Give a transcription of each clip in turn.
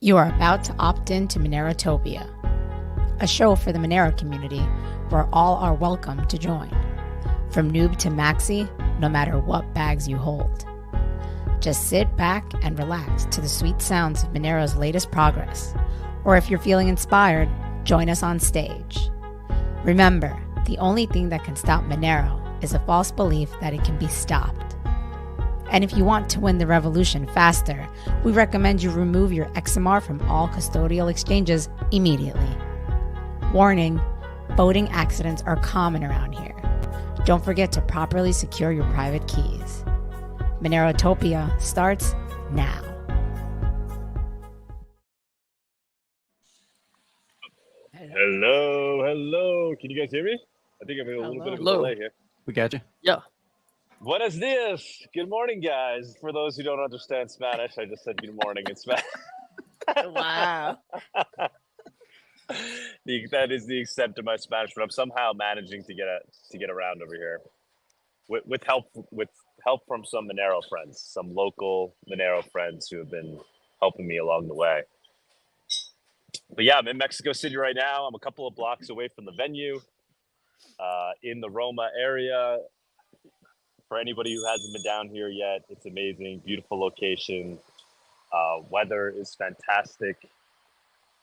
You are about to opt in to Monerotopia, a show for the Monero community where all are welcome to join. From noob to maxi, no matter what bags you hold. Just sit back and relax to the sweet sounds of Monero's latest progress. Or if you're feeling inspired, join us on stage. Remember, the only thing that can stop Monero is a false belief that it can be stopped. And if you want to win the revolution faster, we recommend you remove your XMR from all custodial exchanges immediately. Warning, voting accidents are common around here. Don't forget to properly secure your private keys. Monerotopia starts now. Hello. Can you guys hear me? I think I'm in a little bit of a delay here. We got you. Yeah. Buenos dias. Good morning, guys. For those who don't understand Spanish, I just said good morning in Spanish. Wow. That is the extent of my Spanish, but I'm somehow managing to get around over here with help from some Monero friends, some local Monero friends who have been helping me along the way. But yeah, I'm in Mexico City right now. I'm a couple of blocks away from the venue, in the Roma area. For anybody who hasn't been down here yet, it's amazing, beautiful location. Weather is fantastic.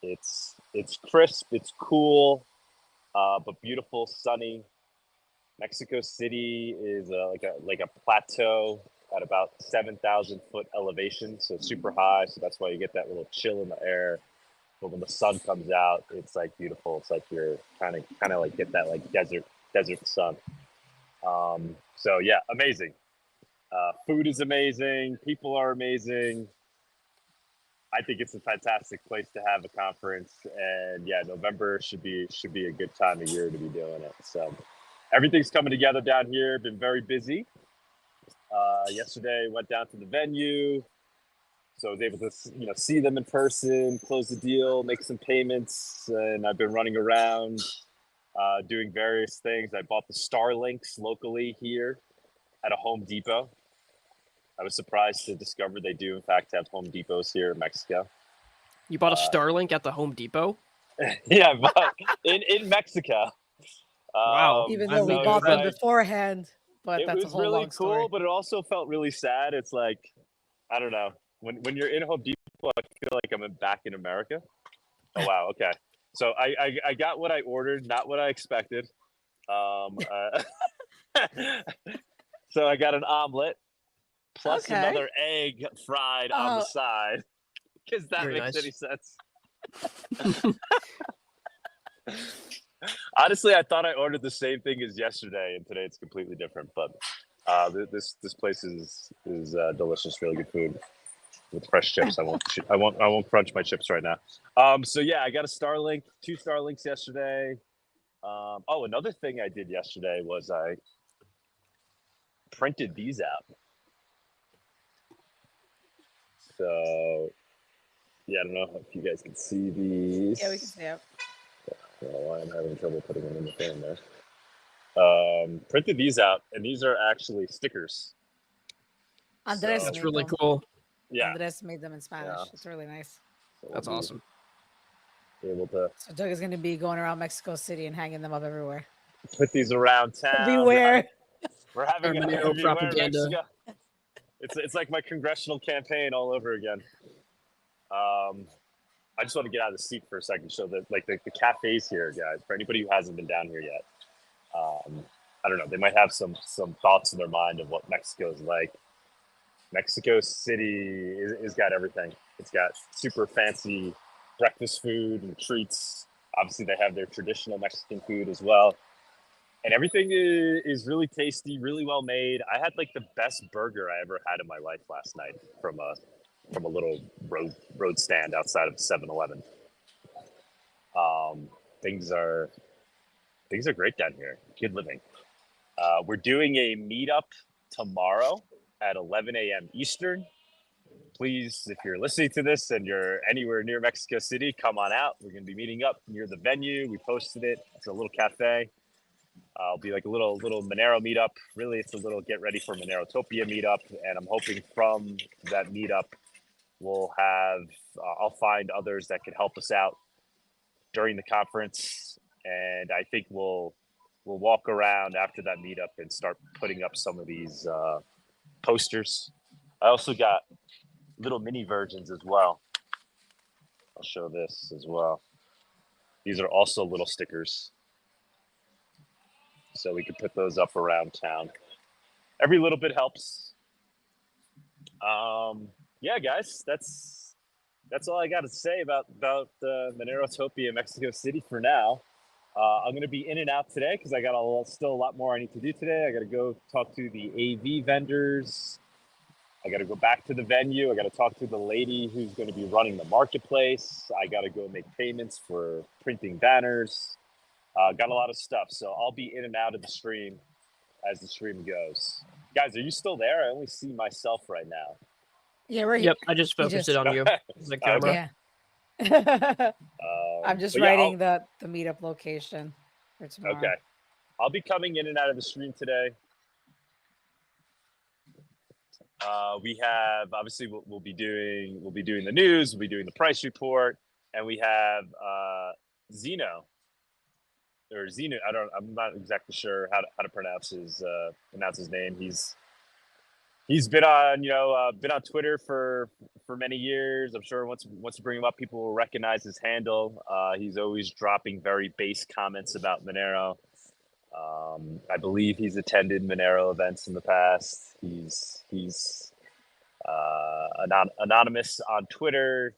It's crisp, it's cool, but beautiful, sunny. Mexico City is like a plateau at about 7,000 foot elevation, so super high. So that's why you get that little chill in the air. But when the sun comes out, it's like beautiful. It's like you're kind of like get that like desert sun. So yeah, amazing. Food is amazing. People are amazing. I think it's a fantastic place to have a conference, and yeah, November should be a good time of year to be doing it. So everything's coming together down here. Been very busy. Yesterday went down to the venue, so I was able to see them in person, close the deal, make some payments, and I've been running around doing various things. I bought the Starlinks locally here at a Home Depot. I was surprised to discover they do, in fact, have Home Depots here in Mexico. You bought a Starlink at the Home Depot? Yeah, but in Mexico. Wow. Even though we bought them beforehand, but it that's a was whole really long cool, story. but it also felt really sad. It's like, I don't know. When you're in Home Depot, I feel like I'm back in America. Oh, wow. Okay. So I got what I ordered, not what I expected. So I got an omelet plus another egg fried on the side, because that Very makes nice. any sense. Honestly, I thought I ordered the same thing as yesterday, and today it's completely different. But this place is delicious, really good food with fresh chips. I won't crunch my chips right now. So yeah, I got a Starlink, 2 Starlinks yesterday. Another thing I did yesterday was I printed these out. So yeah, I don't know if you guys can see these. Yeah, we can see it. I don't know why I'm having trouble putting them in the frame there. Printed these out, and these are actually stickers. Andres That's made really them. cool. Yeah, Andres made them in Spanish. Yeah. It's really nice. so That's we'll awesome. be able to So Doug is going to be going around Mexico City and hanging them up everywhere. put these around town. Everywhere. We're having Our it Monero everywhere, propaganda. Mexico. It's like my congressional campaign all over again. I just want to get out of the seat for a second, show that like the cafes here, guys. For anybody who hasn't been down here yet, I don't know. They might have some thoughts in their mind of what Mexico is like. Mexico City is got everything. It's got super fancy breakfast food and treats. Obviously, they have their traditional Mexican food as well. And everything is really tasty, really well made. I had like the best burger I ever had in my life last night from a little road stand outside of 7-Eleven. Things are great down here. Good living. We're doing a meetup tomorrow at 11 a.m. Eastern. Please, if you're listening to this and you're anywhere near Mexico City, come on out. We're going to be meeting up near the venue. We posted it. It's a little cafe. It'll be like a little Monero meetup. Really, it's a little get ready for Monerotopia meetup. And I'm hoping from that meetup, I'll find others that can help us out during the conference, and I think we'll walk around after that meetup and start putting up some of these posters. I also got little mini versions as well. I'll show this as well. These are also little stickers, so we can put those up around town. Every little bit helps. Yeah, guys, that's all I got to say about Monerotopia Mexico City for now. I'm going to be in and out today because I got still a lot more I need to do today. I got to go talk to the AV vendors. I got to go back to the venue. I got to talk to the lady who's going to be running the marketplace. I got to go make payments for printing banners. Got a lot of stuff, so I'll be in and out of the stream as the stream goes. Guys, are you still there? I only see myself right now. Yeah, we're Yep, I just focused it on you. The camera. Yeah. I'm just writing the meetup location for tomorrow. Okay. I'll be coming in and out of the stream today. We have obviously we'll be doing the news, we'll be doing the price report, and we have Xenu. I'm not exactly sure how to pronounce his name. He's been on Twitter for many years. I'm sure once you bring him up, people will recognize his handle. He's always dropping very base comments about Monero. I believe he's attended Monero events in the past. He's anonymous on Twitter.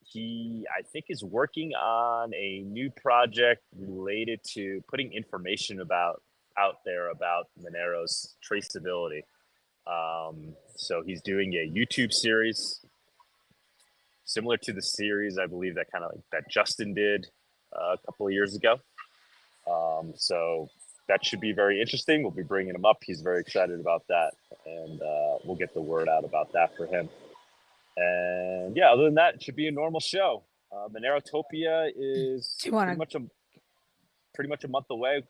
He, I think, is working on a new project related to putting information out there about Monero's traceability. So he's doing a YouTube series similar to the series I believe that Justin did a couple of years ago. So that should be very interesting. We'll be bringing him up. He's very excited about that, and we'll get the word out about that for him. And yeah, other than that, it should be a normal show. Monerotopia is pretty much a month away.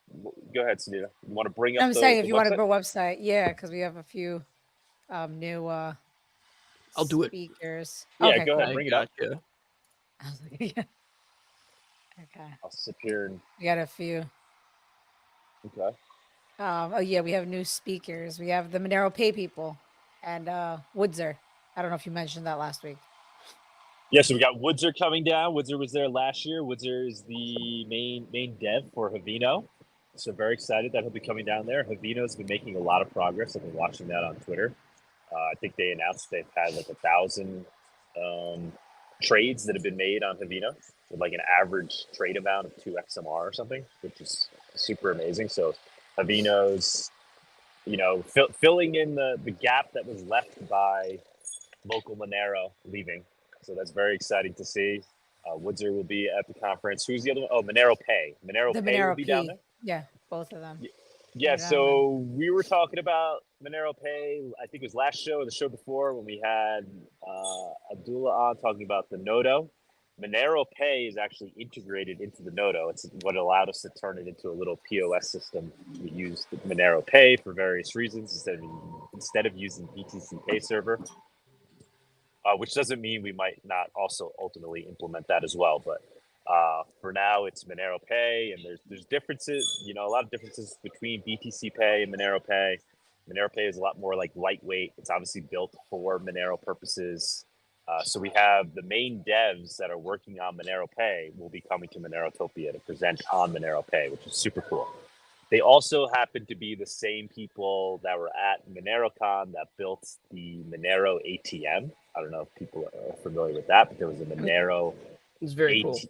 Go ahead, Sunita. You want to bring up? I'm saying if you want to go website, yeah, because we have a few new I'll do it. Speakers. Yeah, okay, go ahead, bring it up. I was like, yeah. Okay. I'll sit here and. We got a few. Okay. Oh yeah, we have new speakers. We have the Monero Pay people and Woodzer. I don't know if you mentioned that last week. Yeah, so we got Woodzer coming down. Woodzer was there last year. Woodzer is the main dev for Xenu. So very excited that he'll be coming down there. Xenu's been making a lot of progress. I've been watching that on Twitter. I think they announced they've had like 1,000 trades that have been made on Xenu with like an average trade amount of 2 XMR or something, which is super amazing. So Xenu's, filling in the gap that was left by local Monero leaving. So that's very exciting to see. Woodzer will be at the conference. Who's the other one? Oh, Monero Pay. Monero Pay will be down there? Yeah, both of them. Yeah, so we were talking about Monero Pay, I think it was last show or the show before when we had Abdullah on talking about the Nodo. Monero Pay is actually integrated into the Nodo. It's what allowed us to turn it into a little POS system. We used Monero Pay for various reasons instead of using BTC Pay server. Which doesn't mean we might not also ultimately implement that as well. But for now, it's Monero Pay, and there's differences, a lot of differences between BTC Pay and Monero Pay. Monero Pay is a lot more like lightweight. It's obviously built for Monero purposes. So we have the main devs that are working on Monero Pay will be coming to Monerotopia to present on Monero Pay, which is super cool. They also happen to be the same people that were at MoneroCon that built the Monero ATM. I don't know if people are familiar with that, but there was a Monero. It was very cool.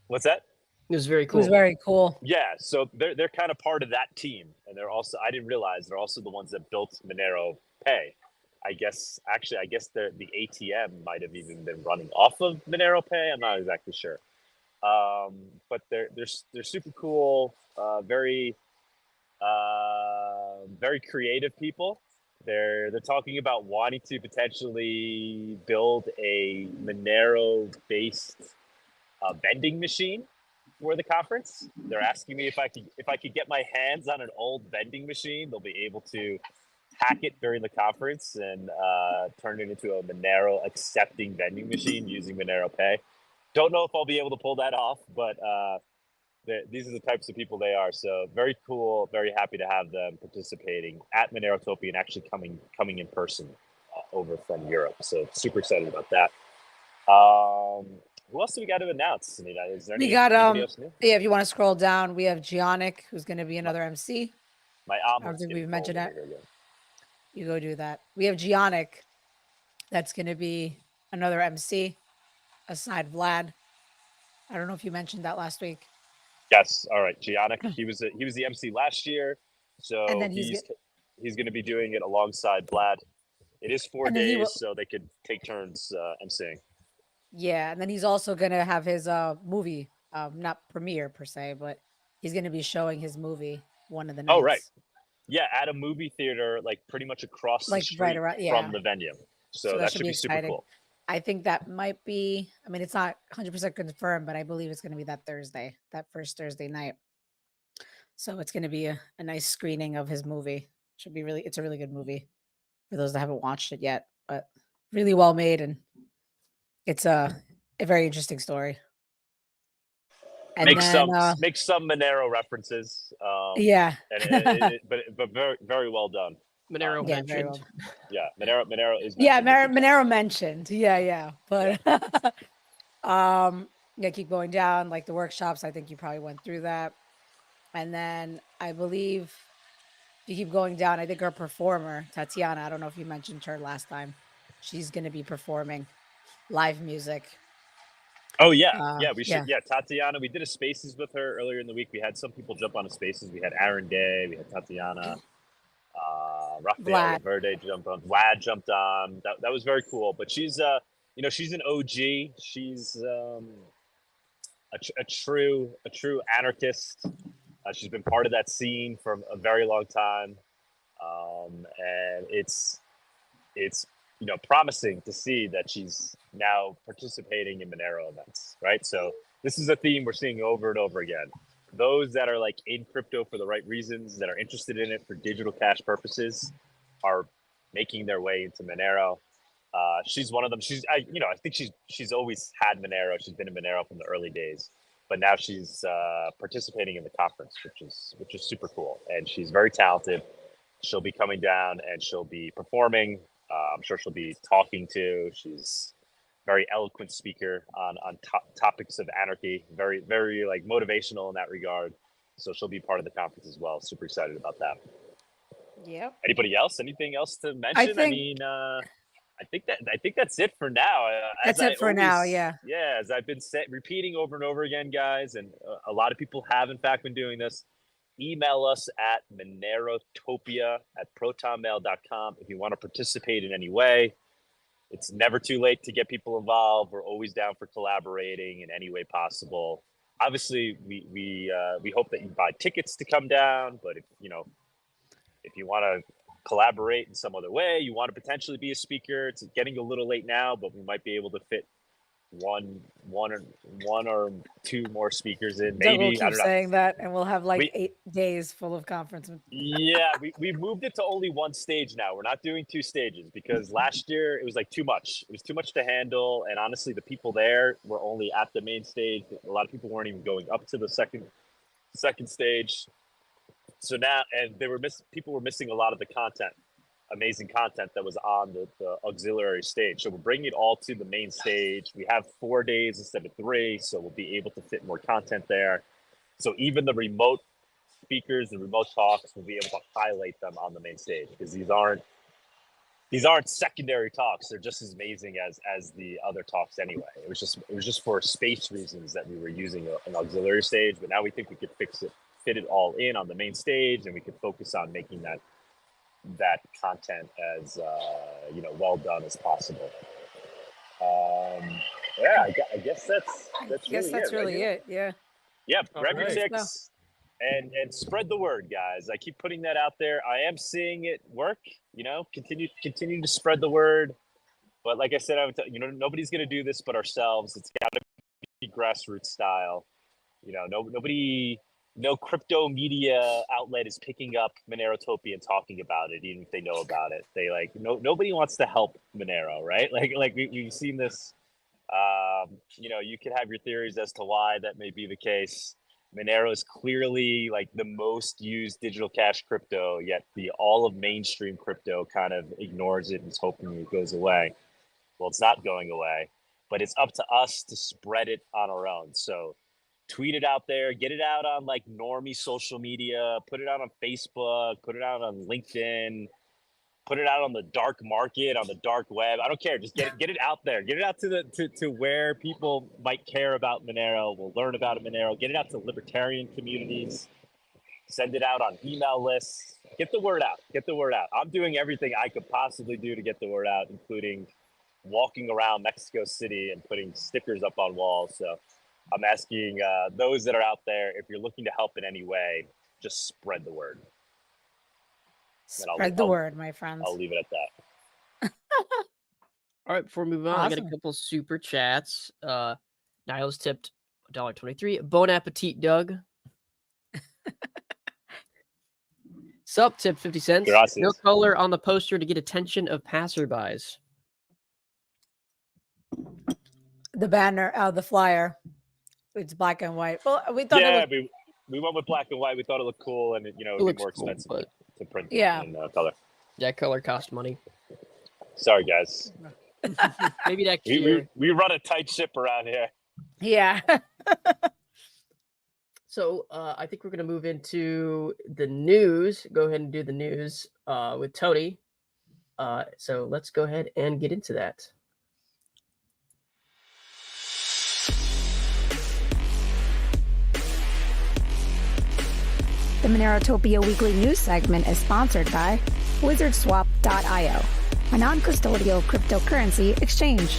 What's that? It was very cool. It was very cool. Yeah, so they're kind of part of that team, and they're also, I didn't realize they're also the ones that built Monero Pay. I guess the ATM might have even been running off of Monero Pay. I'm not exactly sure. But they're super cool, very creative people. They're talking about wanting to potentially build a Monero-based vending machine for the conference. They're asking me if I could get my hands on an old vending machine. They'll be able to hack it during the conference and turn it into a Monero accepting vending machine using Monero Pay. Don't know if I'll be able to pull that off, but these are the types of people they are. So very cool. Very happy to have them participating at Monerotopia and actually coming in person over from Europe. So super excited about that. Who else do we got to announce, Anita? Is there anybody else new? Yeah, if you want to scroll down, we have Gionic, who's going to be another MC. My I don't think we've mentioned that. You go do that. We have Gionic, that's going to be another MC, aside Vlad. I don't know if you mentioned that last week. Yes. All right, Gionic. He was the MC last year, so and then he's going to be doing it alongside Vlad. It is 4 days, so they could take turns MCing. Yeah, and then he's also going to have his movie, not premiere per se, but he's going to be showing his movie one of the nights. Oh, right. Yeah, at a movie theater, like pretty much across the street right around, from the venue. So that should be super cool. I think that might be, I mean, it's not 100% confirmed, but I believe it's going to be that first Thursday night. So it's going to be a nice screening of his movie. It's a really good movie for those that haven't watched it yet, but really well made. And it's a very interesting story. And make some Monero references. Yeah. but very, very well done. Monero mentioned. Yeah, Monero is mentioned. Yeah, Monero mentioned. Yeah. But keep going down, like the workshops. I think you probably went through that. And then I believe you keep going down. I think our performer, Tatiana, I don't know if you mentioned her last time. She's going to be performing live music. Oh, yeah. We should. Yeah, Tatiana. We did a Spaces with her earlier in the week. We had some people jump on a Spaces. We had Aaron Day. We had Tatiana. Rafael Verde jumped on. Vlad jumped on. That was very cool. But she's, she's an OG. She's a true anarchist. She's been part of that scene for a very long time, and it's promising to see that she's now participating in Monero events, right? So this is a theme we're seeing over and over again. Those that are like in crypto for the right reasons, that are interested in it for digital cash purposes, are making their way into Monero. She's one of them. I think she's always had Monero. She's been in Monero from the early days, but now she's participating in the conference, which is super cool. And she's very talented. She'll be coming down and she'll be performing. I'm sure she'll be talking to. She's a very eloquent speaker on topics of anarchy. Very, very like motivational in that regard. So she'll be part of the conference as well. Super excited about that. Yep. Anybody else? Anything else to mention? I think that's it for now. That's it for now. Yeah. Yeah. As I've been repeating over and over again, guys, and a lot of people have in fact been doing this. Email us at monerotopia@protonmail.com if you want to participate in any way. It's never too late to get people involved. We're always down for collaborating in any way possible. Obviously, we hope that you buy tickets to come down, but if you want to collaborate in some other way, you want to potentially be a speaker, it's getting a little late now, but we might be able to fit one or two more speakers in. Maybe we'll keep saying that, and we'll have 8 days full of conferences. Yeah, we've moved it to only one stage now. We're not doing 2 stages because last year it was like too much. It was too much to handle, and honestly, the people there were only at the main stage. A lot of people weren't even going up to the second stage. So now, and people were missing a lot of the content. Amazing content that was on the auxiliary stage. So we're bringing it all to the main stage. We have 4 days instead of 3, so we'll be able to fit more content there. So even the remote speakers, the remote talks, we'll be able to highlight them on the main stage because these aren't secondary talks. They're just as amazing as the other talks anyway. It was just for space reasons that we were using an auxiliary stage, but now we think we could fit it all in on the main stage, and we could focus on making that content as well done as possible. I guess that's really it. Yeah. Grab your ticks and spread the word, guys. I keep putting that out there. I am seeing it work. Continue to spread the word. But like I said, nobody's going to do this but ourselves. It's got to be grassroots style. Nobody no crypto media outlet is picking up Monerotopia and talking about it, even if they know about it. They nobody wants to help Monero, right? We've seen this. You can have your theories as to why that may be the case. Monero is clearly like the most used digital cash crypto, yet all of mainstream crypto kind of ignores it and is hoping it goes away. Well, it's not going away, but it's up to us to spread it on our own. So tweet it out there, get it out on like normie social media, put it out on Facebook, put it out on LinkedIn, put it out on the dark market, on the dark web. I don't care. Just get it out there. Get it out to where people might care about Monero, will learn about Monero. Get it out to libertarian communities. Send it out on email lists. Get the word out. Get the word out. I'm doing everything I could possibly do to get the word out, including walking around Mexico City and putting stickers up on walls. So I'm asking those that are out there, if you're looking to help in any way, just spread the word. Spread the word, my friends. I'll leave it at that. All right, before we move on, I got a Awesome. couple super chats. Niles tipped $1.23. Bon appetit, Doug. Sup tipped 50 cents. Gracias. No color on the poster to get attention of passerbys. The banner, the flyer, it's black and white. Well, we thought it looked... we went with black and white. We thought it looked cool, and it would be more expensive to print in color. That color cost money. Sorry, guys. Maybe next year. We run a tight ship around here. Yeah. So I think we're going to move into the news. Go ahead and do the news with Tony. So let's go ahead and get into that. The Monerotopia Weekly News segment is sponsored by WizardSwap.io, a non-custodial cryptocurrency exchange.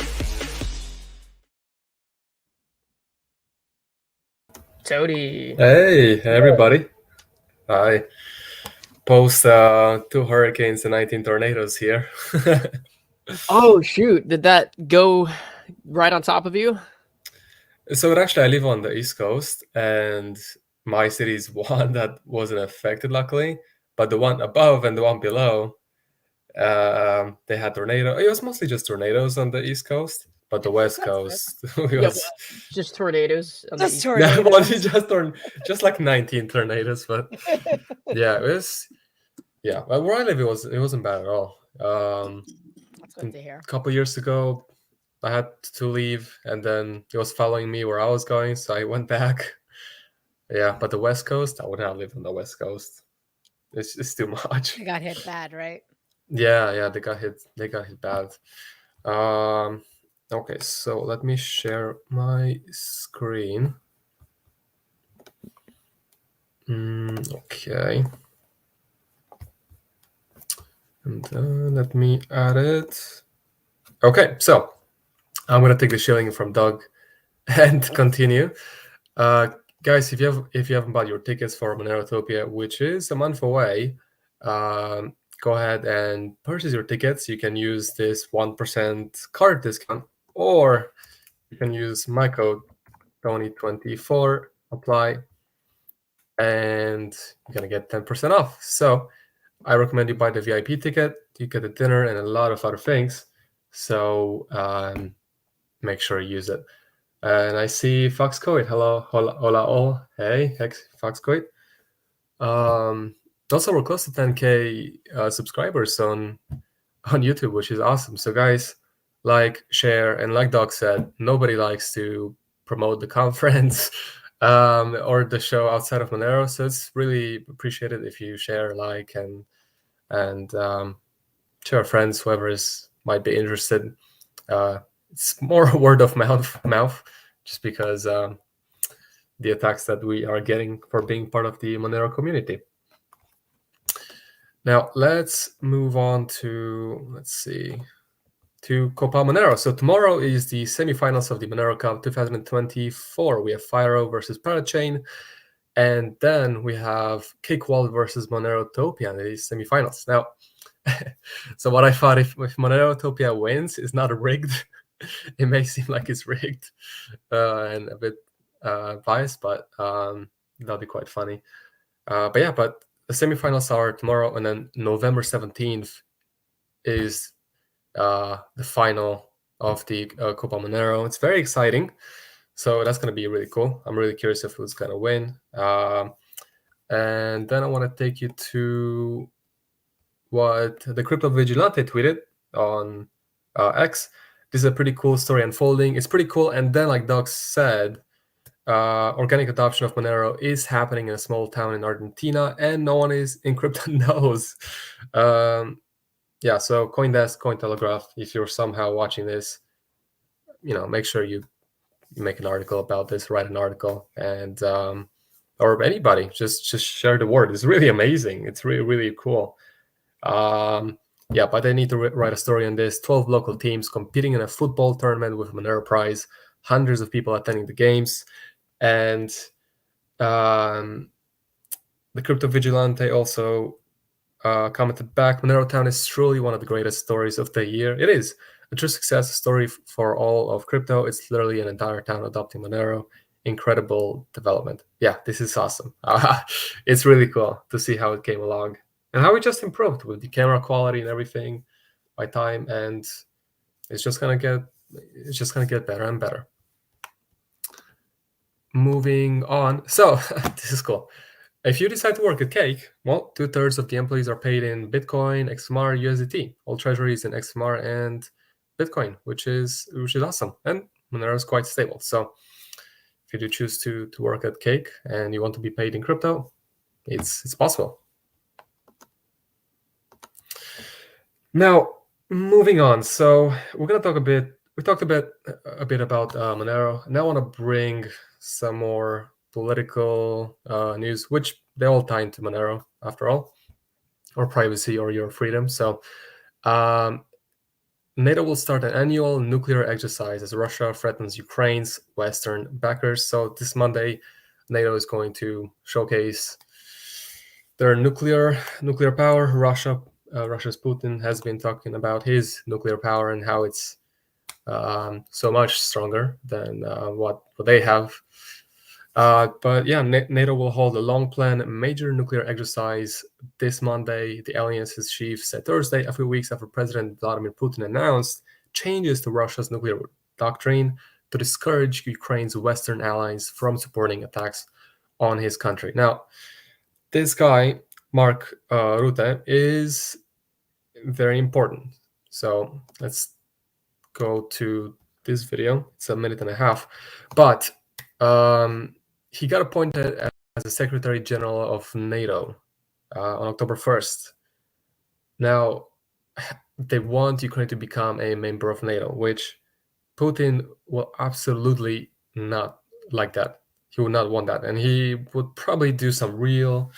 Tony. Hey, everybody. I post 2 hurricanes and 19 tornadoes here. Oh, shoot. Did that go right on top of you? So actually, I live on the East Coast, and my city is one that wasn't affected, luckily. But the one above and the one below, they had tornado. It was mostly just tornadoes on the East Coast, but the West Coast was just tornadoes. Just tornadoes. Well, just like 19 tornadoes, but yeah, it was. Yeah, well, where I live, it wasn't bad at all. That's good to hear. A couple years ago, I had to leave, and then it was following me where I was going, so I went back. Yeah, but the West Coast, I would not live on the West Coast. It's too much. They got hit bad, right? Yeah, they got hit bad. Okay, so let me share my screen. Okay. And let me add it. Okay, so I'm gonna take the shilling from Doug and continue. Guys, if you haven't bought your tickets for Monerotopia, which is a month away, go ahead and purchase your tickets. You can use this 1% card discount, or you can use my code Tony24, apply, and you're gonna get 10% off. So I recommend you buy the VIP ticket. You get a dinner and a lot of other things. So make sure you use it. And I see Foxcoit. Hello, hola all. Hey, Foxcoit. Also, we're close to 10K subscribers on YouTube, which is awesome. So guys, like, share, and like Doc said, nobody likes to promote the conference or the show outside of Monero. So it's really appreciated if you share, like, and share friends, whoever might be interested. It's more word of mouth, just because the attacks that we are getting for being part of the Monero community. Now let's move on to to Copa Monero. So tomorrow is the semifinals of the Monero Cup 2024. We have Fyro versus Parachain, and then we have Cakewall versus Monerotopia in the semifinals. Now, so what I thought, if Monerotopia wins, is not rigged. It may seem like it's rigged and a bit biased, but that'll be quite funny. But yeah, but the semifinals are tomorrow, and then November 17th is the final of the Copa Monero. It's very exciting, so that's going to be really cool. I'm really curious if who's going to win. And then I want to take you to what the Crypto Vigilante tweeted on X. This is a pretty cool story unfolding. It's pretty cool. And then, like Doug said, organic adoption of Monero is happening in a small town in Argentina, and no one is in crypto knows. Yeah, so CoinDesk, Cointelegraph, if you're somehow watching this, make sure you make an article about this, write an article, and or anybody, just share the word. It's really amazing. It's really, really cool. Yeah, but I need to write a story on this. 12 local teams competing in a football tournament with a Monero prize, hundreds of people attending the games, and the Crypto Vigilante also commented back, Monero Town is truly one of the greatest stories of the year. It is a true success story for all of crypto. It's literally an entire town adopting Monero. Incredible development. Yeah, this is awesome. It's really cool to see how it came along and how it just improved with the camera quality and everything by time, and it's just gonna get better and better. Moving on. So this is cool. If you decide to work at Cake, well, 2/3 of the employees are paid in Bitcoin, XMR, USDT. All treasuries in XMR and Bitcoin, which is awesome. And Monero is quite stable. So if you do choose to work at Cake and you want to be paid in crypto, it's possible. Now, moving on. So we're gonna talk a bit. We talked a bit about Monero. Now I want to bring some more political news, which they all tie into Monero after all, or privacy or your freedom. So NATO will start an annual nuclear exercise as Russia threatens Ukraine's Western backers. So this Monday, NATO is going to showcase their nuclear power. Russia's Putin has been talking about his nuclear power and how it's so much stronger than what they have. But yeah, NATO will hold a long-planned major nuclear exercise this Monday. The alliance's chief said Thursday, a few weeks after President Vladimir Putin announced changes to Russia's nuclear doctrine to discourage Ukraine's Western allies from supporting attacks on his country. Now, this guy, Mark Rutte, is very important. So let's go to this video. It's a minute and a half. But he got appointed as the Secretary General of NATO on October 1st. Now, they want Ukraine to become a member of NATO, which Putin will absolutely not like that. He would not want that. And he would probably do some real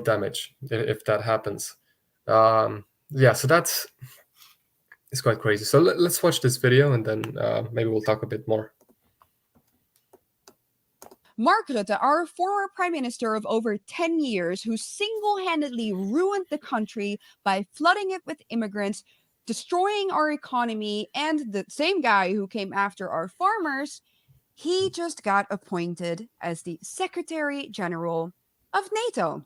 damage if that happens. Yeah, so it's quite crazy. So let's watch this video, and then maybe we'll talk a bit more. Mark Rutte, our former prime minister of over 10 years, who single-handedly ruined the country by flooding it with immigrants, destroying our economy, and the same guy who came after our farmers, he just got appointed as the Secretary General of NATO.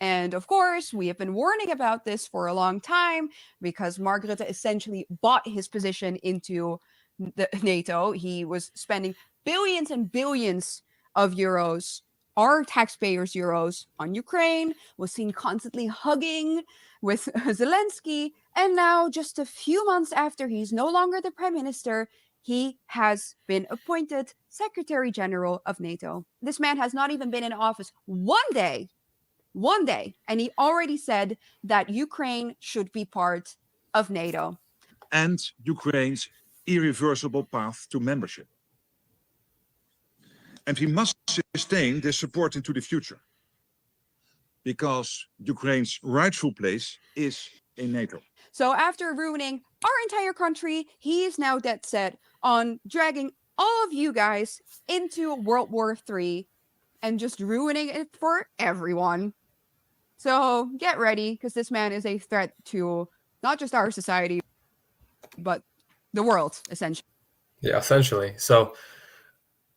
And of course, we have been warning about this for a long time because Mark Rutte essentially bought his position into the NATO. He was spending billions and billions of euros, our taxpayers' euros, on Ukraine, was seen constantly hugging with Zelensky. And now, just a few months after he's no longer the prime minister, he has been appointed Secretary General of NATO. This man has not even been in office one day, and he already said that Ukraine should be part of NATO. And Ukraine's irreversible path to membership. And we must sustain this support into the future, because Ukraine's rightful place is in NATO. So after ruining our entire country, he is now dead set on dragging all of you guys into World War III and just ruining it for everyone. So get ready, because this man is a threat to not just our society, but the world, essentially. Yeah, essentially. So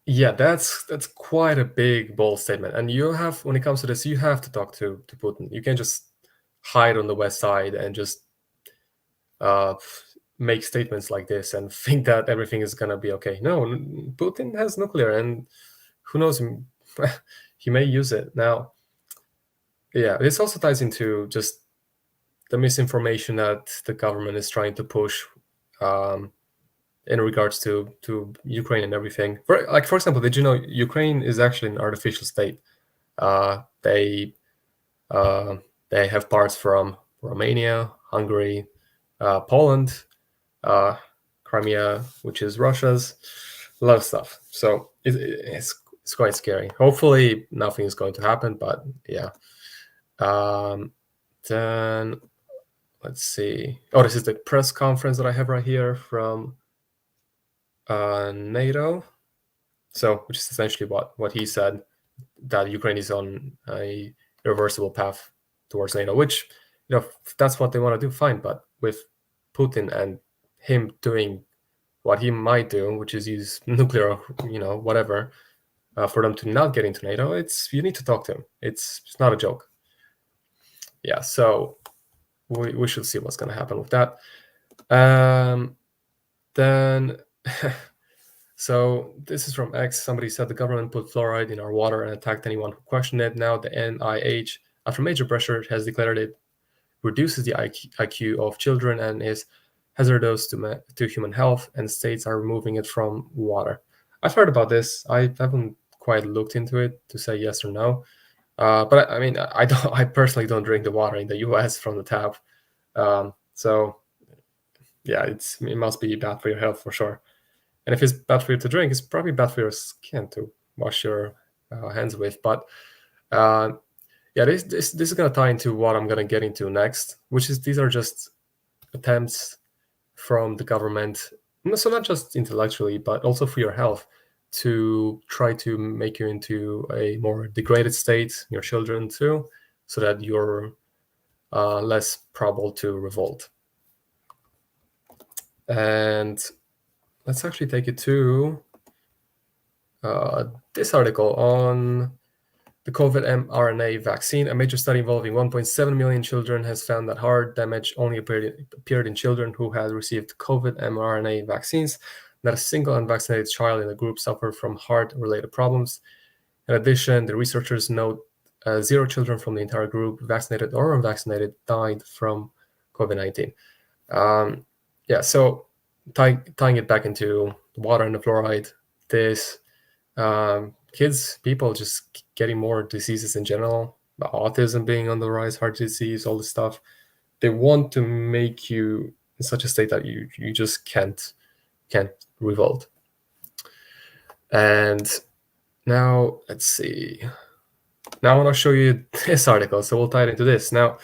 Yeah, that's quite a big, bold statement. And you have, when it comes to this, you have to talk to Putin. You can't just hide on the West Side and just make statements like this and think that everything is gonna be okay. No, Putin has nuclear, and who knows, he may use it. Now, yeah, this also ties into just the misinformation that the government is trying to push in regards to Ukraine and everything. For example, did you know Ukraine is actually an artificial state? They have parts from Romania, Hungary, Poland, Crimea, which is Russia's, a lot of stuff. So it's quite scary. Hopefully nothing is going to happen, but yeah. Then let's see. Oh, this is the press conference that I have right here from NATO. So, which is essentially what he said, that Ukraine is on a irreversible path towards NATO, which, if that's what they want to do, fine. But with Putin and him doing what he might do, which is use nuclear, whatever, for them to not get into NATO, you need to talk to him. It's not a joke. Yeah, so we should see what's going to happen with that. Then, so this is from X. Somebody said the government put fluoride in our water and attacked anyone who questioned it. Now the NIH, after major pressure, has declared it reduces the IQ of children and is hazardous to human health, and states are removing it from water. I've heard about this. I haven't quite looked into it to say yes or no. But I mean, I personally don't drink the water in the U.S. from the tap. So yeah, it must be bad for your health for sure. And if it's bad for you to drink, it's probably bad for your skin to wash your hands with. But yeah, this is going to tie into what I'm going to get into next, which is these are just attempts from the government, so not just intellectually, but also for your health, to try to make you into a more degraded state, your children too, so that you're less probable to revolt. And let's actually take it to this article on the COVID mRNA vaccine. A major study involving 1.7 million children has found that heart damage only appeared in children who had received COVID mRNA vaccines. Not a single unvaccinated child in the group suffered from heart-related problems. In addition, the researchers note 0 children from the entire group, vaccinated or unvaccinated, died from COVID-19. Yeah, so tying it back into the water and the fluoride, this people just getting more diseases in general, autism being on the rise, heart disease, all this stuff. They want to make you in such a state that you just can't revolt. And now let's see. Now I want to show you this article, so we'll tie it into this. Now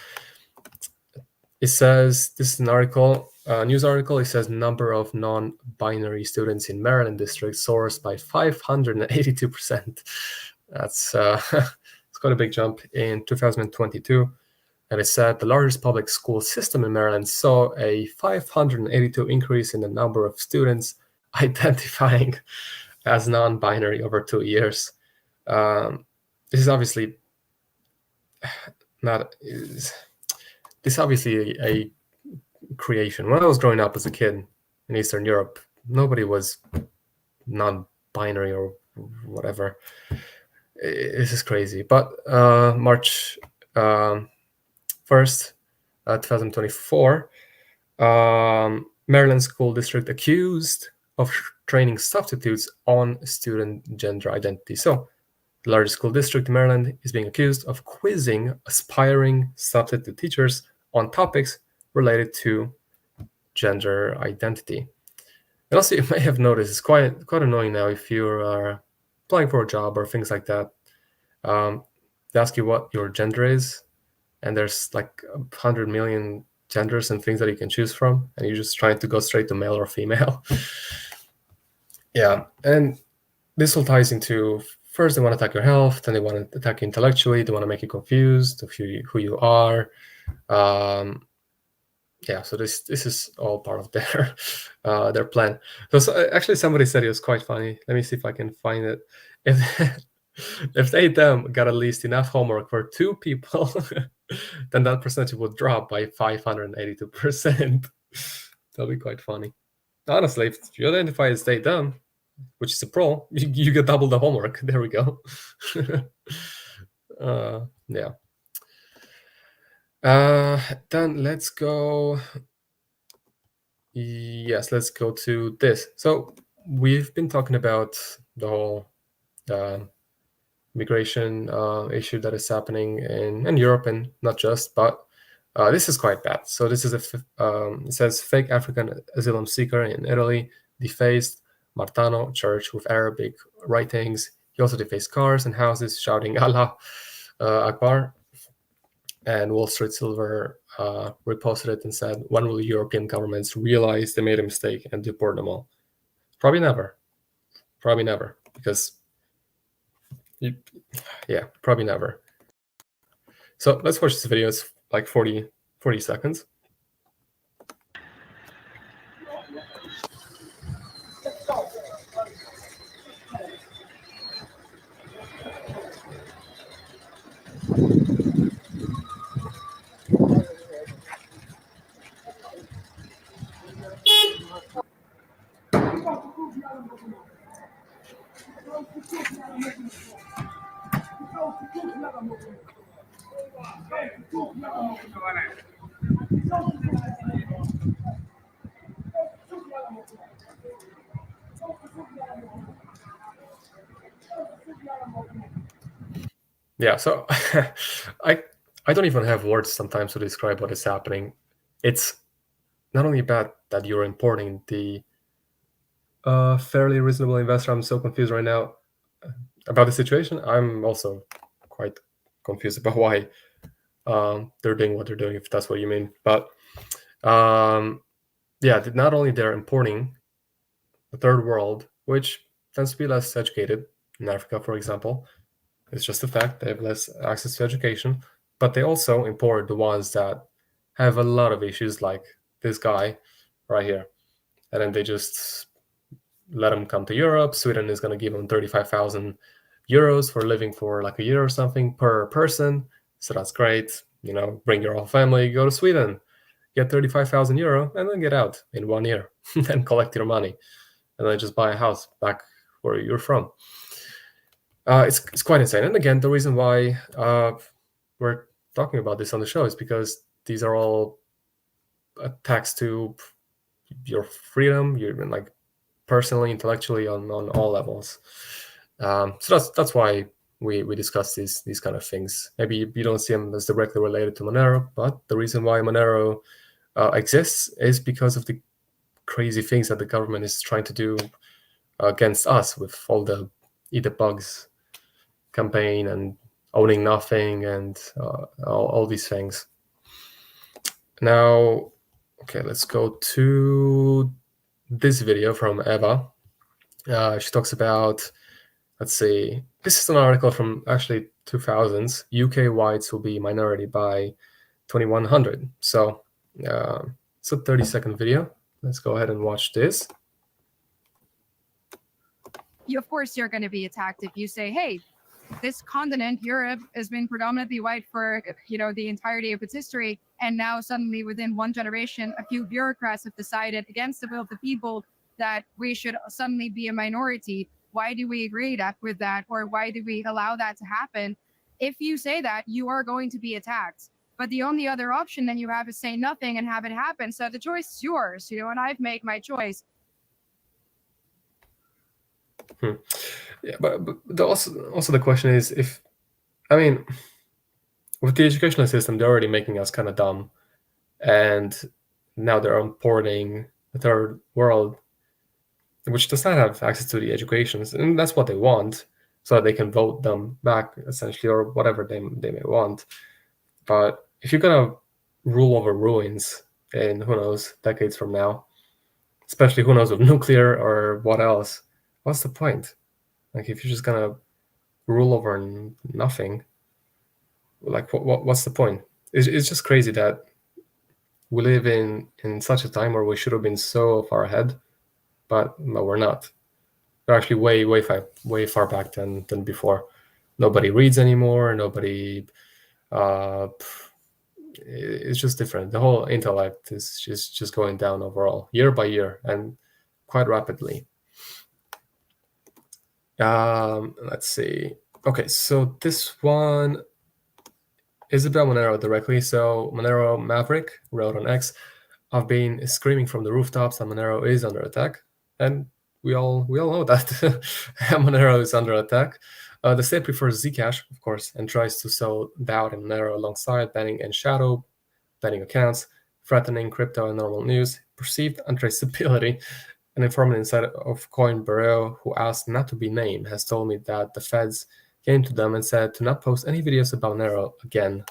it says, this is an article, a news article. It says number of non-binary students in Maryland district soars by 582%. That's it's quite a big jump in 2022. And it said the largest public school system in Maryland saw a 582 increase in the number of students identifying as non-binary over 2 years. This is obviously not. This is obviously a creation. When I was growing up as a kid in Eastern Europe, nobody was non-binary or whatever. This is crazy. But March 1st, 2024, Maryland school district accused of training substitutes on student gender identity. So the largest school district in Maryland is being accused of quizzing aspiring substitute teachers on topics related to gender identity. And also, you may have noticed, it's quite annoying now if you are applying for a job or things like that. They ask you what your gender is, and there's like 100 million genders and things that you can choose from, and you're just trying to go straight to male or female. Yeah, and this all ties into, first they want to attack your health, then they want to attack you intellectually, they want to make you confused of who you are. yeah, so this is all part of their plan. So actually, somebody said it was quite funny. Let me see if I can find it. If they got at least enough homework for 2 people, then that percentage would drop by 582%. That'll be quite funny. Honestly, if you identify as they dumb, which is a pro, you get double the homework. There we go. Yeah. Then let's go. Yes, let's go to this. So we've been talking about the whole migration issue that is happening in Europe, and not just, but this is quite bad. So this is it says fake African asylum seeker in Italy defaced Martano church with Arabic writings. He also defaced cars and houses, shouting Allah Akbar. And Wall Street Silver reposted it and said, when will European governments realize they made a mistake and deport them all? Probably never. Probably never. Because, yeah, probably never. So let's watch this video. It's like 40 seconds. Yeah, so I don't even have words sometimes to describe what is happening. It's not only bad that you're importing the fairly reasonable investor. I'm so confused right now about the situation. I'm also quite confused about why they're doing what they're doing, if that's what you mean. But yeah, not only they're importing the third world, which tends to be less educated in Africa, for example. It's just a fact. They have less access to education, but they also import the ones that have a lot of issues, like this guy right here. And then they just let him come to Europe. Sweden is going to give him 35,000 euros for living for like a year or something per person. So that's great. You know, bring your whole family, go to Sweden, get 35,000 euro, and then get out in 1 year and collect your money. And then just buy a house back where you're from. It's quite insane. And again, the reason why we're talking about this on the show is because these are all attacks to your freedom, your like personally, intellectually, on all levels. So that's why we discuss these kind of things. Maybe you don't see them as directly related to Monero, but the reason why Monero exists is because of the crazy things that the government is trying to do against us with all the Eat the Bugs campaign and owning nothing and all these things. Now, okay, let's go to this video from Eva. She talks about, let's see, this is an article from actually 2000s. UK whites will be minority by 2100. So it's a 30-second video. Let's go ahead and watch this. Of course, you're going to be attacked if you say, hey, this continent, Europe, has been predominantly white for, the entirety of its history. And now suddenly within one generation, a few bureaucrats have decided against the will of the people that we should suddenly be a minority. Why do we agree with that? Or why do we allow that to happen? If you say that, you are going to be attacked. But the only other option then you have is say nothing and have it happen. So the choice is yours, and I've made my choice. Yeah, but also the question is, if, I mean, with the educational system, they're already making us kind of dumb, and now they're importing the third world, which does not have access to the education, and that's what they want, so that they can vote them back, essentially, or whatever they may want. But if you're gonna rule over ruins in, who knows, decades from now, especially who knows with nuclear or what else, what's the point? Like, if you're just gonna rule over nothing, like what's the point? It's just crazy that we live in such a time where we should have been so far ahead, but we're not. We're actually way far back than before. Nobody reads anymore. Nobody. It's just different. The whole intellect is just going down overall, year by year, and quite rapidly. Let's see. Okay, so this one is about Monero directly. So Monero Maverick wrote on X, "I've been screaming from the rooftops that Monero is under attack," and we all know that Monero is under attack. The state prefers Zcash, of course, and tries to sell Bawdy and Monero alongside, banning and shadow banning accounts, threatening crypto and normal news, perceived untraceability. An informant inside of Coinbaro, who asked not to be named, has told me that the feds came to them and said to not post any videos about Monero again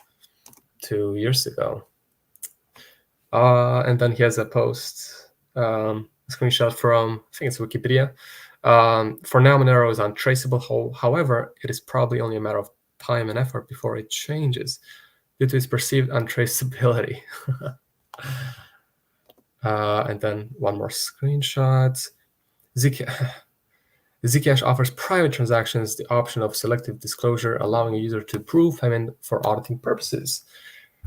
2 years ago. And then he has a post, a screenshot from, I think it's Wikipedia. For now, Monero is untraceable. However, it is probably only a matter of time and effort before it changes due to its perceived untraceability. And then one more screenshot. Zcash offers private transactions the option of selective disclosure, allowing a user to prove payment for auditing purposes.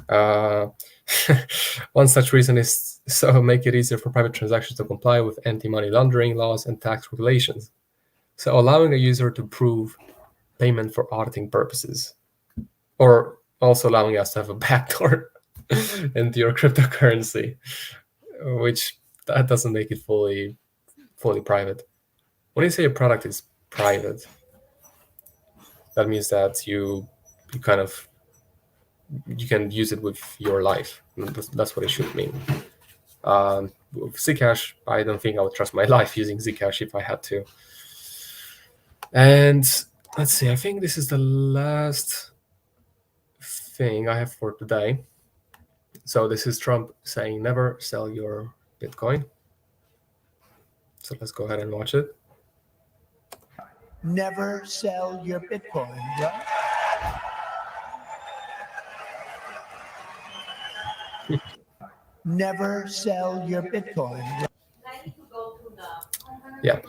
One such reason is so make it easier for private transactions to comply with anti-money laundering laws and tax regulations. So allowing a user to prove payment for auditing purposes, or also allowing us to have a backdoor into your cryptocurrency, which that doesn't make it fully private. When you say a product is private, that means that you can use it with your life. That's what it should mean. With Zcash, I don't think I would trust my life using Zcash if I had to. And let's see, I think this is the last thing I have for today. So this is Trump saying never sell your Bitcoin. So let's go ahead and watch it. Never sell your Bitcoin, right? Never sell your Bitcoin. Yeah.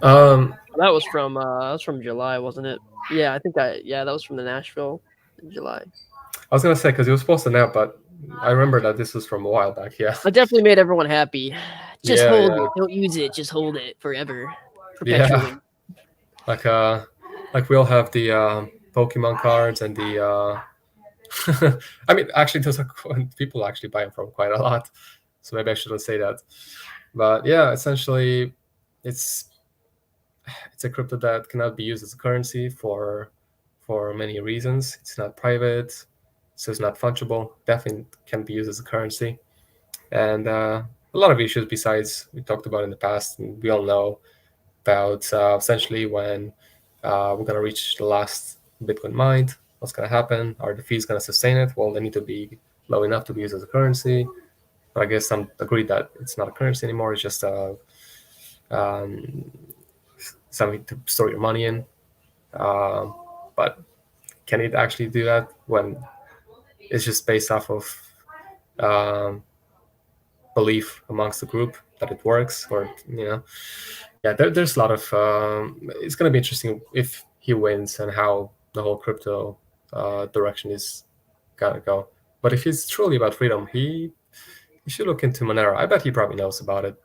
That was from July, wasn't it? Yeah, I think that was from the Nashville in July. I was gonna say because it was posted now, but I remember that this was from a while back. Yeah. It definitely made everyone happy. Just hold yeah. it. Don't use it. Just hold it forever. Perpetually. Yeah. Like we all have the Pokemon cards and the I mean, actually, those are people actually buy them from quite a lot. So maybe I shouldn't say that. But yeah, essentially, it's a crypto that cannot be used as a currency for many reasons. It's not private, so it's not fungible. Definitely can be used as a currency. And a lot of issues besides we talked about in the past, and we all know about essentially when we're going to reach the last Bitcoin mined. What's going to happen? Are the fees going to sustain it? Well, they need to be low enough to be used as a currency. But I guess some agree that it's not a currency anymore. It's just something to store your money in. But can it actually do that when it's just based off of belief amongst the group that it works? Or, yeah, there's a lot of... it's going to be interesting if he wins and how the whole crypto direction is gonna go. But if he's truly about freedom, he should look into Monero. I bet he probably knows about it.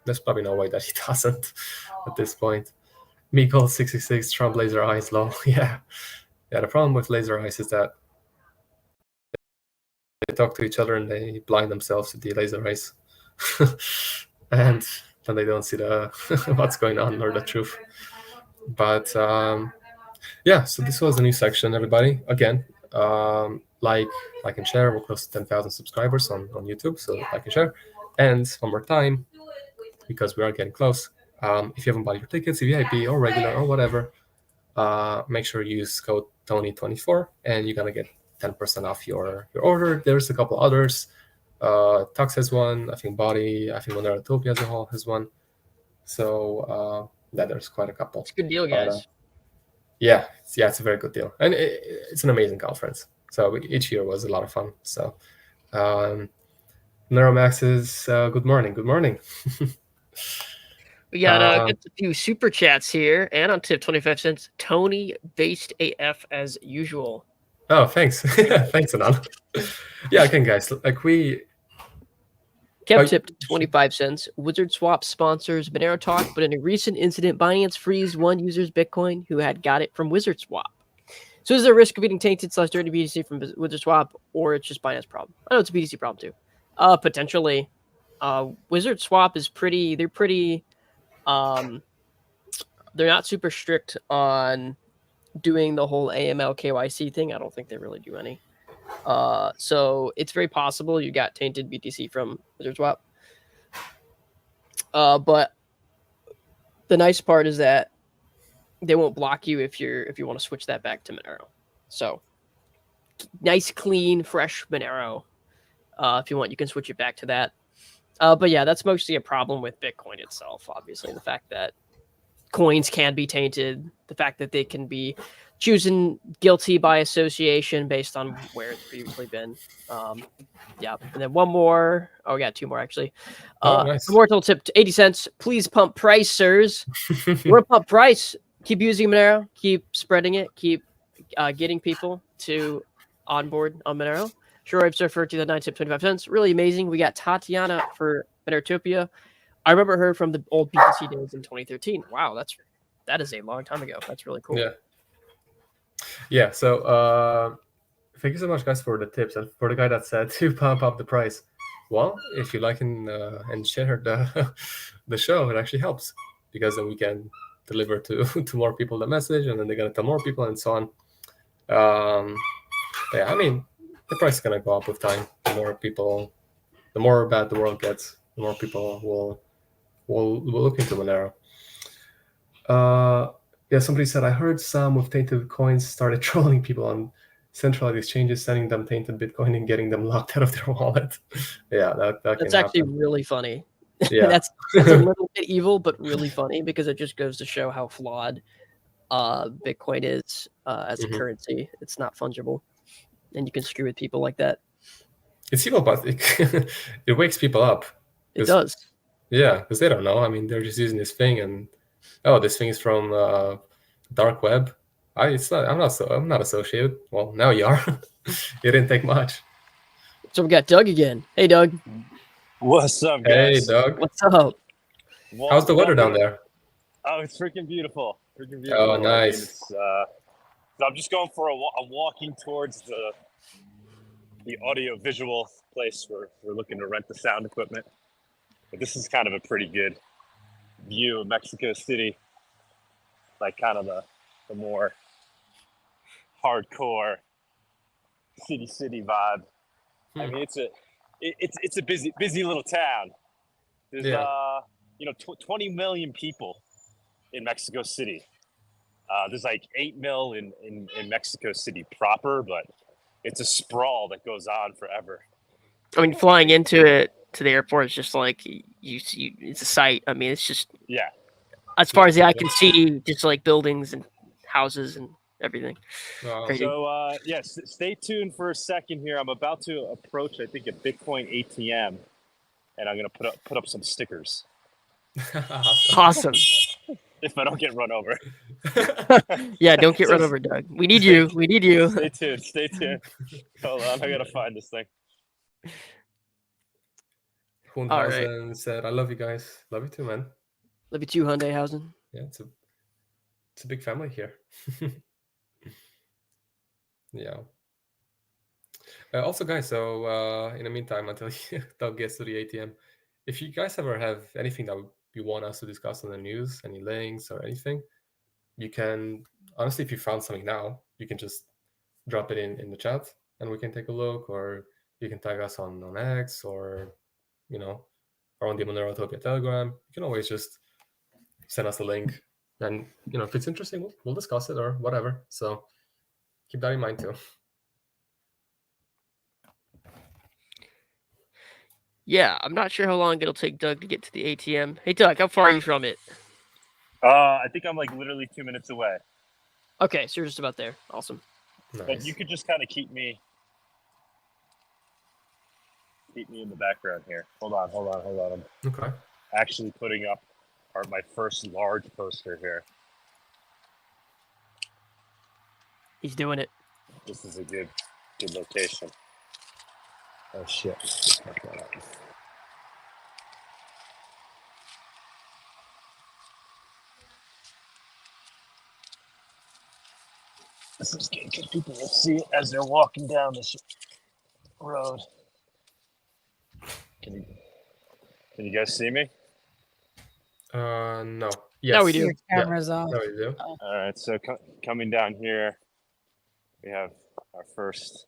There's probably no way that he doesn't at this point. Meagle66, Trump laser eyes, lol. Yeah, the problem with laser eyes is that they talk to each other and they blind themselves to the laser eyes. And then they don't see the what's going on or the truth. But yeah, so this was the new section, everybody. Again, like and share. We're close to 10,000 subscribers on YouTube, so like and share. And one more time, because we are getting close, if you haven't bought your tickets, VIP or regular or whatever, make sure you use code Tony24 and you're gonna get 10% off your order. There's a couple others. Tux has one, I think Bawdy, I think Monerotopia as a whole has one. So yeah, there's quite a couple. It's a good deal, guys. But, yeah, it's a very good deal, and it's an amazing conference. So each year was a lot of fun. So Neromaxes, good morning. Good morning. We got a few super chats here, and on tip 25 cents. Tony based AF as usual. Oh, thanks. Thanks, Anan. Yeah, again, guys, like we Kept tipped 25 cents. Wizard Swap sponsors Monero Talk, but in a recent incident, Binance freezed one user's Bitcoin who had got it from Wizard Swap. So is there a risk of getting tainted / dirty BTC from Wizard Swap, or it's just Binance problem? I know it's a BTC problem too. Potentially. Wizard Swap is they're pretty they're not super strict on doing the whole AML KYC thing. I don't think they really do any. So it's very possible you got tainted BTC from Wizard Swap. But the nice part is that they won't block you if you want to switch that back to Monero. So nice, clean, fresh Monero. If you want, you can switch it back to that. But yeah, that's mostly a problem with Bitcoin itself. Obviously, the fact that coins can be tainted, the fact that they can be chosen guilty by association based on where it's previously been. Yeah, and then one more. Oh, we got two more actually. Nice. Immortal tip to 80 cents. Please pump price, sirs. You want to pump price? Keep using Monero. Keep spreading it. Keep getting people to onboard on Monero. Sure, I've referred to the 9 tip 25 cents. Really amazing. We got Tatiana for Monerotopia. I remember her from the old BTC days in 2013. Wow, that is a long time ago. That's really cool. Yeah. So thank you so much, guys, for the tips and for the guy that said to pump up the price. Well, if you like and share the show, it actually helps because then we can deliver to more people the message, and then they're gonna tell more people and so on. Yeah, I mean, the price is gonna go up with time. The more bad the world gets, the more people will look into Monero. Yeah, somebody said, I heard some with tainted coins started trolling people on centralized exchanges, sending them tainted Bitcoin and getting them locked out of their wallet. Yeah, that's actually happen. really funny. Yeah, that's a little bit evil, but really funny because it just goes to show how flawed Bitcoin is as a currency. It's not fungible, and you can screw with people like that. It's evil, but it wakes people up. It does. Yeah, because they don't know. I mean, they're just using this thing, and this thing is from dark web. I'm not associated. Well, now you are. It didn't take much. So we got Doug again. Hey, Doug. What's up, guys? Hey, Doug. What's up? How's the weather down there? Oh, it's freaking beautiful. Oh, nice. I mean, so I'm just going for I'm walking towards the audio visual place where we're looking to rent the sound equipment. But this is kind of a pretty good view of Mexico City, like kind of the more hardcore city vibe. I mean, it's a busy little town. There's 20 million people in Mexico City. There's like 8 mil in Mexico City proper, but it's a sprawl that goes on forever. I mean, flying into it to the airport is just like it's a sight. I mean, it's just as far as the eye can see, just like buildings and houses and everything. So yes, stay tuned for a second here. I'm about to approach, I think, a Bitcoin ATM, and I'm gonna put up some stickers. Awesome. If I don't get run over. Yeah, don't get run over, Doug. We need you. Stay tuned. Hold on, I gotta find this thing. Hundhausen said, I love you guys. Love you too, man. Love you too, Hundhausen. Yeah, it's a big family here. Yeah. Also, guys, so in the meantime, until Doug gets to the ATM, if you guys ever have anything that you want us to discuss on the news, any links or anything, you can, honestly, if you found something now, you can just drop it in the chat and we can take a look, or you can tag us on X or or on the Monerotopia Telegram. You can always just send us a link, and if it's interesting, we'll discuss it or whatever. So keep that in mind too. Yeah, I'm not sure how long it'll take Doug to get to the ATM. Hey, Doug, how far are you from it? I think I'm like literally 2 minutes away. Okay, so you're just about there. Awesome. Nice. But you could just kind of keep me keep me in the background here. Hold on. I'm Okay. actually putting up my first large poster here. He's doing it. This is a good location. Oh shit. This is good. People will see it as they're walking down this road. Can you guys see me? No. Yes. Now we do. Your camera's off. No, we do. All right. So coming down here, we have our first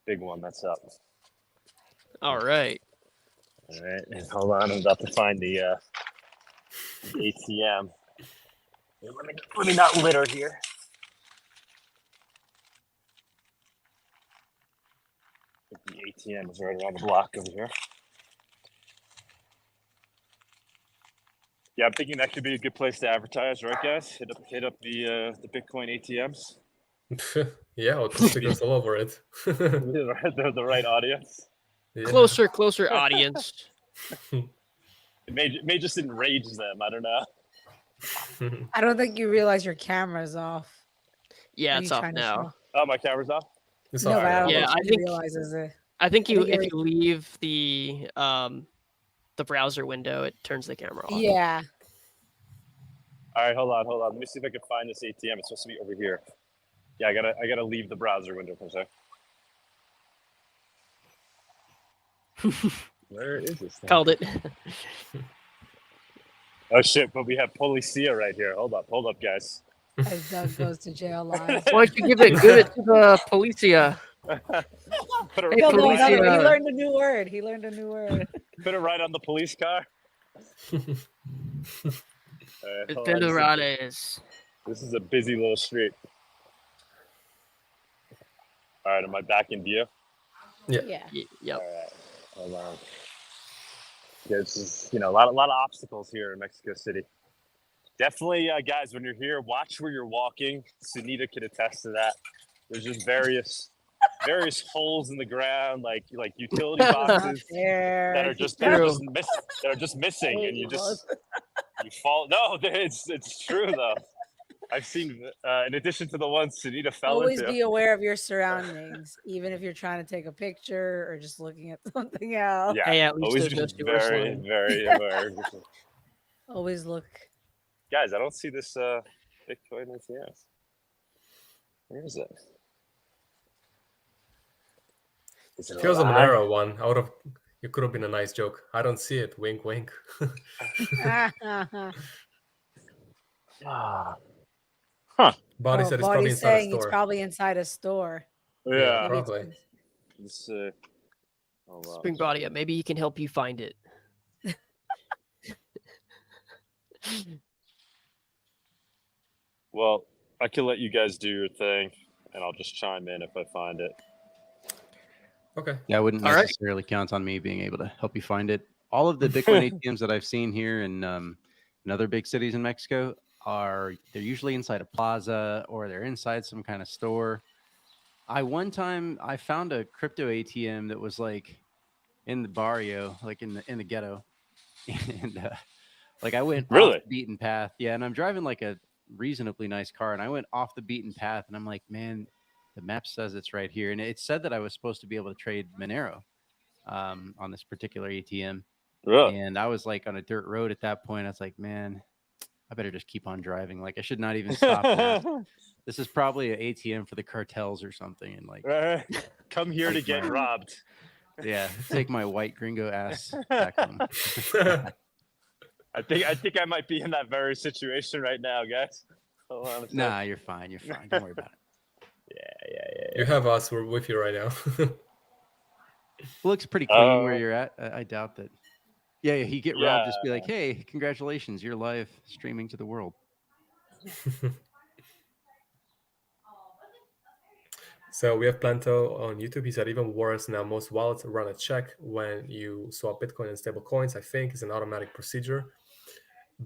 big one that's up. All right. All right. And hold on. I'm about to find the ATM. Let me not litter here. I think the ATM is right around the block over here. Yeah, I'm thinking that could be a good place to advertise, right, guys? Hit up the Bitcoin ATMs. Yeah, I'll put stickers all over it. the right audience. Yeah. Closer, audience. It may just enrage them. I don't know. I don't think you realize your camera's off. Yeah, Are it's you off trying to now. show? Oh, my camera's off. It's No, all but I right. don't Yeah, think I he think- realizes it. I think think if you're- you leave the browser window, it turns the camera off. Yeah. All right, hold on. Let me see if I can find this ATM. It's supposed to be over here. Yeah, I gotta leave the browser window for a sec. Where is this thing? Called it. Oh shit! But we have Policia right here. Hold up, guys. As Doug goes to jail live. Why don't you give it to the Policia? Put it, Hey, He'll know right, another one. He Policia. learned a new word. put it right on the police car. Hold on, Federales. this is a busy little street. All right, am I back in view? Yeah. Yep. All right, hold on. Yeah, this is a lot of obstacles here in Mexico City. Definitely, guys, when you're here, watch where you're walking. Sunita can attest to that. There's just various holes in the ground, like utility boxes that are just missing, and you fall. No, it's true though. I've seen, in addition to the ones Sunita fell Always into. be aware of your surroundings, even if you're trying to take a picture or just looking at something else. Yeah, Hey, at least always there's no be sewer very, slime. very aware. Always look. Guys, I don't see this Bitcoin ATM. Where is it? Is it Here's a alive? Monero one. It could have been a nice joke. I don't see it. Wink, wink. Ah, Bawdy said it's probably Bawdy's inside a saying it's store. probably inside a store. yeah. Maybe it's probably. Let's hold on. Spring Bawdy, maybe he can help you find it. Well, I can let you guys do your thing, and I'll just chime in if I find it. Okay. Yeah, I wouldn't All right. necessarily count on me being able to help you find it. All of the Bitcoin ATMs that I've seen here in other big cities in Mexico they're usually inside a plaza or they're inside some kind of store. One time I found a crypto ATM that was like in the barrio, like in the ghetto, and like I went Really? off the beaten path. Yeah, and I'm driving like a reasonably nice car, and I went off the beaten path, and I'm like, man, the map says it's right here, and it said that I was supposed to be able to trade Monero on this particular ATM. Really? And I was like on a dirt road at that point. I was like, man, I better just keep on driving. Like I should not even stop. And ask. This is probably an ATM for the cartels or something. And like, Come here to get robbed. yeah, take my white gringo ass back home. I think I might be in that very situation right now, guys. Hold on a sec. Nah, you're fine. You're fine. Don't worry about it. Yeah. You have us. We're with you right now. It looks pretty clean where you're at. I doubt that. Yeah, you get robbed. Just be like, hey, congratulations, you're live streaming to the world. So we have Planto on YouTube. He said even worse now. Most wallets run a check when you swap Bitcoin and stable coins. I think is an automatic procedure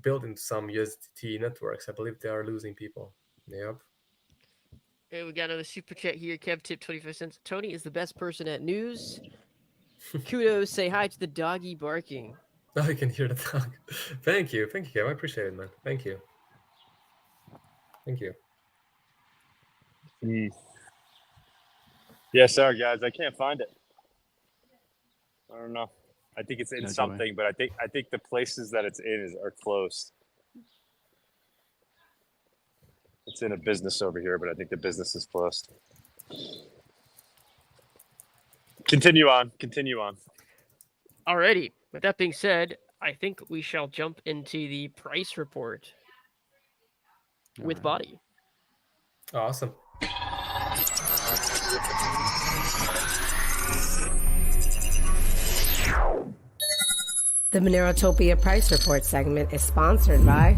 built into some USDT networks. I believe they are losing people. Yep. Hey, we got another super chat here. Kev tip 25 cents. Tony is the best person at news. Kudos. Say hi to the doggy barking. Oh, I can hear the dog. Thank you, Kev. I appreciate it, man. Thank you. Yeah, sorry guys, I can't find it. I don't know. I think it's in No joy. something, but I think the places that it's in are closed. It's in a business over here, but I think the business is closed. Continue on. Alrighty. With that being said, I think we shall jump into the price report with Alright. Bawdy. Awesome. The Monerotopia Price Report segment is sponsored by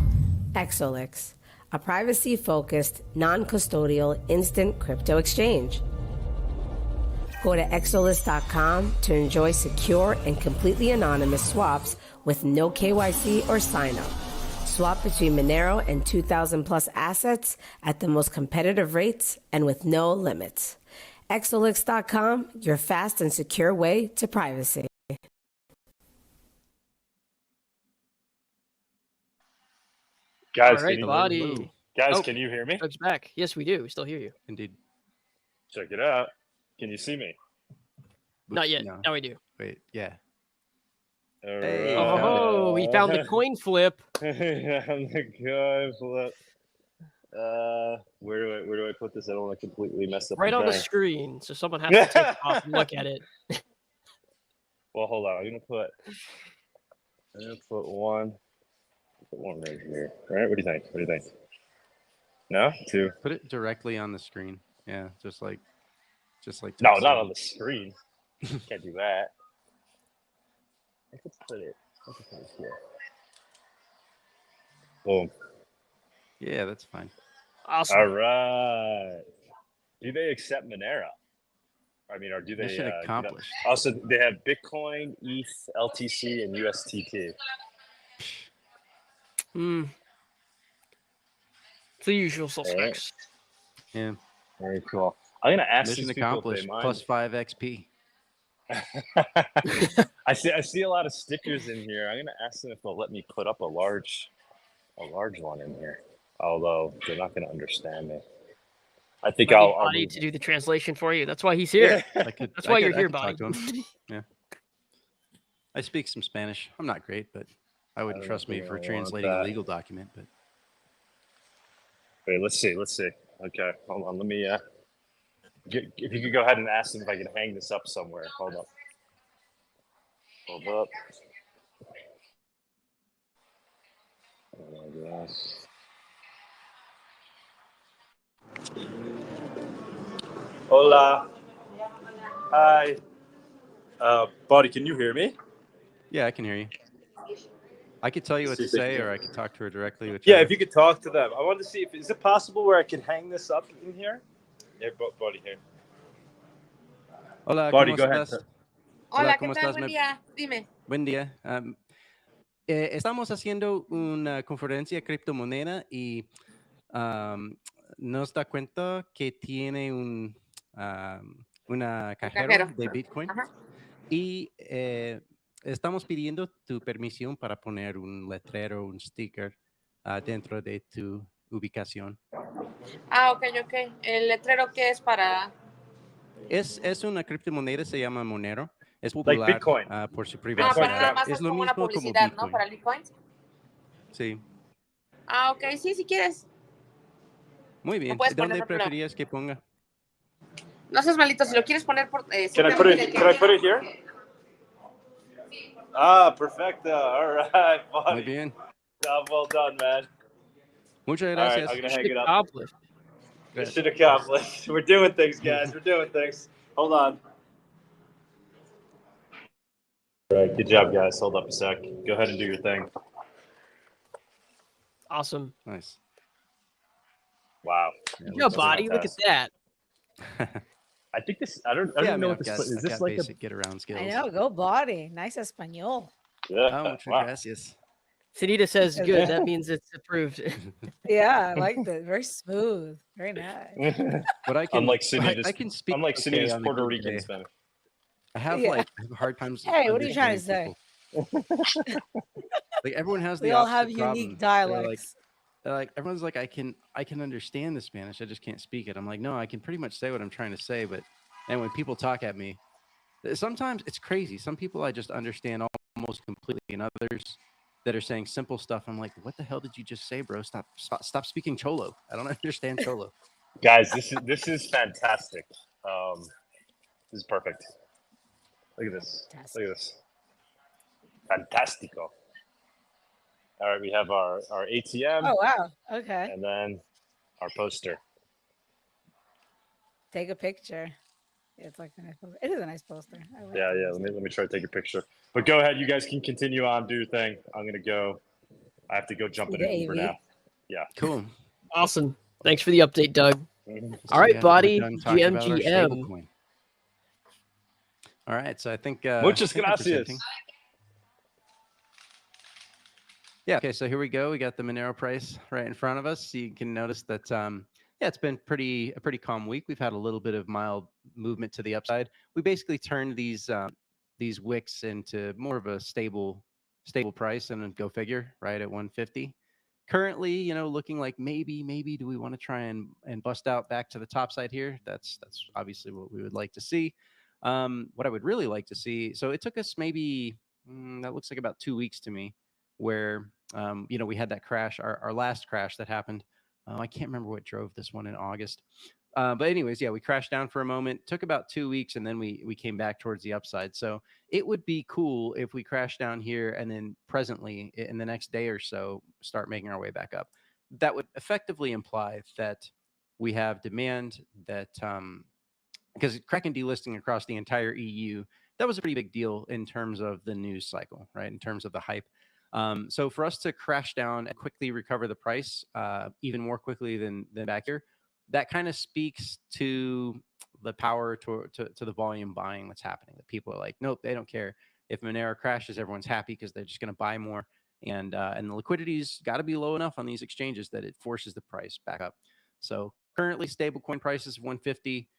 Exolix, a privacy-focused, non-custodial instant crypto exchange. Go to exolix.com to enjoy secure and completely anonymous swaps with no KYC or sign-up. Swap between Monero and 2,000 plus assets at the most competitive rates and with no limits. Exolix.com, your fast and secure way to privacy. Guys, All right, can you, Bawdy. can you hear me? Doug's back. Yes, we do. We still hear you. Indeed. Check it out. Can you see me? Not yet. No. Now we do. Wait, yeah. Hey, Oh, we found the coin flip. the coin flip. Where do I put this? I don't want to completely mess up. Right on the thing. screen, so someone has to take it off and look at it. Well, hold on. I'm gonna put one. Put one right here. All right. What do you think? No, two. Put it directly on the screen. Yeah, just like. No, not on the screen. Can't do that. I could put it here. Boom. Yeah, that's fine. Awesome. All right. Do they accept Monero? I mean, or do they? Mission accomplished. Also, they have Bitcoin, ETH, LTC, and USTT. It's the usual suspects. Yeah. Very cool. I'm gonna ask Mission these people if accomplished. they mind. Plus 5 XP. I see a lot of stickers in here. I'm gonna ask them if they'll let me put up a large one in here. Although they're not gonna understand me. I think I'll Bawdy to do the translation for you. That's why he's here. That's why you're here, talk Bawdy. to him. Yeah. I speak some Spanish. I'm not great, but I wouldn't trust me for translating a legal document. But wait, let's see. Okay, hold on. Let me. If you could go ahead and ask them if I can hang this up somewhere. Hold up. Oh my gosh. Hola. Hi. Bawdy, can you hear me? yeah, I can hear you. I could tell you what to say, or I could talk to her directly. Yeah, if you could talk to them. I wanted to see is it possible where I could hang this up in here? Yeah, Bawdy here. Hola, Bawdy, ¿cómo go ahead. estás? Hola, ¿cómo ¿qué tal? estás? Buen día. Dime. Buen día. Estamos haciendo una conferencia criptomoneda y nos da cuenta que tiene una cajero de Bitcoin. Ajá. Y estamos pidiendo tu permisión para poner un letrero, un sticker dentro de tu ubicación. Ah, ok. ¿El letrero qué es para? Es una criptomoneda, se llama Monero. Es popular Like Bitcoin. Por su Ah, privacidad. para nada más es es lo como mismo una publicidad, como Bitcoin. ¿no? Para Bitcoins. Sí. Ah, ok. Sí, si quieres. Muy bien. puedes poner, ¿Dónde no hay problema. preferías que ponga? No seas malito, si lo quieres poner por... Can I put it here? Ah, perfecto. All right, Bawdy. Muy bien. Job well done, man. Muchas All right, gracias. I'm gonna hang it up. Accomplished. Mission accomplished. We're doing things, guys. We're doing things. Hold on. All right, good job, guys. Hold up a sec. Go ahead and do your thing. Awesome. Nice. Wow. Good job, Bawdy. Look at that. I think this. I don't even know what this is. I've This got like a? basic get around skills. I know. Go Bawdy. Nice español. Yeah. Oh, muchas Wow. gracias. Sunita says good. That means it's approved. Yeah, I like that. Very smooth. Very nice. But I can, Unlike Sunita's, I can speak. unlike okay Sunita's on a Puerto good Rican day. Spanish. I have Yeah. like I have hard times. Hey, what are you trying to understanding people. Like everyone has We the all opposite have unique problem. dialects. They're like everyone's like I can understand the Spanish. I just can't speak it. I'm like, no, I can pretty much say what I'm trying to say, but and when people talk at me, sometimes it's crazy. Some people I just understand almost completely, and others that are saying simple stuff, I'm like, what the hell did you just say, bro? Stop speaking Cholo. I don't understand Cholo. Guys, this is fantastic. This is perfect. Look at this. Look at this. Fantastico. All right, we have our ATM. Oh, wow. Okay. And then our poster. Take a picture. It's like a nice poster. It is a nice poster. I like Yeah. Let me try to take a picture. But go ahead. You guys can continue on, do your thing. I'm gonna go. I have to go jump in an Uber now. Yeah. Cool. Awesome. Thanks for the update, Doug. Mhm. All right, we're Bawdy, done talking about our GMGM. stablecoin. All right, so I think Muchas I think we're gracias. presenting. Yeah. Okay. So here we go. We got the Monero price right in front of us. So you can notice that, yeah, it's been a pretty calm week. We've had a little bit of mild movement to the upside. We basically turned these wicks into more of a stable price, and then go figure, right at 150. Currently, you know, looking like maybe do we want to try and bust out back to the top side here? That's obviously what we would like to see. What I would really like to see. So it took us maybe that looks like about 2 weeks to me, where you know, we had that crash, our last crash that happened. I can't remember what drove this one in August. But anyways, yeah, we crashed down for a moment, took about 2 weeks, and then we came back towards the upside. So it would be cool if we crash down here and then presently in the next day or so start making our way back up. That would effectively imply that we have demand that because Kraken delisting across the entire EU, that was a pretty big deal in terms of the news cycle, right? In terms of the hype. So for us to crash down and quickly recover the price, even more quickly than back here, that kind of speaks to the power to the volume buying that's happening. That people are like, nope, they don't care. If Monero crashes, everyone's happy because they're just going to buy more. And the liquidity's got to be low enough on these exchanges that it forces the price back up. So currently, stablecoin prices 150.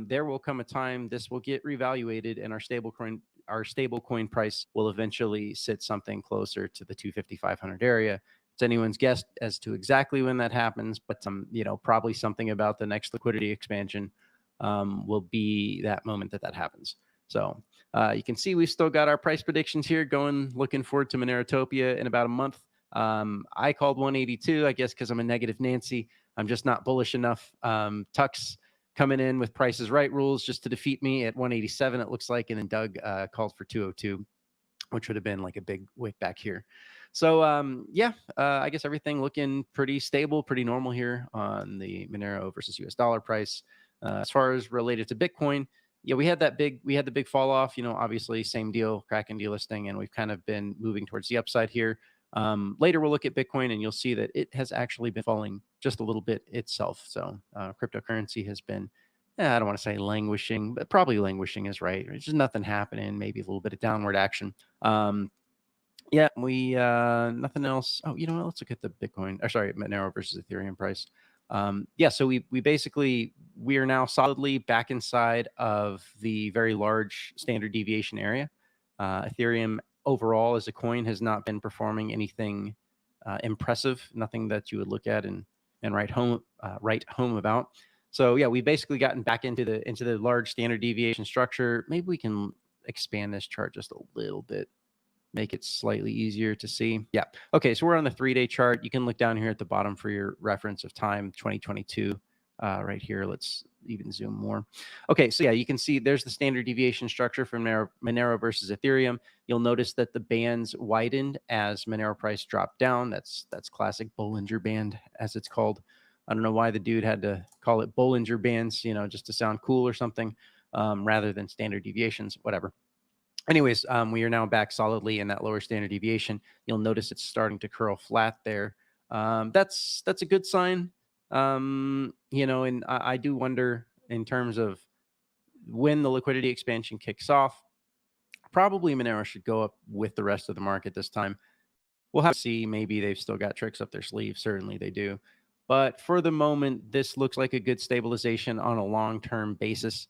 There will come a time this will get reevaluated, and our stablecoin price will eventually sit something closer to the 250-500 area. It's anyone's guess as to exactly when that happens, but you know, probably something about the next liquidity expansion will be that moment that happens. So you can see we've still got our price predictions here going. Looking forward to Monerotopia in about a month. I called 182, I guess, because I'm a negative Nancy. I'm just not bullish enough. Tux coming in with prices right rules just to defeat me at 187, it looks like. And then Doug called for 202, which would have been like a big wick back here. So yeah, I guess everything looking pretty stable, pretty normal here on the Monero versus US dollar price. As far as related to Bitcoin, yeah, we had the big fall off, you know, obviously same deal, Kraken delisting, and we've kind of been moving towards the upside here. Later we'll look at Bitcoin and you'll see that it has actually been falling just a little bit itself. So cryptocurrency has been, I don't want to say languishing, but probably languishing is right. There's just nothing happening, maybe a little bit of downward action. Yeah, we nothing else. Oh, you know what? Let's look at the Bitcoin, or sorry, Monero versus Ethereum price. Yeah, so we are now solidly back inside of the very large standard deviation area. Ethereum overall as a coin has not been performing anything impressive, nothing that you would look at and write home about. So yeah, we've basically gotten back into the large standard deviation structure. Maybe we can expand this chart just a little bit, make it slightly easier to see. Yeah. Okay. So we're on the 3-day chart. You can look down here at the bottom for your reference of time, 2022. Right here. Let's even zoom more. Okay. So yeah, you can see there's the standard deviation structure from Monero versus Ethereum. You'll notice that the bands widened as Monero price dropped down. That's classic Bollinger Band, as it's called. I don't know why the dude had to call it Bollinger Bands, you know, just to sound cool or something, rather than standard deviations, whatever. Anyways, we are now back solidly in that lower standard deviation. You'll notice it's starting to curl flat there. That's a good sign. You know, and I do wonder in terms of when the liquidity expansion kicks off, probably Monero should go up with the rest of the market this time. We'll have to see. Maybe they've still got tricks up their sleeve. Certainly they do. But for the moment, this looks like a good stabilization on a long-term basis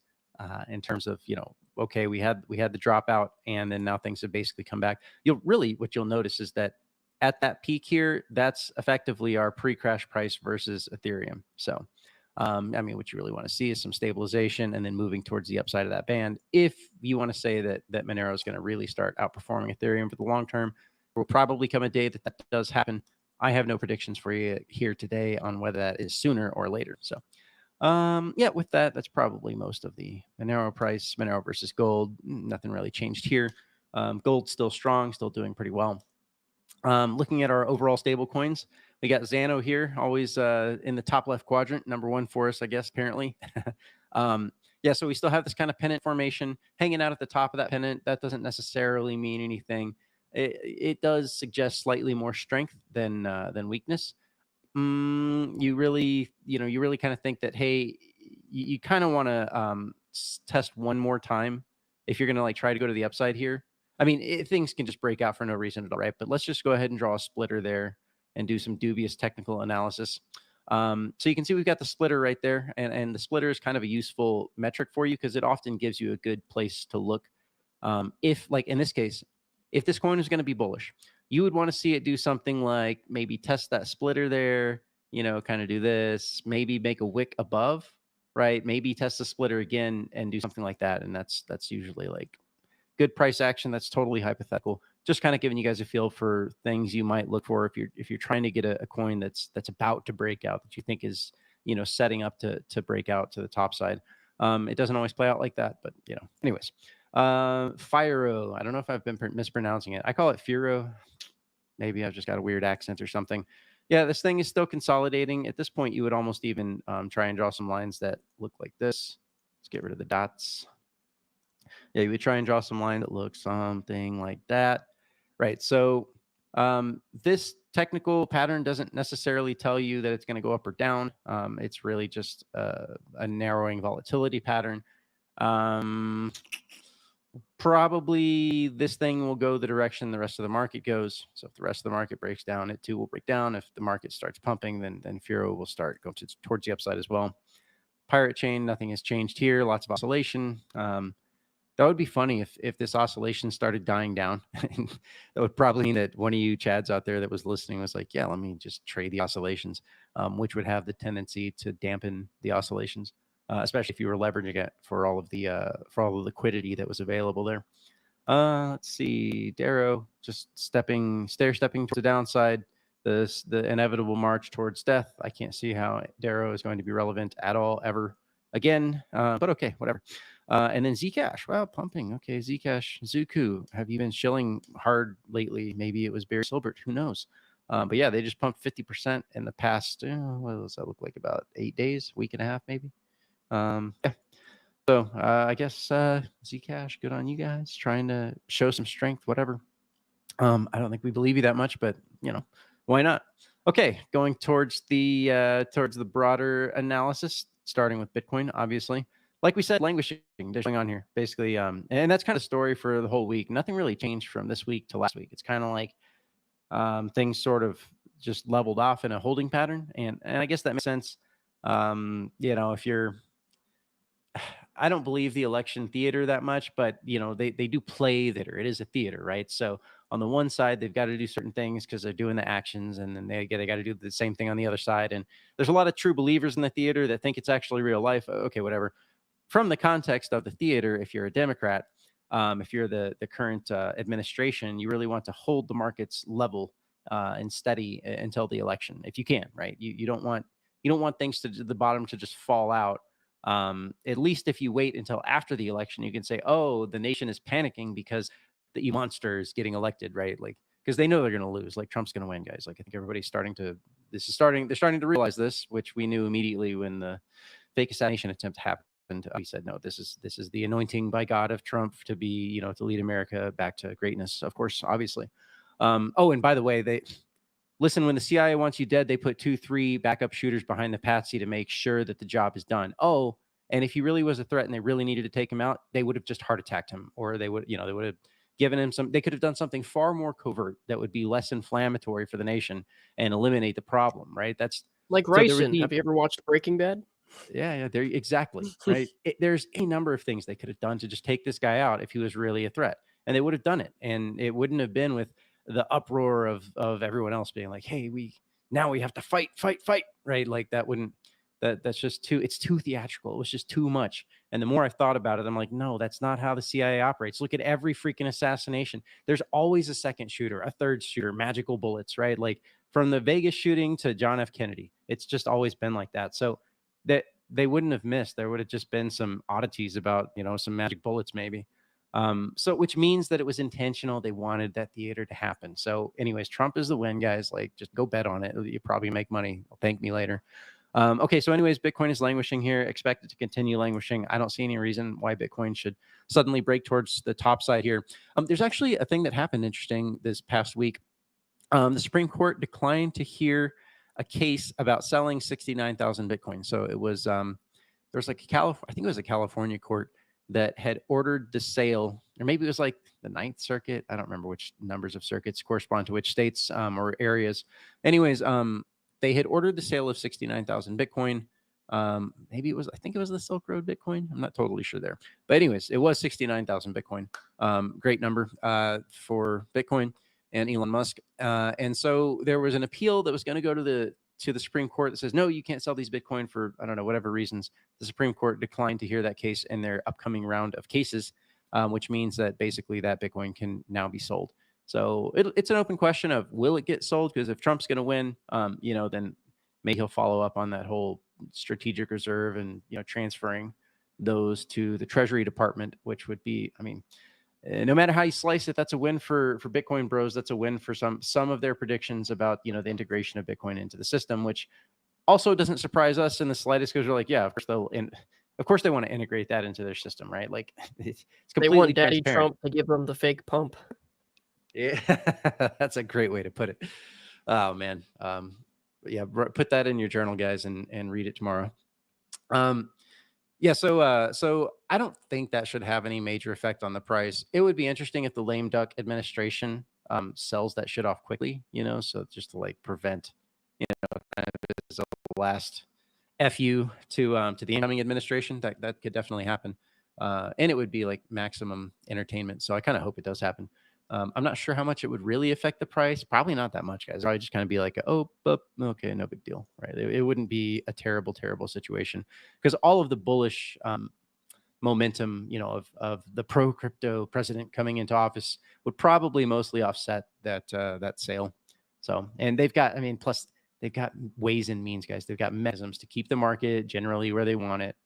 in terms of, you know, okay, we had the dropout, and then now things have basically come back. What you'll notice is that at that peak here, that's effectively our pre-crash price versus Ethereum. So, I mean, what you really want to see is some stabilization and then moving towards the upside of that band. If you want to say that Monero is going to really start outperforming Ethereum for the long term, there will probably come a day that does happen. I have no predictions for you here today on whether that is sooner or later. So, yeah, with that, that's probably most of the Monero price. Monero versus gold, nothing really changed here. Gold's still strong, still doing pretty well. Looking at our overall stable coins, we got Xenu here, always in the top left quadrant, #1 for us, I guess, apparently. Yeah, so we still have this kind of pennant formation hanging out at the top of that pennant. That doesn't necessarily mean anything. It does suggest slightly more strength than weakness. You really kind of think that, hey, you kind of want to test one more time if you're going to like try to go to the upside here. I mean, things can just break out for no reason at all, right? But let's just go ahead and draw a splitter there and do some dubious technical analysis. So you can see we've got the splitter right there, and the splitter is kind of a useful metric for you because it often gives you a good place to look. If, like in this case, if this coin is going to be bullish, you would want to see it do something like maybe test that splitter there, kind of do this, maybe make a wick above, right? Maybe test the splitter again and do something like that. And that's usually like good price action. That's totally hypothetical. Just kind of giving you guys a feel for things you might look for if you're trying to get a coin that's about to break out, that you think is, setting up to break out to the top side. It doesn't always play out like that, but anyways. Firo. I don't know if I've been mispronouncing it. I call it Firo. Maybe I've just got a weird accent or something. Yeah, this thing is still consolidating. At this point, you would almost even try and draw some lines that look like this. Let's get rid of the dots. Yeah, you would try and draw some line that looks something like that. Right. So this technical pattern doesn't necessarily tell you that it's going to go up or down. It's really just a narrowing volatility pattern. Probably this thing will go the direction the rest of the market goes. So if the rest of the market breaks down, it too will break down. If the market starts pumping, then Firo will start going towards the upside as well. Pirate chain, nothing has changed here. Lots of oscillation. That would be funny if this oscillation started dying down. That would probably mean that one of you Chads out there that was listening was like, yeah, let me just trade the oscillations, which would have the tendency to dampen the oscillations. Especially if you were leveraging it for all of the liquidity that was available there. Let's see, Darrow just stair stepping to the downside, the inevitable march towards death. I can't see how Darrow is going to be relevant at all ever again, but okay, whatever. And then Zcash, well, pumping. Okay, Zcash, Zuku, have you been shilling hard lately? Maybe it was Barry Silbert, who knows? But yeah, they just pumped 50% in the past, what does that look like, about 8 days, week and a half maybe? Yeah. So I guess Zcash, good on you guys, trying to show some strength, whatever. I don't think we believe you that much, but why not? Okay, going towards the broader analysis, starting with Bitcoin, obviously. Like we said, languishing, there's going on here, basically. And that's kind of the story for the whole week. Nothing really changed from this week to last week. It's kind of like things sort of just leveled off in a holding pattern. And I guess that makes sense. If you're, I don't believe the election theater that much, but they do play theater. It is a theater, right? So on the one side, they've got to do certain things because they're doing the actions, and then they got to do the same thing on the other side. And there's a lot of true believers in the theater that think it's actually real life. Okay, whatever. From the context of the theater, if you're a Democrat, if you're the current administration, you really want to hold the markets level and steady until the election, if you can, right? You don't want things to the bottom to just fall out. At least if you wait until after the election, you can say, oh, the nation is panicking because the evil monster is getting elected, right? Like, because they know they're going to lose, like Trump's going to win, guys. Like, I think everybody's they're starting to realize this, which we knew immediately when the fake assassination attempt happened. We said, no, this is the anointing by God of Trump to be, to lead America back to greatness, of course, obviously. Oh, and by the way, listen, when the CIA wants you dead, they put 2-3 backup shooters behind the patsy to make sure that the job is done. Oh, and if he really was a threat and they really needed to take him out, they would have just heart attacked him, or they would have given him they could have done something far more covert that would be less inflammatory for the nation and eliminate the problem, right? That's like Ryson. Have you ever watched Breaking Bad? Yeah, there exactly, right? There's any number of things they could have done to just take this guy out if he was really a threat, and they would have done it, and it wouldn't have been with the uproar of everyone else being like, "Hey, we have to fight, right? Like that wouldn't that's just too it's too theatrical. It was just too much. And the more I've thought about it, I'm like, no, that's not how the CIA operates. Look at every freaking assassination. There's always a second shooter, a third shooter, magical bullets, right? Like from the Vegas shooting to John F. Kennedy, it's just always been like that. So that they wouldn't have missed. There would have just been some oddities about, some magic bullets maybe. So which means that it was intentional. They wanted that theater to happen. So anyways, Trump is the win, guys. Like just go bet on it. You probably make money. Thank me later. Okay, so anyways, Bitcoin is languishing here. Expect it to continue languishing. I don't see any reason why Bitcoin should suddenly break towards the top side here. There's actually a thing that happened interesting this past week. The Supreme Court declined to hear a case about selling 69,000 Bitcoin. So it was there was like I think it was a California court that had ordered the sale, or maybe it was like the Ninth Circuit. I don't remember which numbers of circuits correspond to which states or areas. Anyways, they had ordered the sale of 69,000 Bitcoin. Maybe it was, I think it was the Silk Road Bitcoin. I'm not totally sure there. But anyways, it was 69,000 Bitcoin. Great number for Bitcoin and Elon Musk. And so there was an appeal that was going to go to the Supreme Court that says, no, you can't sell these Bitcoin for, I don't know, whatever reasons. The Supreme Court declined to hear that case in their upcoming round of cases, which means that basically that Bitcoin can now be sold. So it's an open question of will it get sold? Because if Trump's going to win, then maybe he'll follow up on that whole strategic reserve and, transferring those to the Treasury Department, which would be, I mean, no matter how you slice it, that's a win for Bitcoin bros. That's a win for some of their predictions about, the integration of Bitcoin into the system, which also doesn't surprise us in the slightest because we're like, yeah, of course they want to integrate that into their system, right? Like it's completely they want Daddy transparent. Trump to give them the fake pump. Yeah, that's a great way to put it. Oh man. Yeah, put that in your journal, guys, and read it tomorrow. Yeah, so I don't think that should have any major effect on the price. It would be interesting if the lame duck administration sells that shit off quickly, so just to like prevent, kind of as a last FU to the incoming administration. That could definitely happen. And it would be like maximum entertainment. So I kind of hope it does happen. I'm not sure how much it would really affect the price. Probably not that much, guys. Probably just kind of be like, okay, no big deal, right? It wouldn't be a terrible, terrible situation because all of the bullish momentum, of the pro crypto president coming into office would probably mostly offset that sale. So, and they've got, plus they've got ways and means, guys. They've got mechanisms to keep the market generally where they want it.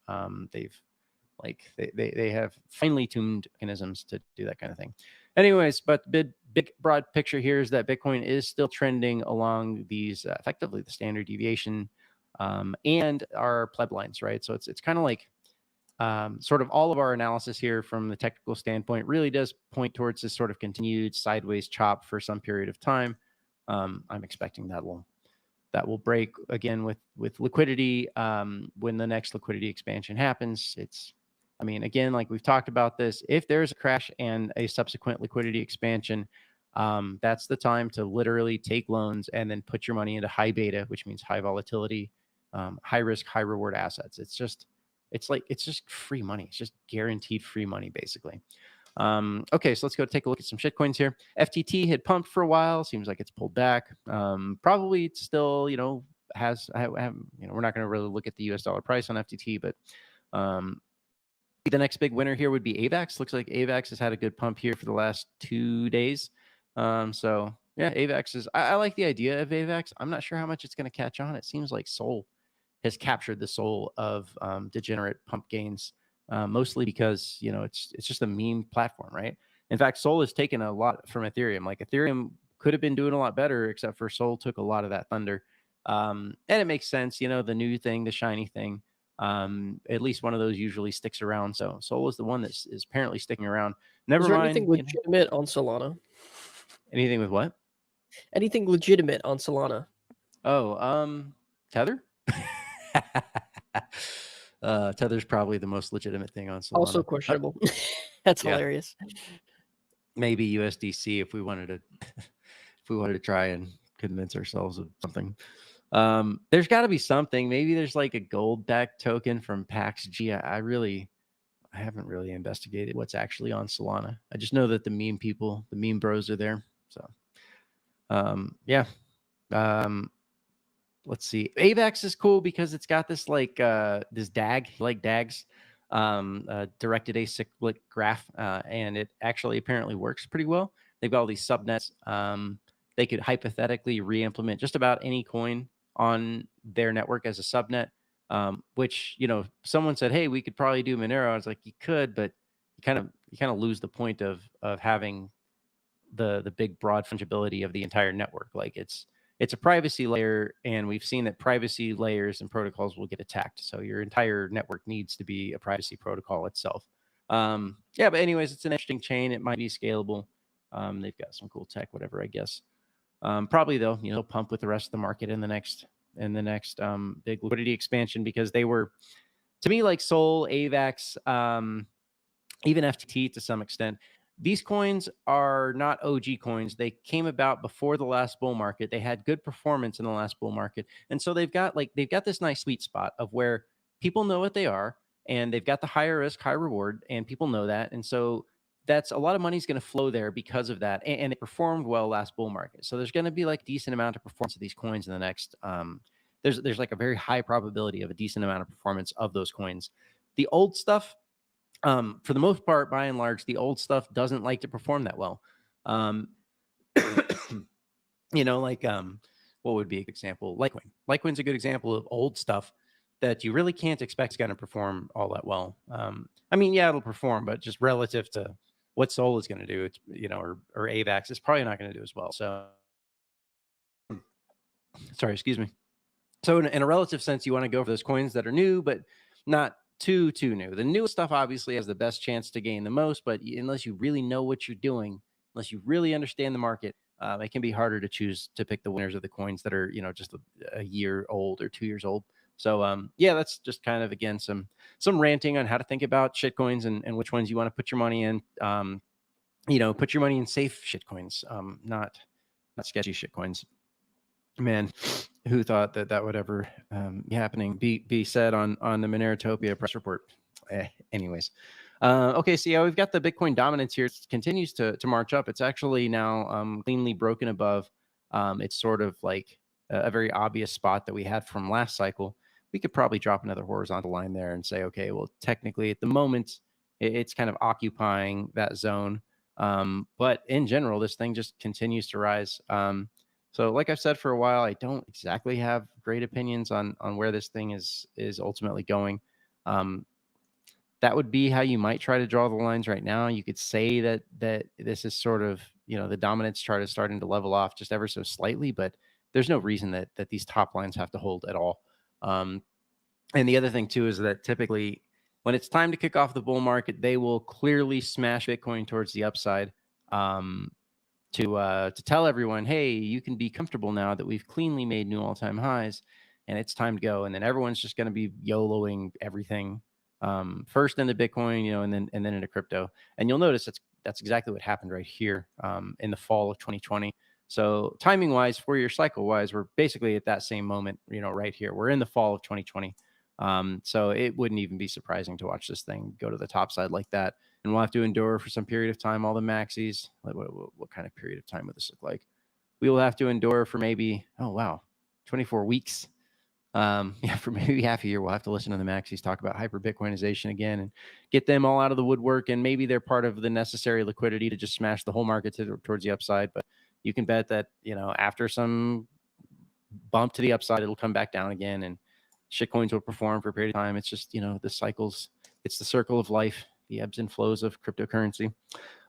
They have finely tuned mechanisms to do that kind of thing. Anyways, but big broad picture here is that Bitcoin is still trending along these effectively the standard deviation and our pleb lines, right? So it's kind of like sort of all of our analysis here from the technical standpoint really does point towards this sort of continued sideways chop for some period of time. I'm expecting that will break again with liquidity when the next liquidity expansion happens. Again, like we've talked about this, if there's a crash and a subsequent liquidity expansion, that's the time to literally take loans and then put your money into high beta, which means high volatility, high risk, high reward assets. It's just free money. It's just guaranteed free money, basically. Okay, so let's go take a look at some shitcoins here. FTT had pumped for a while. Seems like it's pulled back. Probably it's still, we're not going to really look at the US dollar price on FTT, but the next big winner here would be AVAX. Looks like AVAX has had a good pump here for the last 2 days. So yeah, AVAX is, I like the idea of AVAX. I'm not sure how much it's going to catch on. It seems like Sol has captured the soul of degenerate pump gains, mostly because, it's just a meme platform, right? In fact, Sol has taken a lot from Ethereum. Like Ethereum could have been doing a lot better, except for Sol took a lot of that thunder. And it makes sense, the new thing, the shiny thing. At least one of those usually sticks around. So Sol is the one that is apparently sticking around. Never mind. Anything legitimate on Solana? Anything with what? Anything legitimate on Solana? Oh, Tether? Tether's probably the most legitimate thing on Solana. Also questionable. That's hilarious. Maybe USDC if we wanted to try and convince ourselves of something. There's got to be something. Maybe there's like a gold back token from Pax G. I haven't really investigated what's actually on Solana. I just know that the meme people, the meme bros are there. So, yeah. Let's see. AVAX is cool because it's got this like this DAG, like DAGs, directed acyclic graph, and it actually apparently works pretty well. They've got all these subnets. They could hypothetically re-implement just about any coin on their network as a subnet. Which, you know, someone said, hey, we could probably do Monero. I was like, you could, but you kind of lose the point of having the big broad fungibility of the entire network. Like it's a privacy layer, and we've seen that privacy layers and protocols will get attacked. So your entire network needs to be a privacy protocol itself. Yeah, but anyways, it's an interesting chain. It might be scalable. They've got some cool tech, whatever, I guess. Probably though, you know, pump with the rest of the market in the next big liquidity expansion, because they were, to me, like Sol, AVAX, even FTT to some extent. These coins are not OG coins. They came about before the last bull market. They had good performance in the last bull market. And so they've got this nice sweet spot of where people know what they are, and they've got the higher risk, high reward, and people know that. And so that's a lot of money is going to flow there because of that. And it performed well last bull market. So there's going to be like decent amount of performance of these coins in the next, there's like a very high probability of a decent amount of performance of those coins. The old stuff, for the most part, by and large, the old stuff doesn't like to perform that well. You know, like what would be an example? Litecoin. Litecoin's a good example of old stuff that you really can't expect is going to perform all that well. I mean, yeah, it'll perform, but just relative to what Sol is going to do, it's, you know, or AVAX, it's probably not going to do as well. So, sorry, excuse me. So in a relative sense, you want to go for those coins that are new, but not too new. The newest stuff obviously has the best chance to gain the most, but unless you really know what you're doing, unless you really understand the market, it can be harder to choose to pick the winners of the coins that are, you know, just a year old or 2 years old. So yeah, that's just kind of, again, some ranting on how to think about shitcoins and which ones you want to put your money in. You know, put your money in safe shitcoins, not sketchy shitcoins. Man, who thought that would ever be happening? Be said on the Monerotopia press report. Anyways, okay, so yeah, we've got the Bitcoin dominance here. It continues to march up. It's actually now cleanly broken above. It's sort of like a very obvious spot that we had from last cycle. We could probably drop another horizontal line there and say, okay, well, technically at the moment, it's kind of occupying that zone. But in general, this thing just continues to rise. So like I've said for a while, I don't exactly have great opinions on where this thing is ultimately going. That would be how you might try to draw the lines right now. You could say that this is sort of, you know, the dominance chart is starting to level off just ever so slightly, but there's no reason that these top lines have to hold at all. And the other thing too is that typically when it's time to kick off the bull market, they will clearly smash Bitcoin towards the upside. To tell everyone, hey, you can be comfortable now that we've cleanly made new all-time highs, and it's time to go. And then everyone's just going to be YOLOing everything, first into Bitcoin, you know, and then into crypto. And you'll notice that's exactly what happened right here in the fall of 2020. So timing-wise, 4-year cycle-wise, we're basically at that same moment, you know, right here. We're in the fall of 2020. So it wouldn't even be surprising to watch this thing go to the top side like that. And we'll have to endure for some period of time all the maxis. What kind of period of time would this look like? We will have to endure for maybe, 24 weeks. Yeah, for maybe half a year, we'll have to listen to the maxis talk about hyper Bitcoinization again and get them all out of the woodwork. And maybe they're part of the necessary liquidity to just smash the whole market towards the upside. But you can bet that, you know, after some bump to the upside, it'll come back down again, and shitcoins will perform for a period of time. It's just, you know, the cycles, it's the circle of life, the ebbs and flows of cryptocurrency.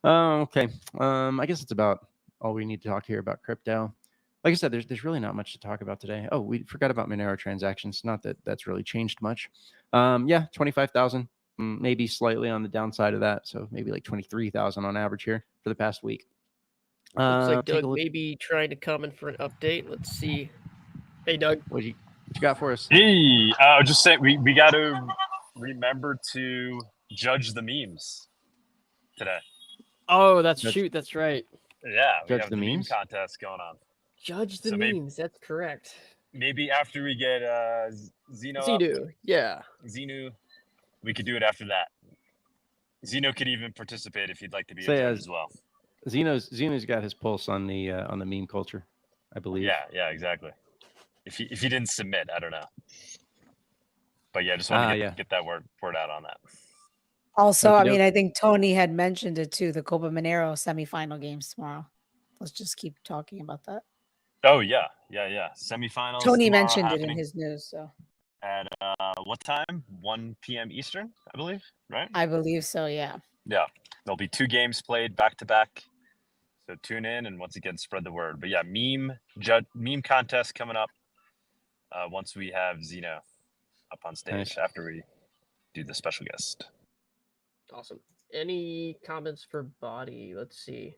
Okay. I guess it's about all we need to talk here about crypto. Like I said, there's really not much to talk about today. Oh, we forgot about Monero transactions. Not that that's really changed much. Yeah, 25,000, maybe slightly on the downside of that. So maybe like 23,000 on average here for the past week. Looks like Doug may be trying to comment for an update. Let's see. Hey, Doug. What you got for us? Hey, just saying we got to remember to judge the memes today. Oh, that's right. Yeah, judge the memes meme contest going on. Judge the memes. That's correct. maybe after we get Xenu up, Xenu, yeah. Xenu, we could do it after that. Xenu could even participate if he'd like to be a Say judge as well. Xenu's got his pulse on the meme culture, I believe. Yeah, exactly. If he didn't submit, I don't know. But yeah, just want to get that word out on that. Also, I mean, I think Tony had mentioned it too. The Copa Monero semifinal games tomorrow. Let's just keep talking about that. Oh yeah. Semifinals. Tony mentioned it in his news. So at what time? 1 p.m. Eastern, I believe. Right? I believe so. Yeah. Yeah. There'll be 2 games played back to back. So tune in and once again spread the word. But yeah, meme contest coming up. Once we have Xenu up on stage after we do the special guest. Awesome. Any comments for Bawdy? Let's see.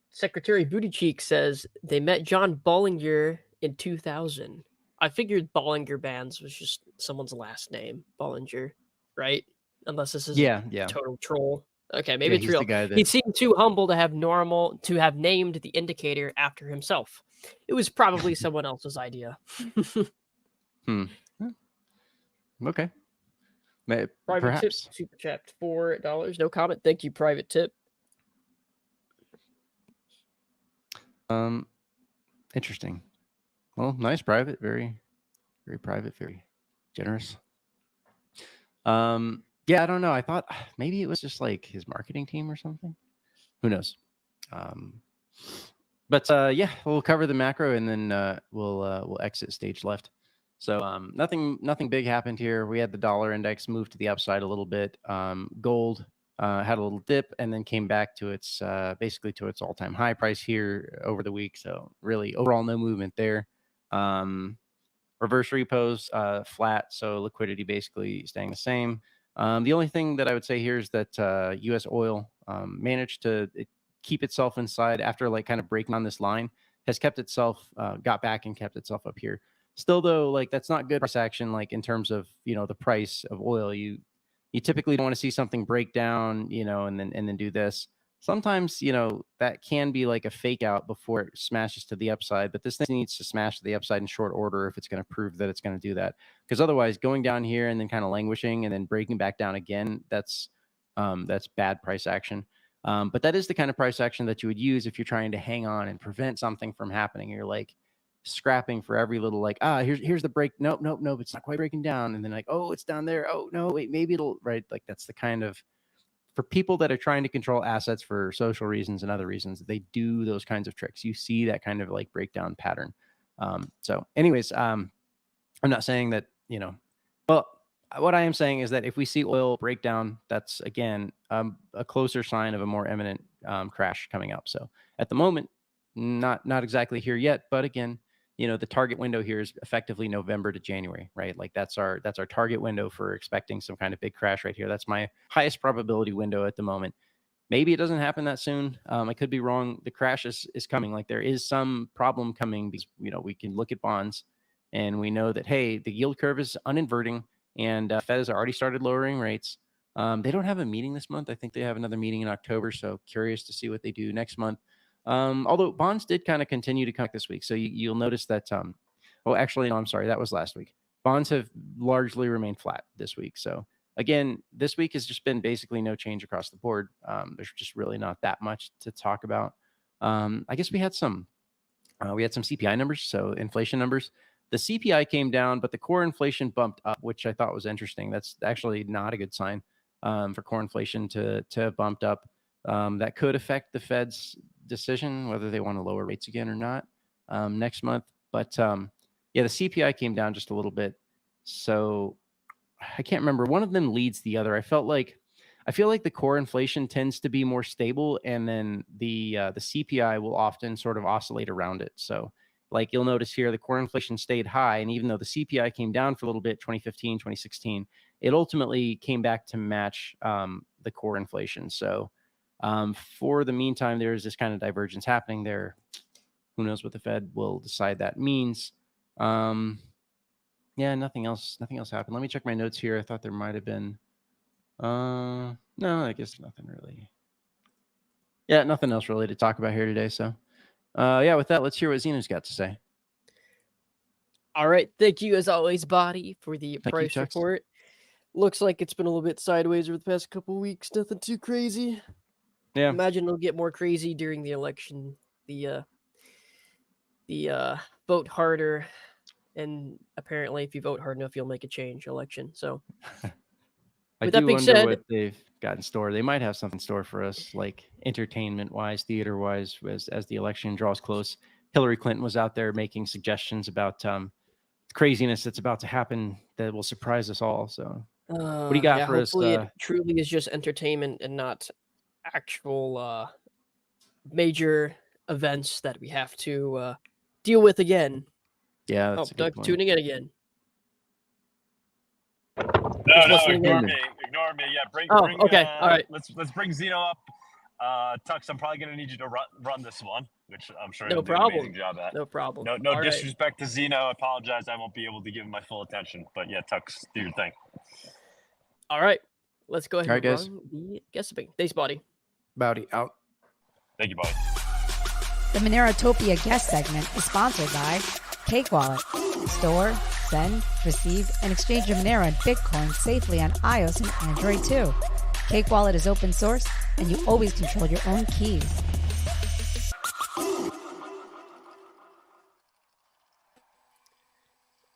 Secretary Booty Cheek says they met John Bollinger in 2000. I figured Bollinger Bands was just someone's last name, Bollinger, right? Unless this is a total troll. Okay, maybe it's real. He seemed too humble to have named the indicator after himself. It was probably someone else's idea. Okay. Private tip, super chat, $4. No comment. Thank you, private tip. Interesting. Well, nice private, very, very private, very generous. Yeah, I don't know. I thought maybe it was just like his marketing team or something. Who knows? But yeah, we'll cover the macro and then we'll exit stage left. So nothing big happened here. We had the dollar index move to the upside a little bit. Gold had a little dip and then came back to its basically to its all-time high price here over the week. So really overall no movement there. Reverse repos flat, so liquidity basically staying the same. The only thing that I would say here is that U.S. oil managed to keep itself inside after like kind of breaking on this line, has kept itself, got back and kept itself up here. Still though, like that's not good price action, like in terms of, you know, the price of oil. You typically don't want to see something break down, you know, and then do this. Sometimes, you know, that can be like a fake out before it smashes to the upside, but this thing needs to smash to the upside in short order if it's going to prove that it's going to do that. Because otherwise going down here and then kind of languishing and then breaking back down again, that's bad price action. But that is the kind of price action that you would use if you're trying to hang on and prevent something from happening. You're like scrapping for every little like, here's the break. Nope. It's not quite breaking down. And then like, oh, it's down there. Oh no, wait, maybe it'll right. Like that's the kind of, for people that are trying to control assets for social reasons and other reasons, they do those kinds of tricks. You see that kind of like breakdown pattern. So anyways, I'm not saying that, you know, well, what I am saying is that if we see oil break down, that's again, a closer sign of a more imminent crash coming up. So at the moment, not exactly here yet, but again, you know, the target window here is effectively November to January, right? Like that's our target window for expecting some kind of big crash right here. That's my highest probability window at the moment. Maybe it doesn't happen that soon. I could be wrong. The crash is coming. Like there is some problem coming because, you know, we can look at bonds and we know that, hey, the yield curve is uninverting and Fed has already started lowering rates. They don't have a meeting this month. I think they have another meeting in October. So curious to see what they do next month. Although bonds did kind of continue to come back this week. So you'll notice that, well, actually, no, I'm sorry. That was last week. Bonds have largely remained flat this week. So again, this week has just been basically no change across the board. There's just really not that much to talk about. I guess we had some CPI numbers. So inflation numbers, the CPI came down, but the core inflation bumped up, which I thought was interesting. That's actually not a good sign, for core inflation to have bumped up. That could affect the Fed's decision whether they want to lower rates again or not next month. But yeah, the CPI came down just a little bit. So I can't remember. One of them leads the other. I feel like the core inflation tends to be more stable, and then the CPI will often sort of oscillate around it. So like you'll notice here, the core inflation stayed high, and even though the CPI came down for a little bit, 2015, 2016, it ultimately came back to match the core inflation. So for the meantime, there's this kind of divergence happening there. Who knows what the Fed will decide that means. Yeah, nothing else happened. Let me check my notes here. I thought there might have been, no, I guess nothing really. Yeah, nothing else really to talk about here today. So Yeah, with that, let's hear what Xenu's got to say. All right. Thank you, as always, Bawdy, for the Thank you, price Tux. report. Looks like it's been a little bit sideways over the past couple of weeks. Nothing too crazy. Yeah. Imagine it'll get more crazy during the election. The vote harder, and apparently, if you vote hard enough, you'll make a change election. So, I with do that being wonder said, what they've got in store. They might have something in store for us, like entertainment-wise, theater-wise, as the election draws close. Hillary Clinton was out there making suggestions about craziness that's about to happen that will surprise us all. So, what do you got yeah, for us? hopefully it truly is just entertainment and not actual major events that we have to deal with again. Yeah, that's a good Doug point. tuning in again. No, ignore me. Ignore me. Yeah, bring. Okay, all right. Let's bring Xenu up. Tux, I'm probably gonna need you to run this one, which I'm sure No you'll do an problem. amazing job at. No problem. No All right. disrespect to Xenu. I apologize. I won't be able to give him my full attention. But yeah, Tux, do your thing. All right. Let's go ahead All right, and guys. run the guessing. Thanks, Bawdy. Bawdy out. Thank you, Bawdy. The Monerotopia guest segment is sponsored by Cake Wallet. Store, send, receive, and exchange your Monero and Bitcoin safely on iOS and Android too. Cake Wallet is open source, and you always control your own keys.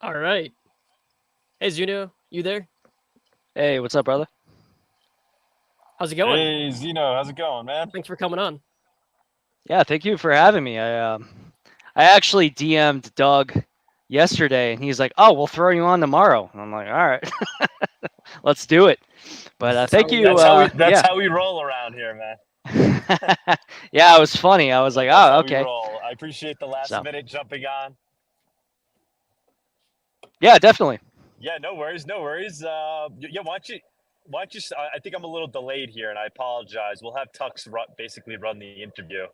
All right. Hey, Xenu, you there? Hey, what's up, brother? How's it going? Hey, Xenu, how's it going, man? Thanks for coming on. Yeah, thank you for having me. I actually DM'd Doug yesterday, and he's like, "Oh, we'll throw you on tomorrow." And I'm like, "All right, let's do it." But thank you. That's how we roll around here, man. Yeah, it was funny. I was like, That's "Oh, how we okay." roll. I appreciate the last minute jumping on. Yeah, definitely. Yeah, no worries, no worries. Yeah, why don't you? I think I'm a little delayed here, and I apologize. We'll have Tux basically run the interview.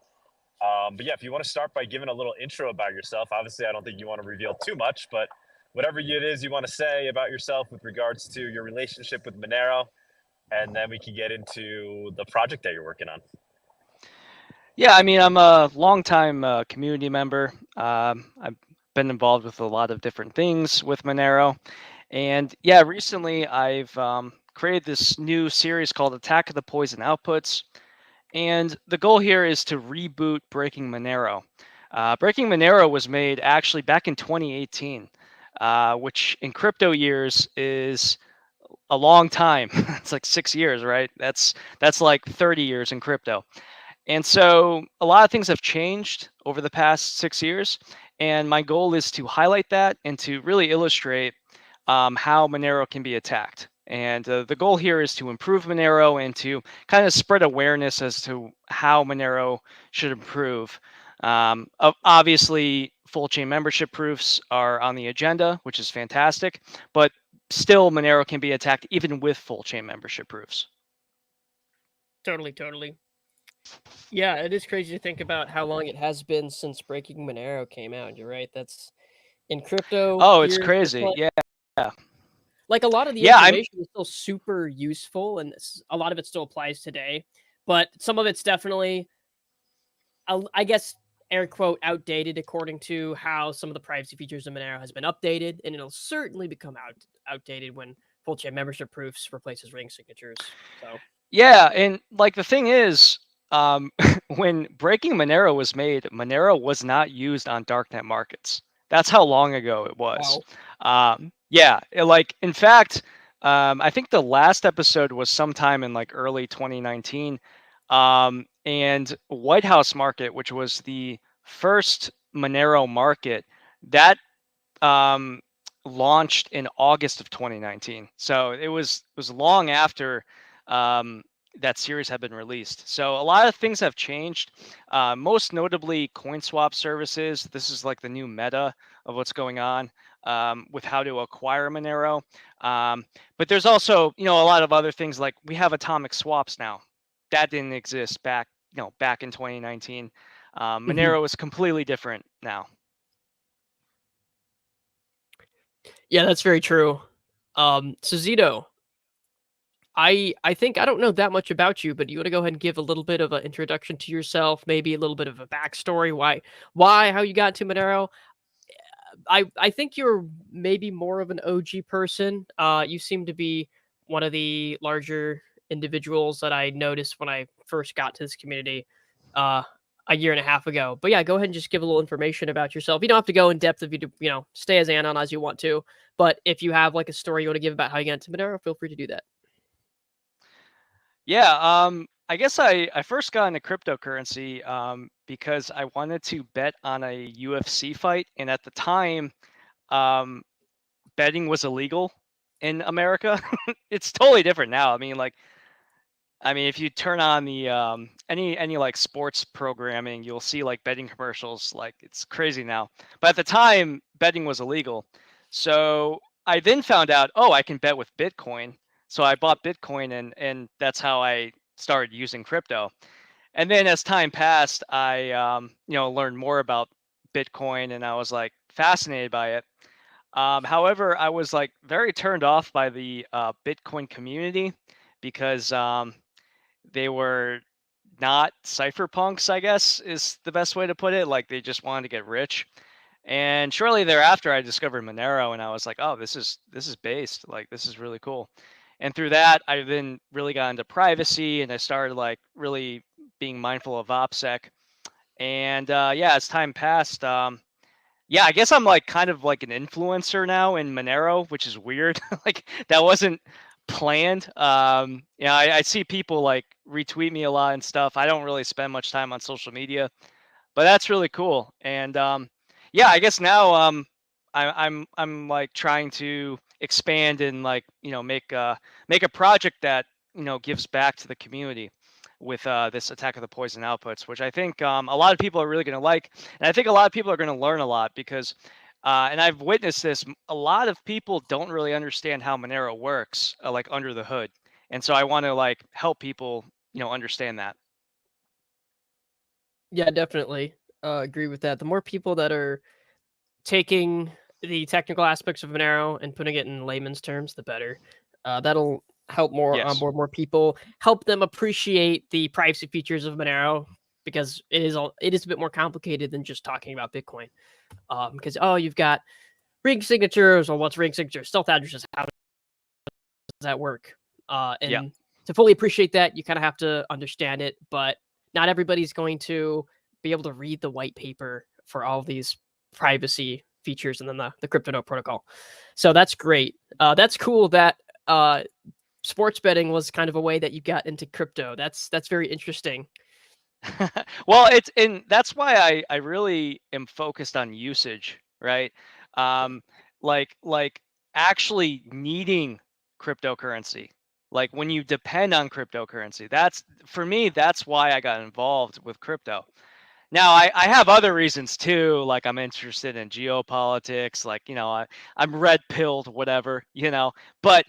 But yeah, if you want to start by giving a little intro about yourself, obviously I don't think you want to reveal too much, but whatever it is you want to say about yourself with regards to your relationship with Monero, and then we can get into the project that you're working on. Yeah, I mean, I'm a longtime community member. I've been involved with a lot of different things with Monero. And yeah, recently I've created this new series called Attack of the Poison Outputs. And the goal here is to reboot Breaking Monero. Breaking Monero was made actually back in 2018, which in crypto years is a long time. It's like 6 years, right? That's like 30 years in crypto. And so a lot of things have changed over the past 6 years. And my goal is to highlight that and to really illustrate how Monero can be attacked. And the goal here is to improve Monero and to kind of spread awareness as to how Monero should improve. Obviously, full chain membership proofs are on the agenda, which is fantastic, but still Monero can be attacked even with full chain membership proofs. Totally. Yeah, it is crazy to think about how long it has been since Breaking Monero came out. You're right. That's in crypto. Oh, it's crazy. Yeah. Like a lot of the information is still super useful, and a lot of it still applies today. But some of it's definitely, I guess, air quote, outdated according to how some of the privacy features of Monero has been updated, and it'll certainly become outdated when full chain membership proofs replaces ring signatures. So yeah, and like the thing is, when Breaking Monero was made, Monero was not used on darknet markets. That's how long ago it was. Wow. Yeah, like in fact, I think the last episode was sometime in like early 2019, and White House Market, which was the first Monero market, that launched in August of 2019. So it was long after that series had been released. So a lot of things have changed, most notably CoinSwap services. This is like the new meta of what's going on with how to acquire Monero. But there's also, a lot of other things, like we have atomic swaps now. That didn't exist back in 2019. Monero is completely different now. Yeah, that's very true. So Zito, I think I don't know that much about you, but you want to go ahead and give a little bit of an introduction to yourself, maybe a little bit of a backstory, how you got to Monero. I think you're maybe more of an OG person. You seem to be one of the larger individuals that I noticed when I first got to this community a year and a half ago. But yeah, go ahead and just give a little information about yourself. You don't have to go in depth if you stay as anon as you want to. But if you have like a story you want to give about how you got into Monero, feel free to do that. Yeah, I guess I first got into cryptocurrency because I wanted to bet on a UFC fight, and at the time, betting was illegal in America. It's totally different now. I mean, if you turn on the any like sports programming, you'll see like betting commercials. Like it's crazy now. But at the time, betting was illegal. So I then found out, oh, I can bet with Bitcoin. So I bought Bitcoin, and that's how I started using crypto. And then as time passed, I learned more about Bitcoin, and I was like fascinated by it. However, I was like very turned off by the Bitcoin community because they were not cypherpunks, I guess is the best way to put it. Like they just wanted to get rich. And shortly thereafter, I discovered Monero, and I was like, oh, this is based. Like this is really cool. And through that, I then really got into privacy, and I started like really being mindful of OPSEC. And yeah, as time passed, yeah, I guess I'm like kind of like an influencer now in Monero, which is weird. Like that wasn't planned. I see people like retweet me a lot and stuff. I don't really spend much time on social media, but that's really cool. And yeah, I guess now I'm like trying to expand and like make a project that gives back to the community with this Attack of the Poison outputs, which I think a lot of people are really going to like, and I think a lot of people are going to learn a lot because and I've witnessed this, a lot of people don't really understand how Monero works like under the hood, and so I want to like help people understand that. Yeah, definitely agree with that. The more people that are taking the technical aspects of Monero and putting it in layman's terms, the better. That'll help onboard more people, help them appreciate the privacy features of Monero, because it is a bit more complicated than just talking about Bitcoin. Because you've got ring signatures, or what's ring signatures, stealth addresses, how does that work? And to fully appreciate that, you kind of have to understand it, but not everybody's going to be able to read the white paper for all of these privacy features and then the CryptoNote protocol. So that's great. That's cool that sports betting was kind of a way that you got into crypto. That's very interesting. Well, that's why I really am focused on usage, right? Like actually needing cryptocurrency. Like when you depend on cryptocurrency, for me, that's why I got involved with crypto. Now, I have other reasons too, like I'm interested in geopolitics, like, I'm red-pilled, whatever, But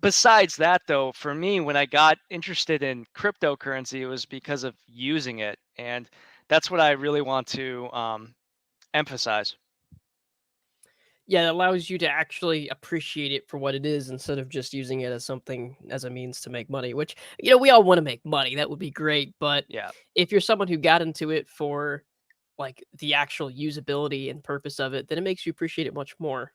besides that, though, for me, when I got interested in cryptocurrency, it was because of using it. And that's what I really want to emphasize. Yeah, it allows you to actually appreciate it for what it is instead of just using it as a means to make money, which, we all want to make money. That would be great. But if you're someone who got into it for like the actual usability and purpose of it, then it makes you appreciate it much more,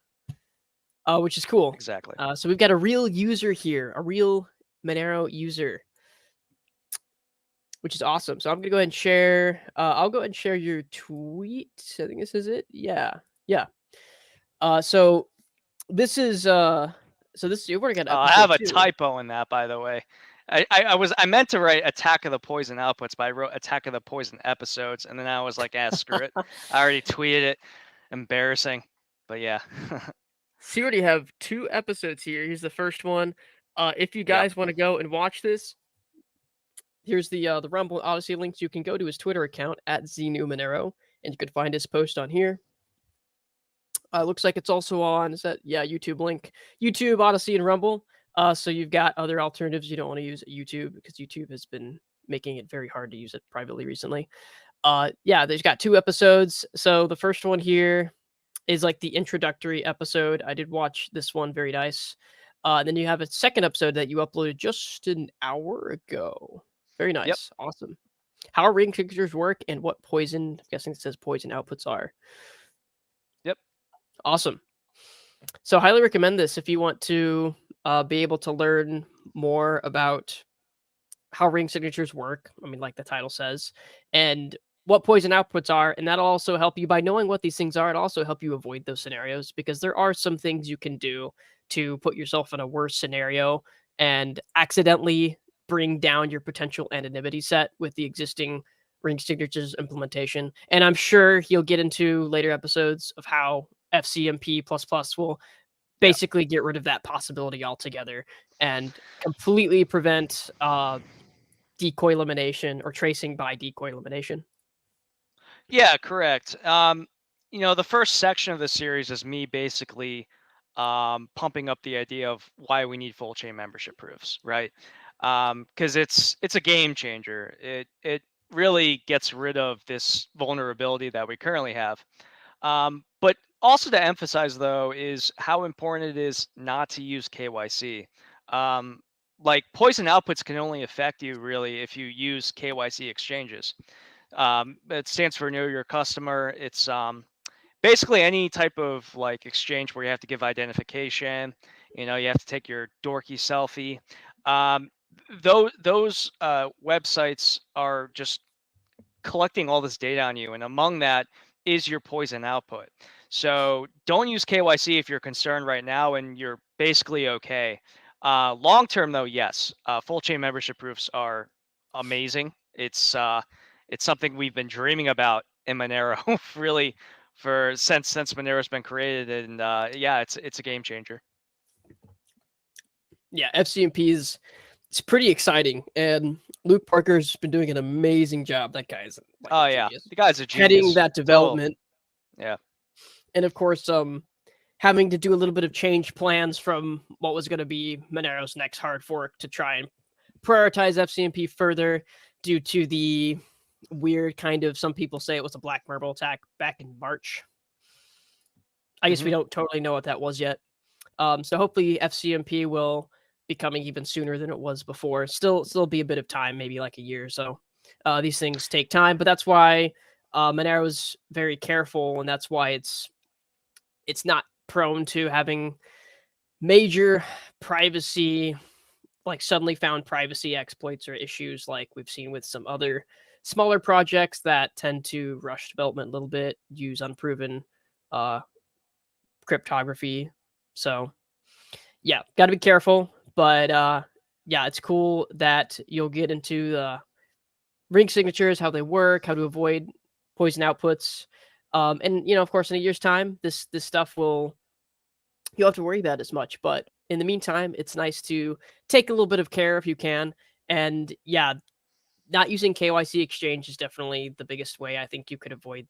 which is cool. Exactly. So we've got a real user here, a real Monero user, which is awesome. So I'm going to go ahead and share. I'll go ahead and share your tweet. I think this is it. Yeah. So this is you've already got. I have a typo in that, by the way. I meant to write Attack of the Poison outputs, but I wrote Attack of the Poison episodes, and then I was like, screw it. I already tweeted it. Embarrassing, but yeah. So you already have 2 episodes here. Here's the first one. If you guys want to go and watch this, here's the Rumble Odyssey links. You can go to his Twitter account at Xenu Monero, and you can find his post on here. Looks like it's also on YouTube link, YouTube, Odyssey, and Rumble. So you've got other alternatives. You don't want to use YouTube because YouTube has been making it very hard to use it privately recently. There's got 2 episodes. So the first one here is like the introductory episode. I did watch this one, very nice. Then you have a second episode that you uploaded just an hour ago. Very nice. Awesome. How ring signatures work and what poison, I'm guessing it says poison outputs are. Yep. Awesome. So highly recommend this if you want to be able to learn more about how ring signatures work. I mean, like the title says, and what poison outputs are. And that'll also help you by knowing what these things are. It'll also help you avoid those scenarios because there are some things you can do to put yourself in a worse scenario and accidentally bring down your potential anonymity set with the existing ring signatures implementation. And I'm sure he'll get into later episodes of how FCMP++ will basically get rid of that possibility altogether and completely prevent decoy elimination or tracing by decoy elimination. Yeah, correct. The first section of the series is me basically pumping up the idea of why we need full chain membership proofs, right? Because it's a game changer. It really gets rid of this vulnerability that we currently have. But also to emphasize, though, is how important it is not to use KYC. Like poison outputs can only affect you really if you use KYC exchanges. It stands for Know Your Customer. It's basically any type of like exchange where you have to give identification. You have to take your dorky selfie. Those websites are just collecting all this data on you, and among that is your poison output. So don't use KYC if you're concerned right now, and you're basically okay. Long term, though, yes, full chain membership proofs are amazing. It's something we've been dreaming about in Monero really since Monero's been created, and it's a game changer. Yeah, FCMP it's pretty exciting, and Luke Parker's been doing an amazing job. That guy's the guy's a genius. Heading that development. Yeah, and of course, having to do a little bit of change plans from what was going to be Monero's next hard fork to try and prioritize FCMP further due to the weird kind of, some people say it was a black marble attack back in March. I guess we don't totally know what that was yet. So hopefully FCMP will be coming even sooner than it was before. Still be a bit of time, maybe like a year or so. These things take time, but that's why Monero is very careful, and that's why it's not prone to having major privacy, like suddenly found privacy exploits or issues like we've seen with some other smaller projects that tend to rush development a little bit, use unproven cryptography. So yeah, got to be careful. But it's cool that you'll get into the ring signatures, how they work, how to avoid poison outputs. And of course, in a year's time, this stuff you'll have to worry about as much. But in the meantime, it's nice to take a little bit of care if you can. And yeah, not using KYC exchange is definitely the biggest way I think you could avoid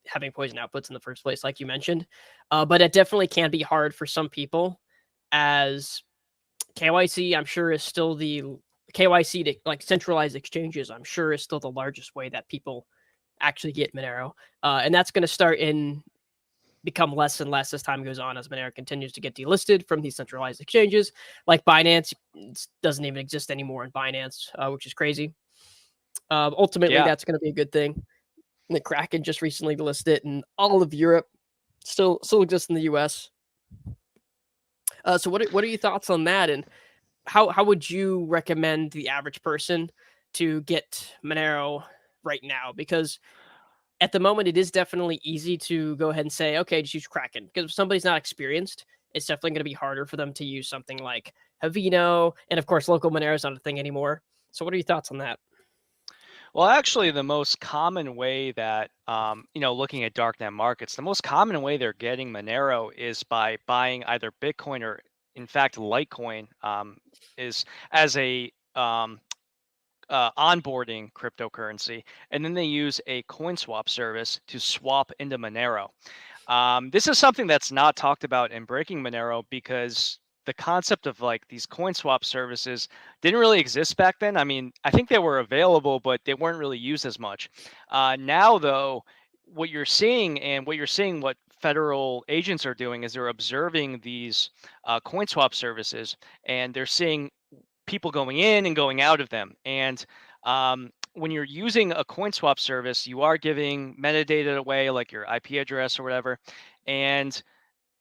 having poison outputs in the first place, like you mentioned. But it definitely can be hard for some people, as KYC, I'm sure, is still the KYC to like centralized exchanges, I'm sure, is still the largest way that people actually get Monero. And that's going to start become less and less as time goes on, as Monero continues to get delisted from these centralized exchanges. Like Binance doesn't even exist anymore in Binance, which is crazy. Ultimately, that's going to be a good thing. And the Kraken just recently delisted it, and all of Europe still exists in the US. So what are your thoughts on that, and how would you recommend the average person to get Monero right now? Because at the moment, it is definitely easy to go ahead and say, okay, just use Kraken. Because if somebody's not experienced, it's definitely going to be harder for them to use something like Havino. And of course, local Monero is not a thing anymore. So what are your thoughts on that? Well, actually, the most common way that, looking at darknet markets, the most common way they're getting Monero is by buying either Bitcoin or, in fact, Litecoin is as a onboarding cryptocurrency, and then they use a coin swap service to swap into Monero. This is something that's not talked about in Breaking Monero because the concept of like these coin swap services didn't really exist back then. I mean, I think they were available, but they weren't really used as much. Now, though, what you're seeing what federal agents are doing is they're observing these coin swap services, and they're seeing people going in and going out of them. And when you're using a coin swap service, you are giving metadata away, like your IP address or whatever, and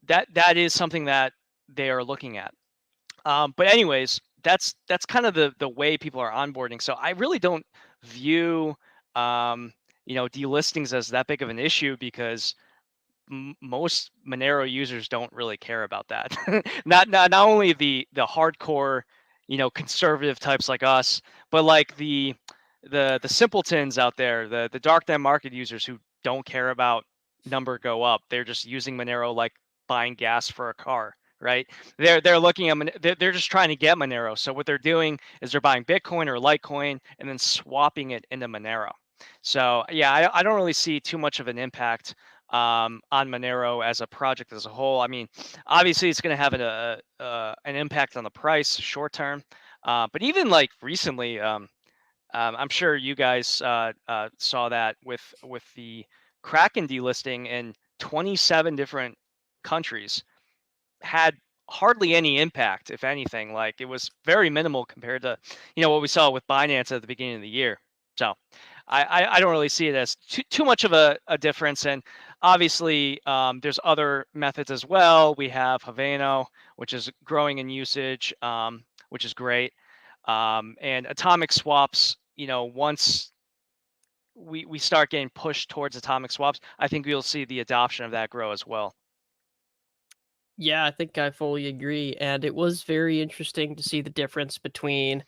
that is something that they are looking at. But anyways, that's kind of the way people are onboarding. So I really don't view delistings as that big of an issue, because most Monero users don't really care about that. not only the hardcore, conservative types like us, but like the simpletons out there, the darknet market users who don't care about number go up. They're just using Monero like buying gas for a car, right? They're looking at they're just trying to get Monero. So what they're doing is they're buying Bitcoin or Litecoin and then swapping it into Monero. So yeah, I don't really see too much of an impact on Monero as a project as a whole. I mean, obviously it's going to have an impact on the price short term, but even like recently, I'm sure you guys saw that with the Kraken delisting in 27 different countries, had hardly any impact, if anything. Like, it was very minimal compared to what we saw with Binance at the beginning of the year. So I don't really see it as too much of a difference. And obviously there's other methods as well. We have Haveno, which is growing in usage, which is great. And atomic swaps, once we start getting pushed towards atomic swaps, I think we'll see the adoption of that grow as well. Yeah, I think I fully agree. And it was very interesting to see the difference between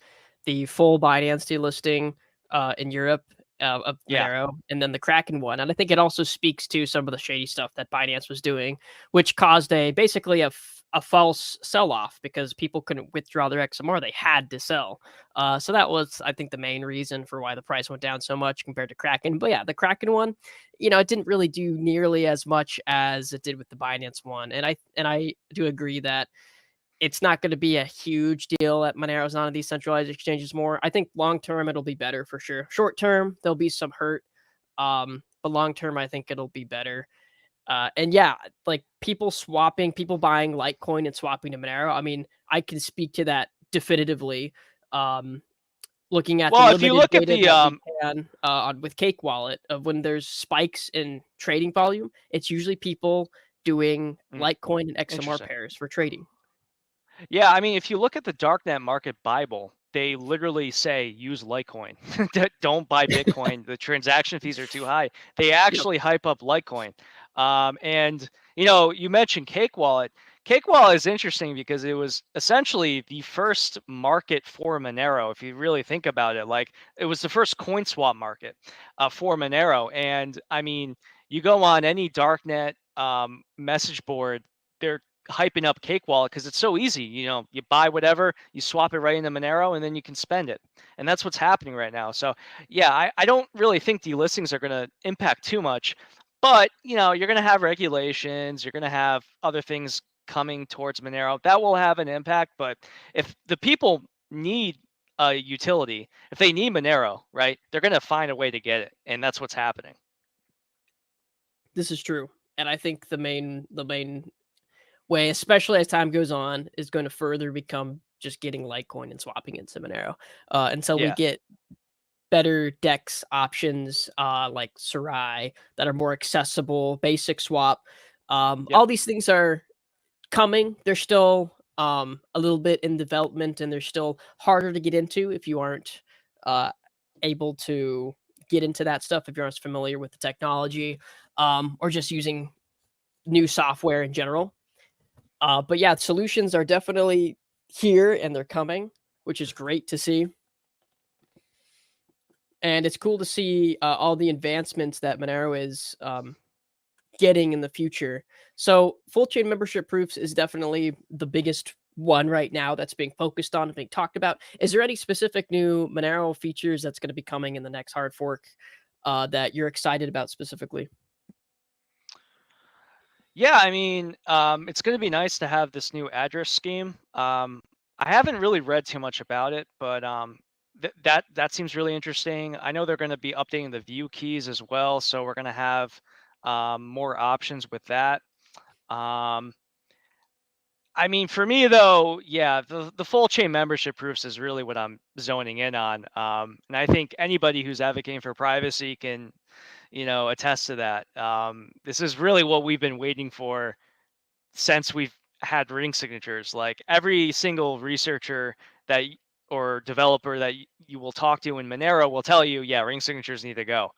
the full Binance delisting in Europe of Yeah. Monero and then the Kraken one. And I think it also speaks to some of the shady stuff that Binance was doing, which caused basically a false sell-off because people couldn't withdraw their XMR. They had to sell. So that was, I think, the main reason for why the price went down so much compared to Kraken. But yeah, the Kraken one, it didn't really do nearly as much as it did with the Binance one. And I do agree that it's not going to be a huge deal that Monero's not on these centralized exchanges more. I think long term it'll be better for sure. Short term there'll be some hurt, but long term I think it'll be better. And yeah, like people buying Litecoin and swapping to Monero. I mean, I can speak to that definitively. Looking at Well, the if you limited look at data the that we can with Cake Wallet of when there's spikes in trading volume, it's usually people doing Litecoin and XMR Interesting. pairs for trading. Yeah, I mean, if you look at the darknet market Bible, they literally say use Litecoin. Don't buy Bitcoin. The transaction fees are too high. They actually hype up Litecoin. And you mentioned Cake Wallet. Cake Wallet is interesting because it was essentially the first market for Monero. If you really think about it, like, it was the first coin swap market for Monero. And I mean, you go on any darknet message board, they're hyping up Cake Wallet because it's so easy. You buy whatever, you swap it right into Monero, and then you can spend it. And that's what's happening right now. So yeah, I don't really think delistings are going to impact too much, but you're going to have regulations, you're going to have other things coming towards Monero that will have an impact. But if the people need a utility, if they need Monero, right, they're going to find a way to get it, and that's what's happening. This is true, and I think the main way, especially as time goes on, is going to further become just getting Litecoin and swapping into Monero until we get better DEX options like Sarai that are more accessible, basic swap. All these things are coming. They're still a little bit in development, and they're still harder to get into if you aren't able to get into that stuff, if you're not familiar with the technology or just using new software in general. But yeah, solutions are definitely here and they're coming, which is great to see. And it's cool to see all the advancements that Monero is getting in the future. So full chain membership proofs is definitely the biggest one right now that's being focused on and being talked about. Is there any specific new Monero features that's going to be coming in the next hard fork that you're excited about specifically? Yeah, I mean, it's going to be nice to have this new address scheme. I haven't really read too much about it, but that seems really interesting. I know they're going to be updating the view keys as well, so we're going to have more options with that. I mean, for me though, yeah, the full chain membership proofs is really what I'm zoning in on. And I think anybody who's advocating for privacy can, attest to that. This is really what we've been waiting for since we've had ring signatures. Like every single researcher or developer that you will talk to in Monero will tell you, yeah, ring signatures need to go.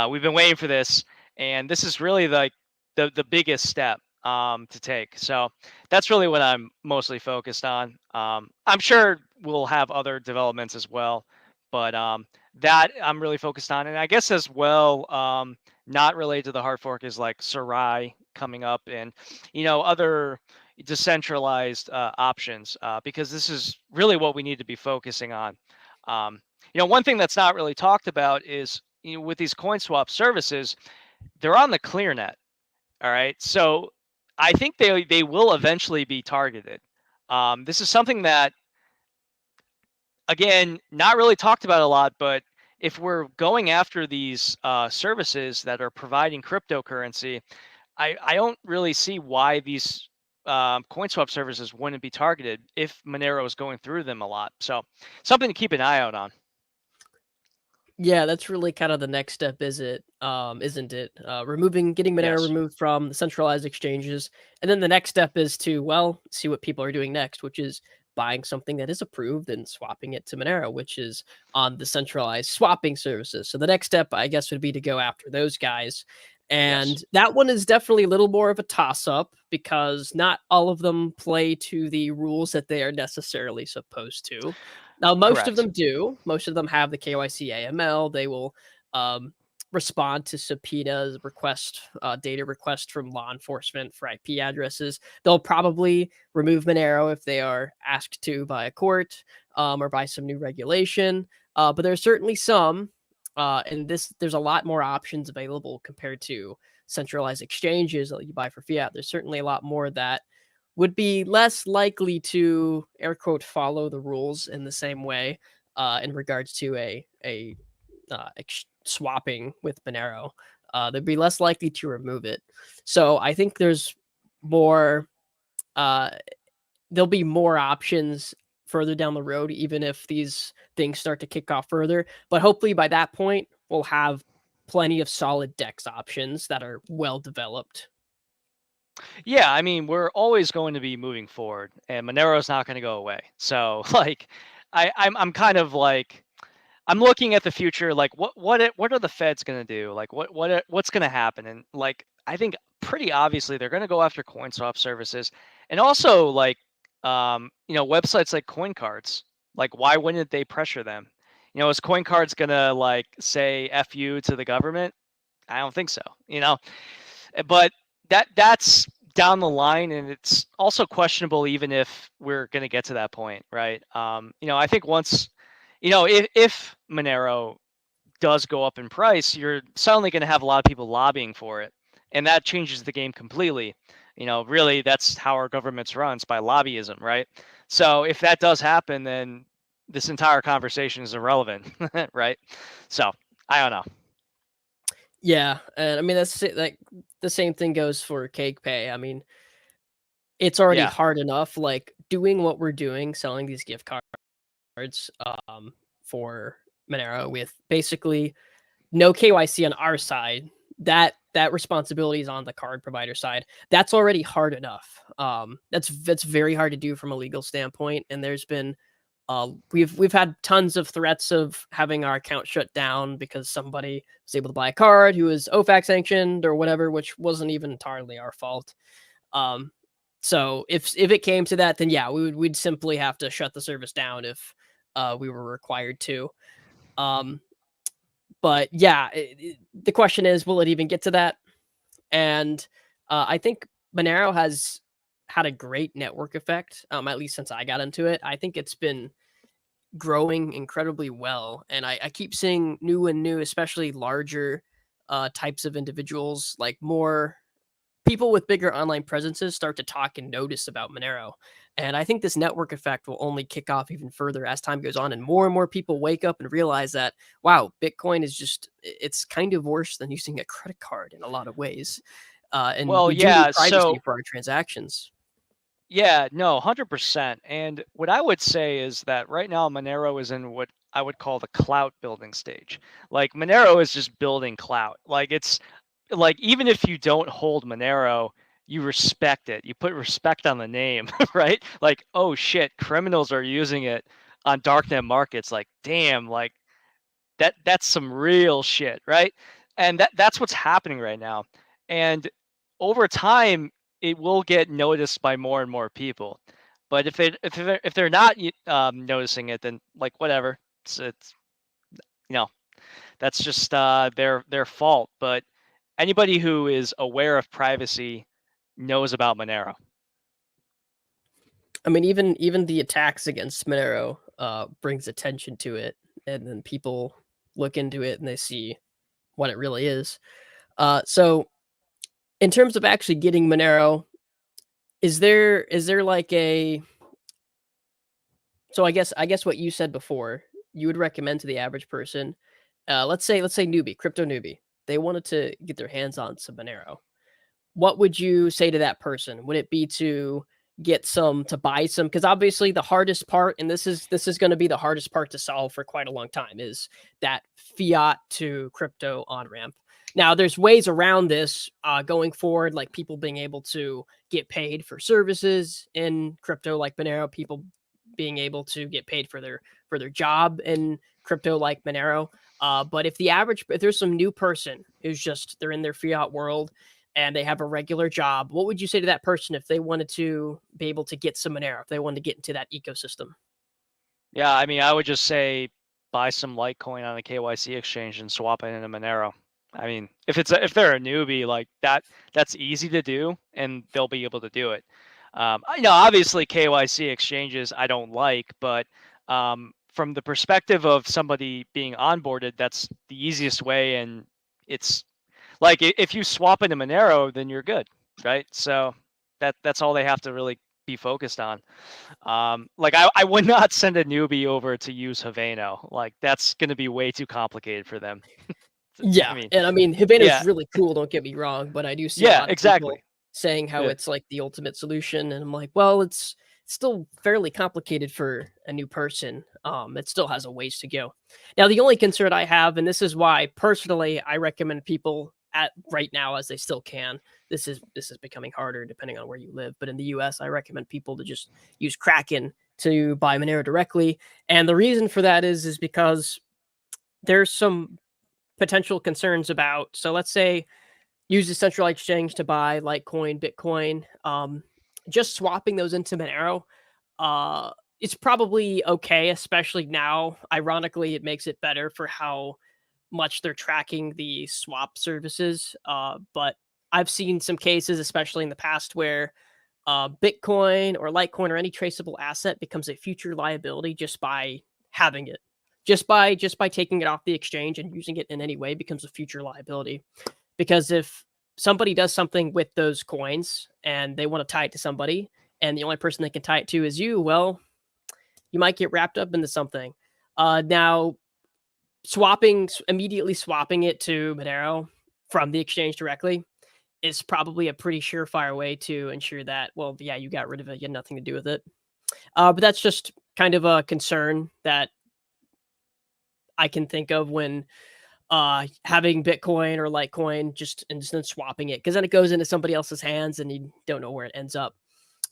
We've been waiting for this, and this is really like the biggest step to take. So that's really what I'm mostly focused on. I'm sure we'll have other developments as well, but that I'm really focused on. And I guess as well, not related to the hard fork is like Sarai coming up and, other decentralized options, because this is really what we need to be focusing on. One thing that's not really talked about is, with these coin swap services, they're on the ClearNet. All right. So I think they will eventually be targeted. This is something that, again, not really talked about a lot, but if we're going after these services that are providing cryptocurrency, I don't really see why these coin swap services wouldn't be targeted if Monero is going through them a lot. So something to keep an eye out on. Yeah, that's really kind of the next step, isn't it? Getting Monero removed from the centralized exchanges. And then the next step is to, see what people are doing next, which is buying something that is approved and swapping it to Monero, which is on the centralized swapping services. So the next step, I guess, would be to go after those guys. And that one is definitely a little more of a toss-up because not all of them play to the rules that they are necessarily supposed to. Now, most of them do. Most of them have the KYC AML. They will respond to subpoenas, data requests from law enforcement for IP addresses. They'll probably remove Monero if they are asked to by a court or by some new regulation. But there's certainly some. And there's a lot more options available compared to centralized exchanges that you buy for fiat. There's certainly a lot more that would be less likely to, air quote, follow the rules in the same way in regards to a swapping with Monero. They'd be less likely to remove it. So I think there's more. There'll be more options further down the road, even if these things start to kick off further. But hopefully by that point, we'll have plenty of solid DEX options that are well developed. Yeah, I mean, we're always going to be moving forward, and Monero's not going to go away. So, like, I'm kind of like, I'm looking at the future. Like, what are the Feds going to do? Like, what's going to happen? And like, I think pretty obviously they're going to go after coin swap services, and also like, websites like CoinCards. Like, why wouldn't they pressure them? Is CoinCards going to like say "F you" to the government? I don't think so. But that's down the line, and it's also questionable even if we're going to get to that point, right? I think once, if Monero does go up in price, you're suddenly going to have a lot of people lobbying for it, and that changes the game completely. Really, that's how our government's run, it's by lobbyism, right? So if that does happen, then this entire conversation is irrelevant, right? So I don't know. Yeah, and I mean that's like the same thing goes for Cake Pay. I mean, it's already hard enough, like doing what we're doing, selling these gift cards for Monero with basically no KYC on our side. That responsibility is on the card provider side. That's already hard enough. That's very hard to do from a legal standpoint, and there's been we've had tons of threats of having our account shut down because somebody was able to buy a card who was OFAC sanctioned or whatever, which wasn't even entirely our fault. So if it came to that, then yeah, we'd simply have to shut the service down if we were required to. But yeah, the question is, will it even get to that? And I think Monero has had a great network effect, at least since I got into it. I think it's been growing incredibly well, and I keep seeing new, especially larger types of individuals, like more people with bigger online presences start to talk and notice about Monero. And I think this network effect will only kick off even further as time goes on and more people wake up and realize that, wow, Bitcoin is it's kind of worse than using a credit card in a lot of ways. And Well, we do yeah, need privacy so for our transactions. yeah, no, 100%. And what I would say is that right now Monero is in what I would call the clout building stage. Like Monero is just building clout. Like it's like even if you don't hold Monero, you respect it. You put respect on the name, right? Like, oh shit, criminals are using it on darknet markets. Like, damn, like that's some real shit, right? And that's what's happening right now. And over time, it will get noticed by more and more people. But if they're not noticing it, then like whatever, it's you know that's just their fault. But anybody who is aware of privacy knows about Monero. I mean, even the attacks against Monero brings attention to it, and then people look into it and they see what it really is. So in terms of actually getting Monero, is there like a so I guess what you said before, you would recommend to the average person, let's say newbie, crypto newbie, they wanted to get their hands on some Monero. What would you say to that person? Would it be to buy some? Because obviously the hardest part, and this is going to be the hardest part to solve for quite a long time, is that fiat to crypto on ramp. Now there's ways around this going forward, like people being able to get paid for services in crypto like Monero, people being able to get paid for their job in crypto like Monero. But if there's some new person who's just, they're in their fiat world and they have a regular job, what would you say to that person if they wanted to be able to get some Monero, if they wanted to get into that ecosystem? Yeah, I mean, I would just say buy some Litecoin on a KYC exchange and swap it into Monero. I mean, if they're a newbie, like that's easy to do, and they'll be able to do it. Obviously KYC exchanges I don't like, but from the perspective of somebody being onboarded, that's the easiest way, and it's like if you swap into Monero, then you're good, right? So that's all they have to really be focused on. Like I would not send a newbie over to use Haveno. Like that's going to be way too complicated for them. Yeah, I mean Haveno is really cool, don't get me wrong, but I do see a lot of people saying how it's like the ultimate solution, and I'm like, well, it's still fairly complicated for a new person. It still has a ways to go. Now, the only concern I have, and this is why personally I recommend people at right now, as they still can. This is becoming harder depending on where you live, but in the US, I recommend people to just use Kraken to buy Monero directly. And the reason for that is because there's some potential concerns about, so let's say use a centralized exchange to buy Litecoin, Bitcoin, just swapping those into Monero, it's probably okay, especially now. Ironically, it makes it better for how much they're tracking the swap services. But I've seen some cases, especially in the past, where Bitcoin or Litecoin or any traceable asset becomes a future liability just by having it. Just by taking it off the exchange and using it in any way becomes a future liability. Because if somebody does something with those coins and they want to tie it to somebody, and the only person they can tie it to is you, well, you might get wrapped up into something. Now, immediately swapping it to Monero from the exchange directly is probably a pretty surefire way to ensure that, well, yeah, you got rid of it, you had nothing to do with it. But that's just kind of a concern that I can think of when having Bitcoin or Litecoin just and then swapping it, because then it goes into somebody else's hands and you don't know where it ends up.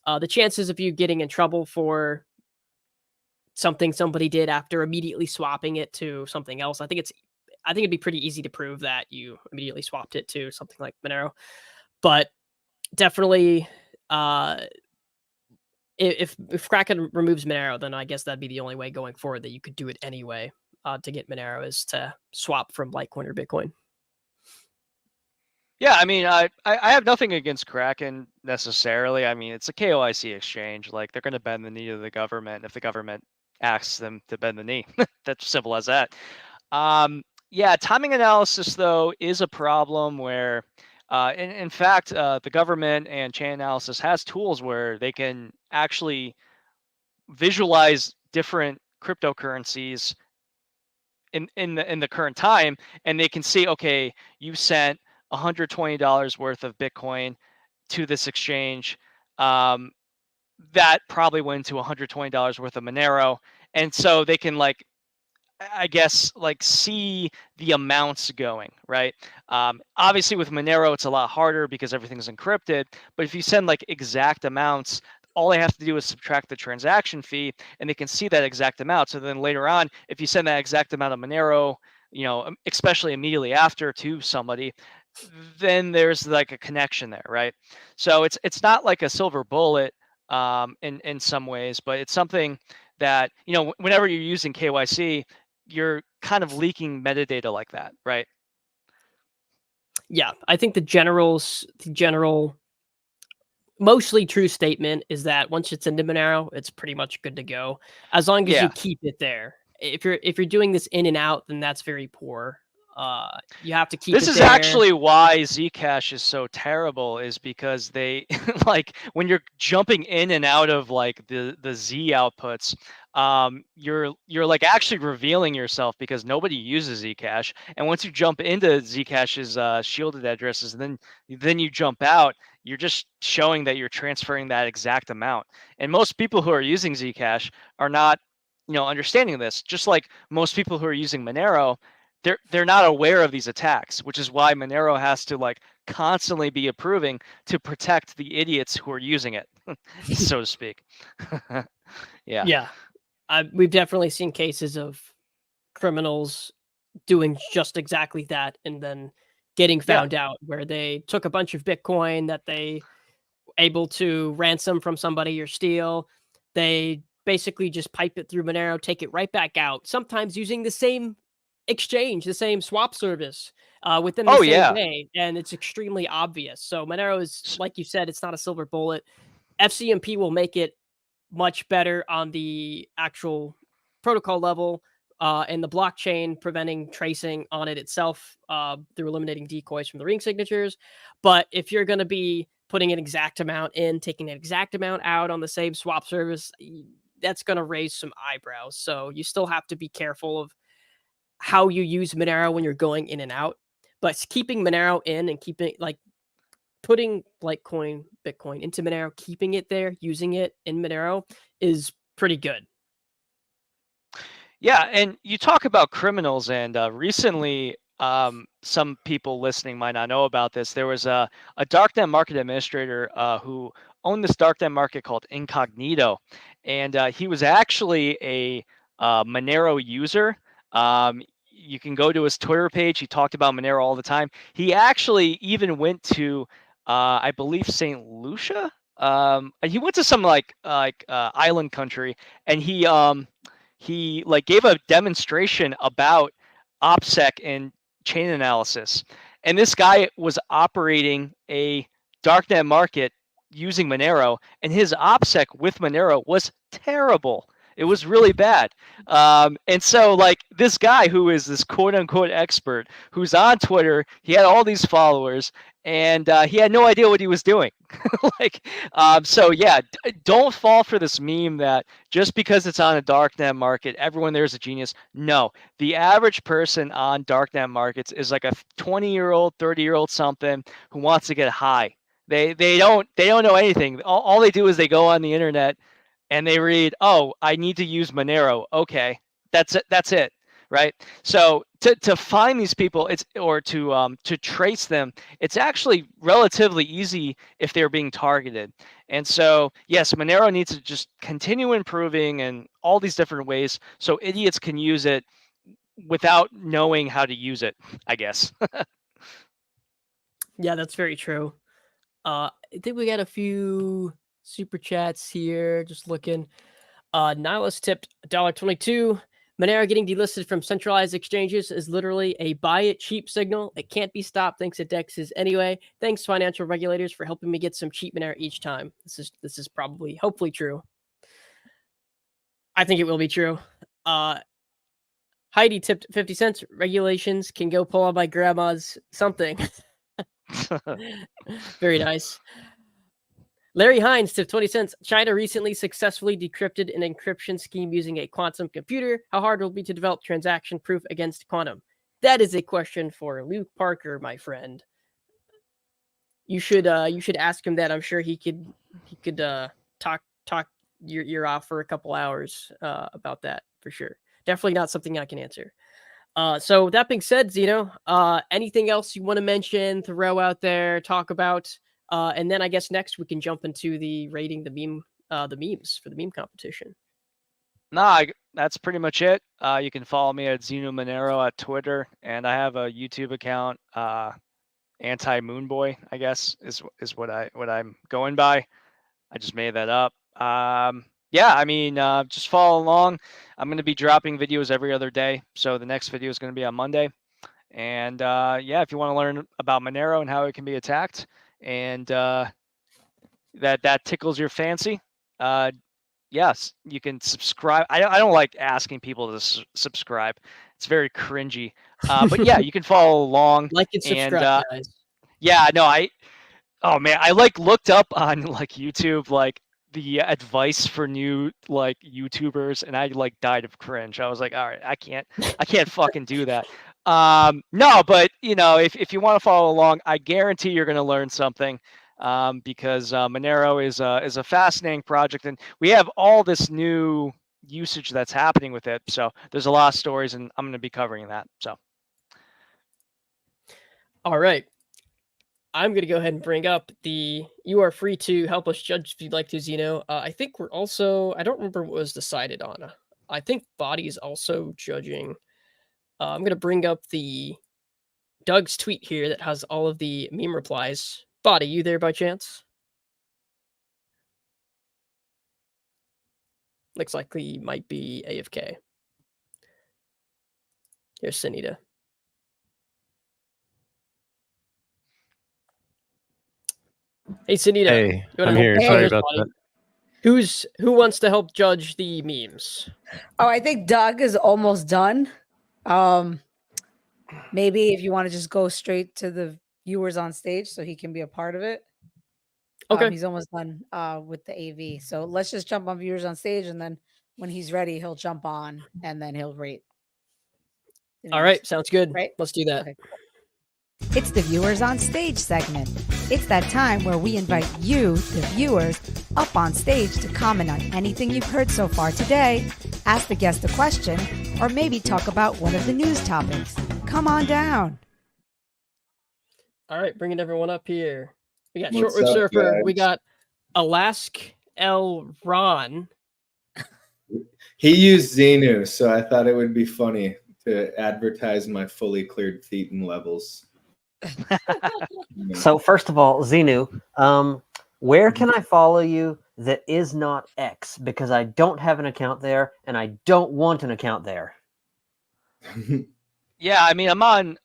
The chances of you getting in trouble for something somebody did after immediately swapping it to something else, I think it'd be pretty easy to prove that you immediately swapped it to something like Monero. But definitely, if Kraken removes Monero, then I guess that'd be the only way going forward that you could do it anyway. To get Monero is to swap from Litecoin or Bitcoin. Yeah, I mean, I have nothing against Kraken necessarily. I mean, it's a KYC exchange. Like they're going to bend the knee to the government if the government asks them to bend the knee. That's simple as that. Yeah, timing analysis though is a problem where In fact, the government and Chainalysis has tools where they can actually visualize different cryptocurrencies in the current time, and they can see, okay, you sent $120 worth of Bitcoin to this exchange. That probably went to $120 worth of Monero, and so they can like, I guess, like see the amounts going, right? Obviously with Monero, it's a lot harder because everything's encrypted, but if you send like exact amounts, all they have to do is subtract the transaction fee and they can see that exact amount. So then later on, if you send that exact amount of Monero, especially immediately after to somebody, then there's like a connection there, right? So it's not like a silver bullet in some ways, but it's something that, whenever you're using KYC, you're kind of leaking metadata like that, right? Yeah, I think the general, mostly true statement is that once it's into Monero, it's pretty much good to go, as long as you keep it there. If you're doing this in and out, then that's very poor. You have to keep this it is there. Actually why Zcash is so terrible, is because they like when you're jumping in and out of like the Z outputs, you're like actually revealing yourself because nobody uses Zcash, and once you jump into Zcash's shielded addresses, then you jump out, you're just showing that you're transferring that exact amount. And most people who are using Zcash are not understanding this, just like most people who are using Monero, they're not aware of these attacks, which is why Monero has to like constantly be approving to protect the idiots who are using it, so to speak. Yeah. We've definitely seen cases of criminals doing just exactly that and then getting found out, where they took a bunch of Bitcoin that they able to ransom from somebody or steal. They basically just pipe it through Monero, take it right back out, sometimes using the same exchange, the same swap service within the same day, and it's extremely obvious. So Monero is, like you said, it's not a silver bullet. FCMP will make it much better on the actual protocol level and the blockchain, preventing tracing on it itself through eliminating decoys from the ring signatures. But if you're going to be putting an exact amount in, taking an exact amount out on the same swap service, that's going to raise some eyebrows. So you still have to be careful of how you use Monero when you're going in and out. But keeping Monero in and keeping like putting Litecoin, Bitcoin into Monero, keeping it there, using it in Monero is pretty good. Yeah, and you talk about criminals, and recently, some people listening might not know about this. There was a darknet market administrator who owned this darknet market called Incognito, and he was actually a Monero user. You can go to his Twitter page. He talked about Monero all the time. He actually even went to, I believe, St. Lucia. He went to some like island country, and he like gave a demonstration about OPSEC and chain analysis. And this guy was operating a darknet market using Monero, and his OPSEC with Monero was terrible. It was really bad. And so like this guy who is this quote unquote expert who's on Twitter, he had all these followers, and he had no idea what he was doing. So yeah, don't fall for this meme that just because it's on a darknet market, everyone there is a genius. No, the average person on darknet markets is like a 20-year-old, 30-year-old something who wants to get high. They don't know anything. All they do is they go on the internet and they read, oh, I need to use Monero. Okay, that's it, right? So to find these people, to trace them, it's actually relatively easy if they're being targeted. And so yes, Monero needs to just continue improving in all these different ways so idiots can use it without knowing how to use it, I guess. Yeah, that's very true. I think we got a few super chats here. Just looking. Nihilus tipped $1.22. Monero getting delisted from centralized exchanges is literally a buy it cheap signal. It can't be stopped thanks to DEXs anyway. Thanks financial regulators for helping me get some cheap Monero each time. This is probably, hopefully true. I think it will be true. Heidi tipped 50 cents. Regulations can go pull on my grandma's something. Very nice. Larry Hines, tip 20 cents. China recently successfully decrypted an encryption scheme using a quantum computer. How hard will it be to develop transaction proof against quantum? That is a question for Luke Parker, my friend. You should ask him that. I'm sure he could talk your ear off for a couple hours about that for sure. Definitely not something I can answer. So that being said, Xenu, anything else you want to mention, throw out there, talk about? And then I guess next we can jump into the rating the memes for the meme competition. Nah, that's pretty much it. You can follow me at Xenu Monero at Twitter, and I have a YouTube account, Anti Moonboy, I guess is what I'm going by. I just made that up. Yeah, I mean, just follow along. I'm going to be dropping videos every other day, so the next video is going to be on Monday. And yeah, if you want to learn about Monero and how it can be attacked, and that tickles your fancy, yes, you can subscribe. I don't like asking people to subscribe. It's very cringy. But yeah, you can follow along. Like and subscribe, guys. Yeah, no, oh man, I looked up on YouTube the advice for new YouTubers, and I died of cringe. I was like, all right, I can't fucking do that. No, but if you want to follow along, I guarantee you're going to learn something. Because Monero is a fascinating project, and we have all this new usage that's happening with it. So there's a lot of stories, and I'm going to be covering that. So, all right, I'm going to go ahead and bring up you are free to help us judge if you'd like to, Xenu. I think we're also, I don't remember what was decided on. I think Bawdy is also judging. I'm going to bring up Doug's tweet here that has all of the meme replies. Bawdy, you there by chance? Looks like he might be AFK. Here's Sunita. Hey, Sunita. Hey, I'm here. Sorry about that. Who wants to help judge the memes? Oh, I think Doug is almost done. Maybe if you want to just go straight to the viewers on stage so he can be a part of it. Okay. He's almost done with the AV. So let's just jump on viewers on stage, and then when he's ready, he'll jump on and then he'll rate. All right. Sounds good. Right? Let's do that. Okay. It's the viewers on stage segment. It's that time where we invite you, the viewers, up on stage to comment on anything you've heard so far today, ask the guest a question, or maybe talk about one of the news topics. Come on down. All right, bringing everyone up here. We got Shortwave Surfer. Guys? We got Alask L. Ron. He used Xenu, so I thought it would be funny to advertise my fully cleared thetan levels. So first of all, Xenu, where can I follow you that is not X? Because I don't have an account there, and I don't want an account there. Yeah, I mean, I'm on.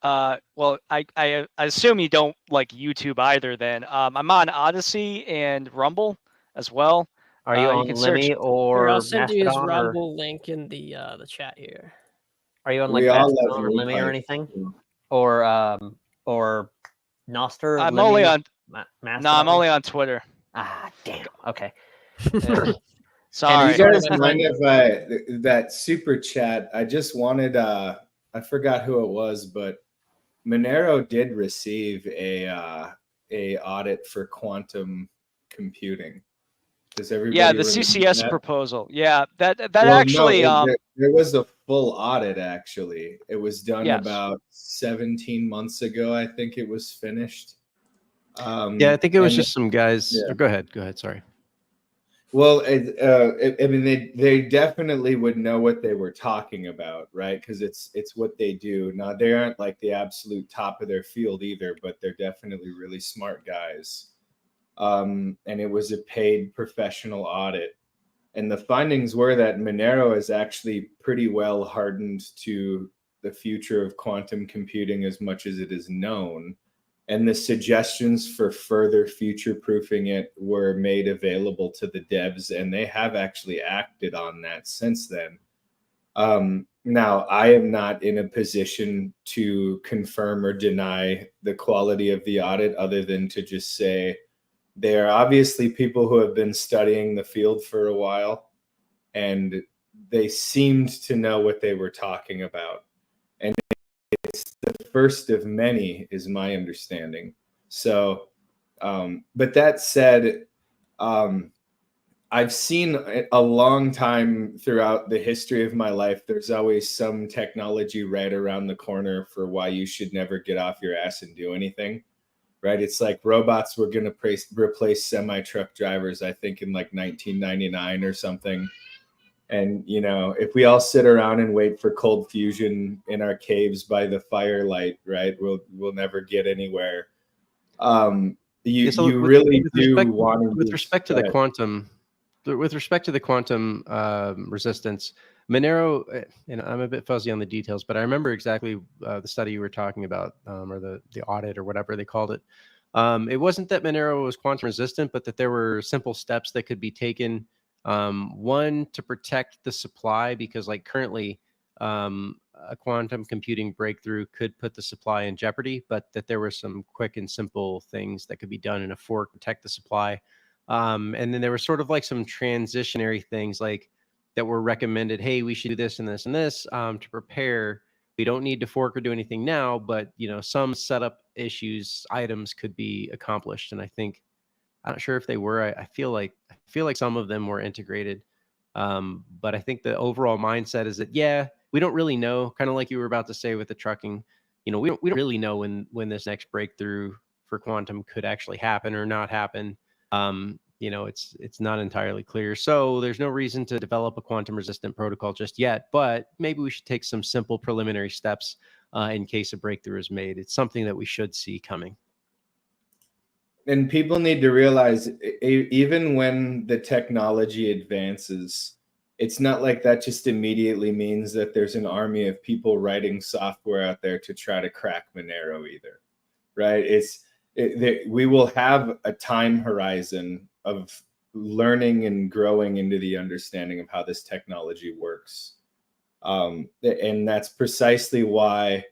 Well, I assume you don't like YouTube either. Then I'm on Odyssey and Rumble as well. Are you on Lemmy or I'll send you his Mastodon Rumble link in the chat here. Are you on like Mastodon or Lemmy or anything? Or Noster? I'm Lemmy, only on. Mastodon? No, I'm only on Twitter. Ah, damn. Okay. Sorry. You guys mind if that super chat? I just wanted. I forgot who it was, but Monero did receive a audit for quantum computing. Does everybody? Yeah, the CCS that? Proposal. Yeah, that actually. No, there was a full audit. Actually, it was done about 17 months ago. I think it was finished. Yeah, I think it was just some guys. Yeah. Oh, go ahead. Sorry. Well, I mean, they definitely would know what they were talking about, right? Because it's what they do. Now, they aren't like the absolute top of their field either, but they're definitely really smart guys. And it was a paid professional audit. And the findings were that Monero is actually pretty well hardened to the future of quantum computing as much as it is known. And the suggestions for further future-proofing it were made available to the devs, and they have actually acted on that since then. Now, I am not in a position to confirm or deny the quality of the audit, other than to just say they are obviously people who have been studying the field for a while, and they seemed to know what they were talking about. And it's the first of many, is my understanding. So, but that said, I've seen a long time throughout the history of my life, there's always some technology right around the corner for why you should never get off your ass and do anything, right? It's like robots were going to replace semi-truck drivers, I think in like 1999 or something. And, you know, if we all sit around and wait for cold fusion in our caves by the firelight, right, we'll never get anywhere. You really do want to... With respect to the quantum... With respect to the quantum resistance, Monero, and I'm a bit fuzzy on the details, but I remember exactly the study you were talking about, or the audit or whatever they called it. It wasn't that Monero was quantum resistant, but that there were simple steps that could be taken. One, to protect the supply, because like currently a quantum computing breakthrough could put the supply in jeopardy, but that there were some quick and simple things that could be done in a fork to protect the supply. And then there were sort of like some transitionary things like that were recommended. Hey, we should do this and this and this to prepare. We don't need to fork or do anything now, but you know, some setup items could be accomplished. And I think, I'm not sure if they were. I feel like some of them were integrated. But I think the overall mindset is that, yeah, we don't really know. Kind of like you were about to say with the trucking, you know, we don't really know when this next breakthrough for quantum could actually happen or not happen. You know, it's not entirely clear. So there's no reason to develop a quantum resistant protocol just yet, but maybe we should take some simple preliminary steps in case a breakthrough is made. It's something that we should see coming. And people need to realize, even when the technology advances, it's not like that just immediately means that there's an army of people writing software out there to try to crack Monero either, right? We will have a time horizon of learning and growing into the understanding of how this technology works. And that's precisely why,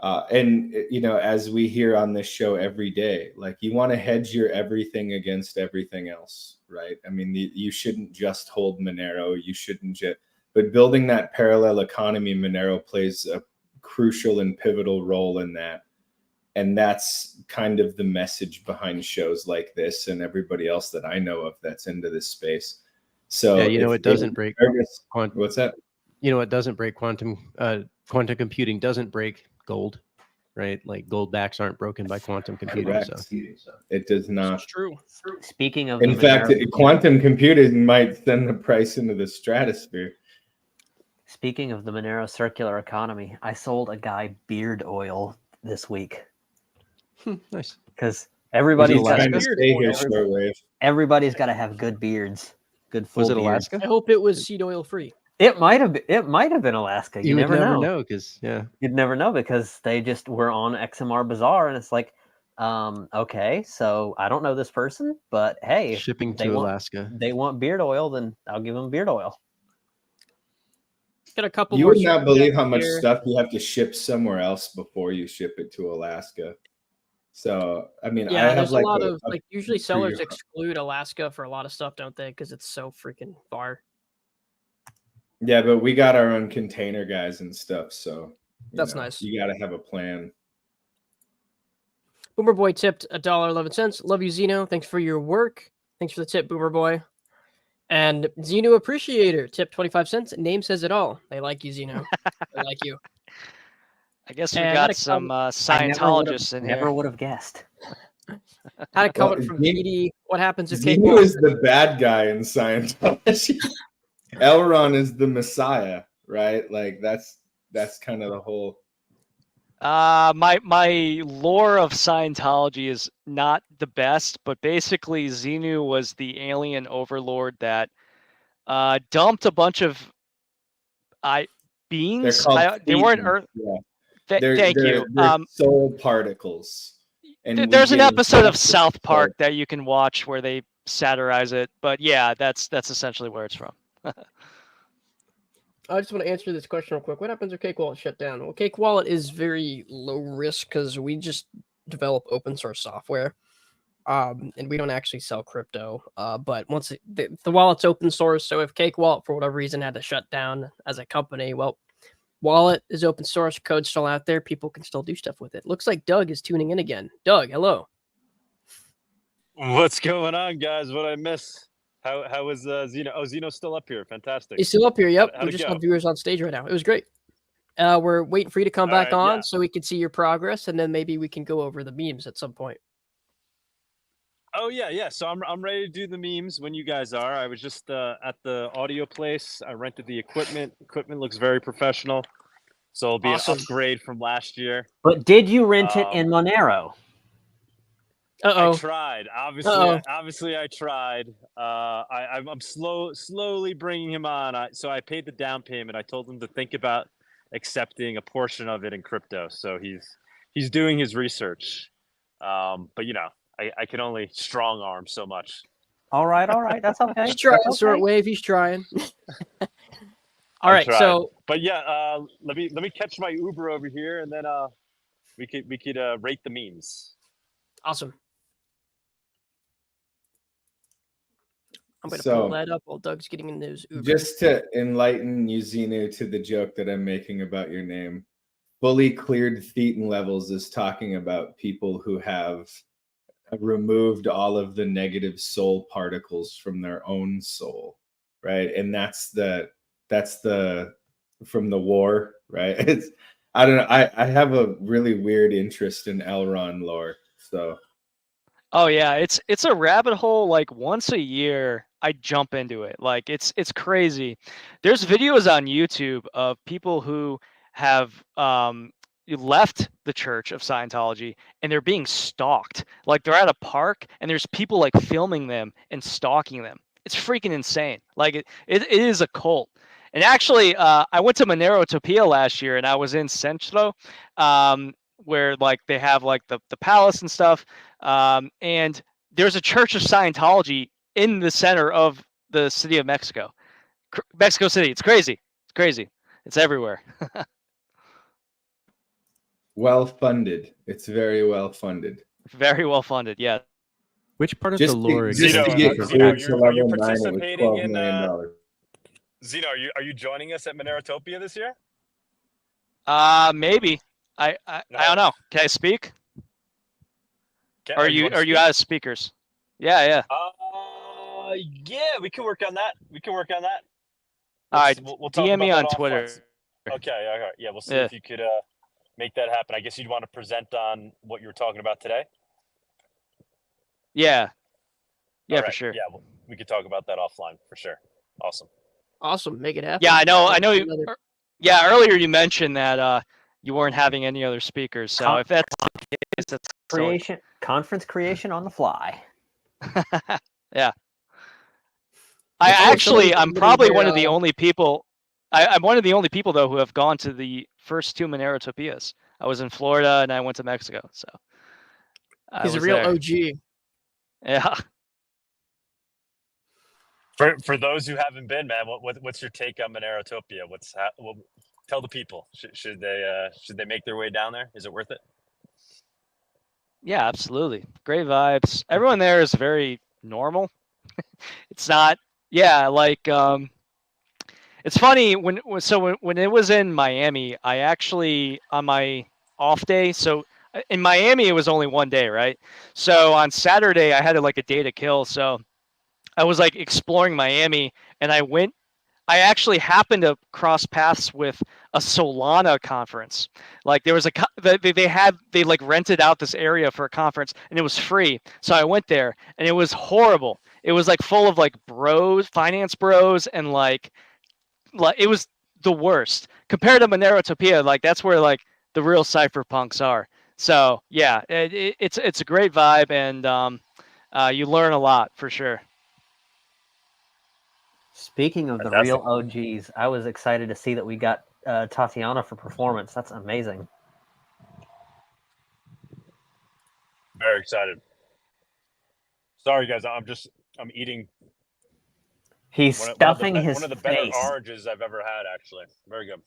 and you know, as we hear on this show every day, like you want to hedge your everything against everything else, right? I mean, you shouldn't just hold Monero, you shouldn't just, but building that parallel economy, Monero plays a crucial and pivotal role in that. And that's kind of the message behind shows like this and everybody else that I know of that's into this space. So yeah, you know, it doesn't break quantum. What's that? You know, it doesn't break quantum computing doesn't break gold, right? Like gold backs aren't broken by quantum computing. Correct. So it does not. It's true. Speaking of, in fact, quantum computing might send the price into the stratosphere. Speaking of the Monero circular economy, I sold a guy beard oil this week. Nice. Because everybody's got to have good beards. Good full Was it beards. Alaska? I hope it was seed oil free. It might have been Alaska. You never know because you'd never know because they just were on XMR Bazaar and it's like, okay, so I don't know this person, but hey, shipping to Alaska. They want beard oil, then I'll give them beard oil. Got a couple. You more would not believe how much here. stuff you have to ship somewhere else before you ship it to Alaska. So, I mean, Yeah, I have there's like a lot of like usually sellers pre- exclude Alaska for a lot of stuff, don't they? Because it's so freaking far. Yeah, but we got our own container guys and stuff, so That's nice. You got to have a plan. Boomer Boy tipped $1.11. Love you, Xenu. Thanks for your work. Thanks for the tip, Boomer Boy. And Xenu Appreciator tipped 25 cents. Name says it all. They like you, Xenu. They like you. I guess we got some Scientologists in here. Never would have guessed. Had a comment from Petey. What happens if Xenu is the bad guy in Scientology? Elron is the Messiah, right? Like that's kind of the whole. My lore of Scientology is not the best, but basically Xenu was the alien overlord that dumped a bunch of beings. They weren't Earth. Yeah. Thank you. They're soul particles. And there's an episode of South Park that you can watch where they satirize it, but yeah, that's essentially where it's from. I just want to answer this question real quick. What happens if Cake Wallet shut down? Well, Cake Wallet is very low risk because we just develop open source software, and we don't actually sell crypto. But once the wallet's open source, so if Cake Wallet for whatever reason had to shut down as a company, well, wallet is open source, code's still out there, people can still do stuff with it. Looks like Doug is tuning in again. Doug, hello. What's going on, guys? What I miss? How was Xeno? Oh, Xeno's still up here. Fantastic. He's still up here. Yep, How'd we it just go? have viewers on stage right now. It was great. We're waiting for you to come All back right, on yeah. so we can see your progress, and then maybe we can go over the memes at some point. Oh yeah. So I'm ready to do the memes when you guys are. I was just at the audio place. I rented the equipment. Equipment looks very professional. So it'll be Awesome. an upgrade from last year. But did you rent it in Monero? I tried. Obviously, I tried. I'm slowly bringing him on. So I paid the down payment. I told him to think about accepting a portion of it in crypto. So he's doing his research. But you know, I can only strong arm so much. All right, that's okay. He's trying That's short okay. wave. He's trying. All right, so but yeah, let me catch my Uber over here, and then we could rate the memes. Awesome. I'm going to pull that up while Doug's getting in his Uber. Just to enlighten you, Xenu, to the joke that I'm making about your name, fully cleared thetan levels is talking about people who have removed all of the negative soul particles from their own soul, right? And that's the from the war, right? It's I don't know. I have a really weird interest in Elrond lore, so. Oh yeah, it's a rabbit hole. Like once a year, I jump into it. Like it's crazy. There's videos on YouTube of people who have left the Church of Scientology and they're being stalked. Like they're at a park and there's people like filming them and stalking them. It's freaking insane. Like it is a cult. And actually, I went to Monerotopia last year and I was in Centro, where like they have like the palace and stuff. And there's a Church of Scientology in the center of the city of Mexico, Mexico City. It's crazy. It's crazy. It's everywhere. Well funded. It's very well funded. Very well funded. Yeah. Which part of Just the lore to, just to exists? get cleared to are you level 9, it was participating $12 in million. Xeno, are you joining us at Monerotopia this year? Maybe. I don't know. Can I speak? Are you out of speakers? Yeah. Yeah, we can work on that. All right. We'll talk DM about me that on Twitter. offline. Okay, all right. Yeah, we'll see if you could make that happen. I guess you'd want to present on what you were talking about today. Yeah. Yeah, All right. for sure. Yeah, we could talk about that offline for sure. Awesome. Make it happen. Yeah, I know. Yeah, earlier you mentioned that you weren't having any other speakers. So if that's the case, that's conference creation on the fly. Yeah. I'm probably one of the only people. I'm one of the only people though who have gone to the first two Monerotopias. I was in Florida and I went to Mexico. So he's a real there. OG. Yeah. For those who haven't been, man, what's your take on Monerotopia? Tell the people. Should they make their way down there? Is it worth it? Yeah, absolutely. Great vibes. Everyone there is very normal. It's not. Yeah, like it's funny when it was in Miami, I actually on my off day. So in Miami, it was only one day, right? So on Saturday, I had like a day to kill. So I was like exploring Miami, and I actually happened to cross paths with a Solana conference. Like there was they like rented out this area for a conference and it was free. So I went there and it was horrible. It was like full of like bros, finance bros, and like it was the worst compared to Monerotopia. Like that's where like the real cypherpunks are. So yeah, it's a great vibe and you learn a lot for sure. Speaking of the real OGs, I was excited to see that we got Tatiana for performance. That's amazing. Very excited. Sorry, guys. I'm eating He's stuffing his one of the better face. oranges I've ever had, actually. Very good.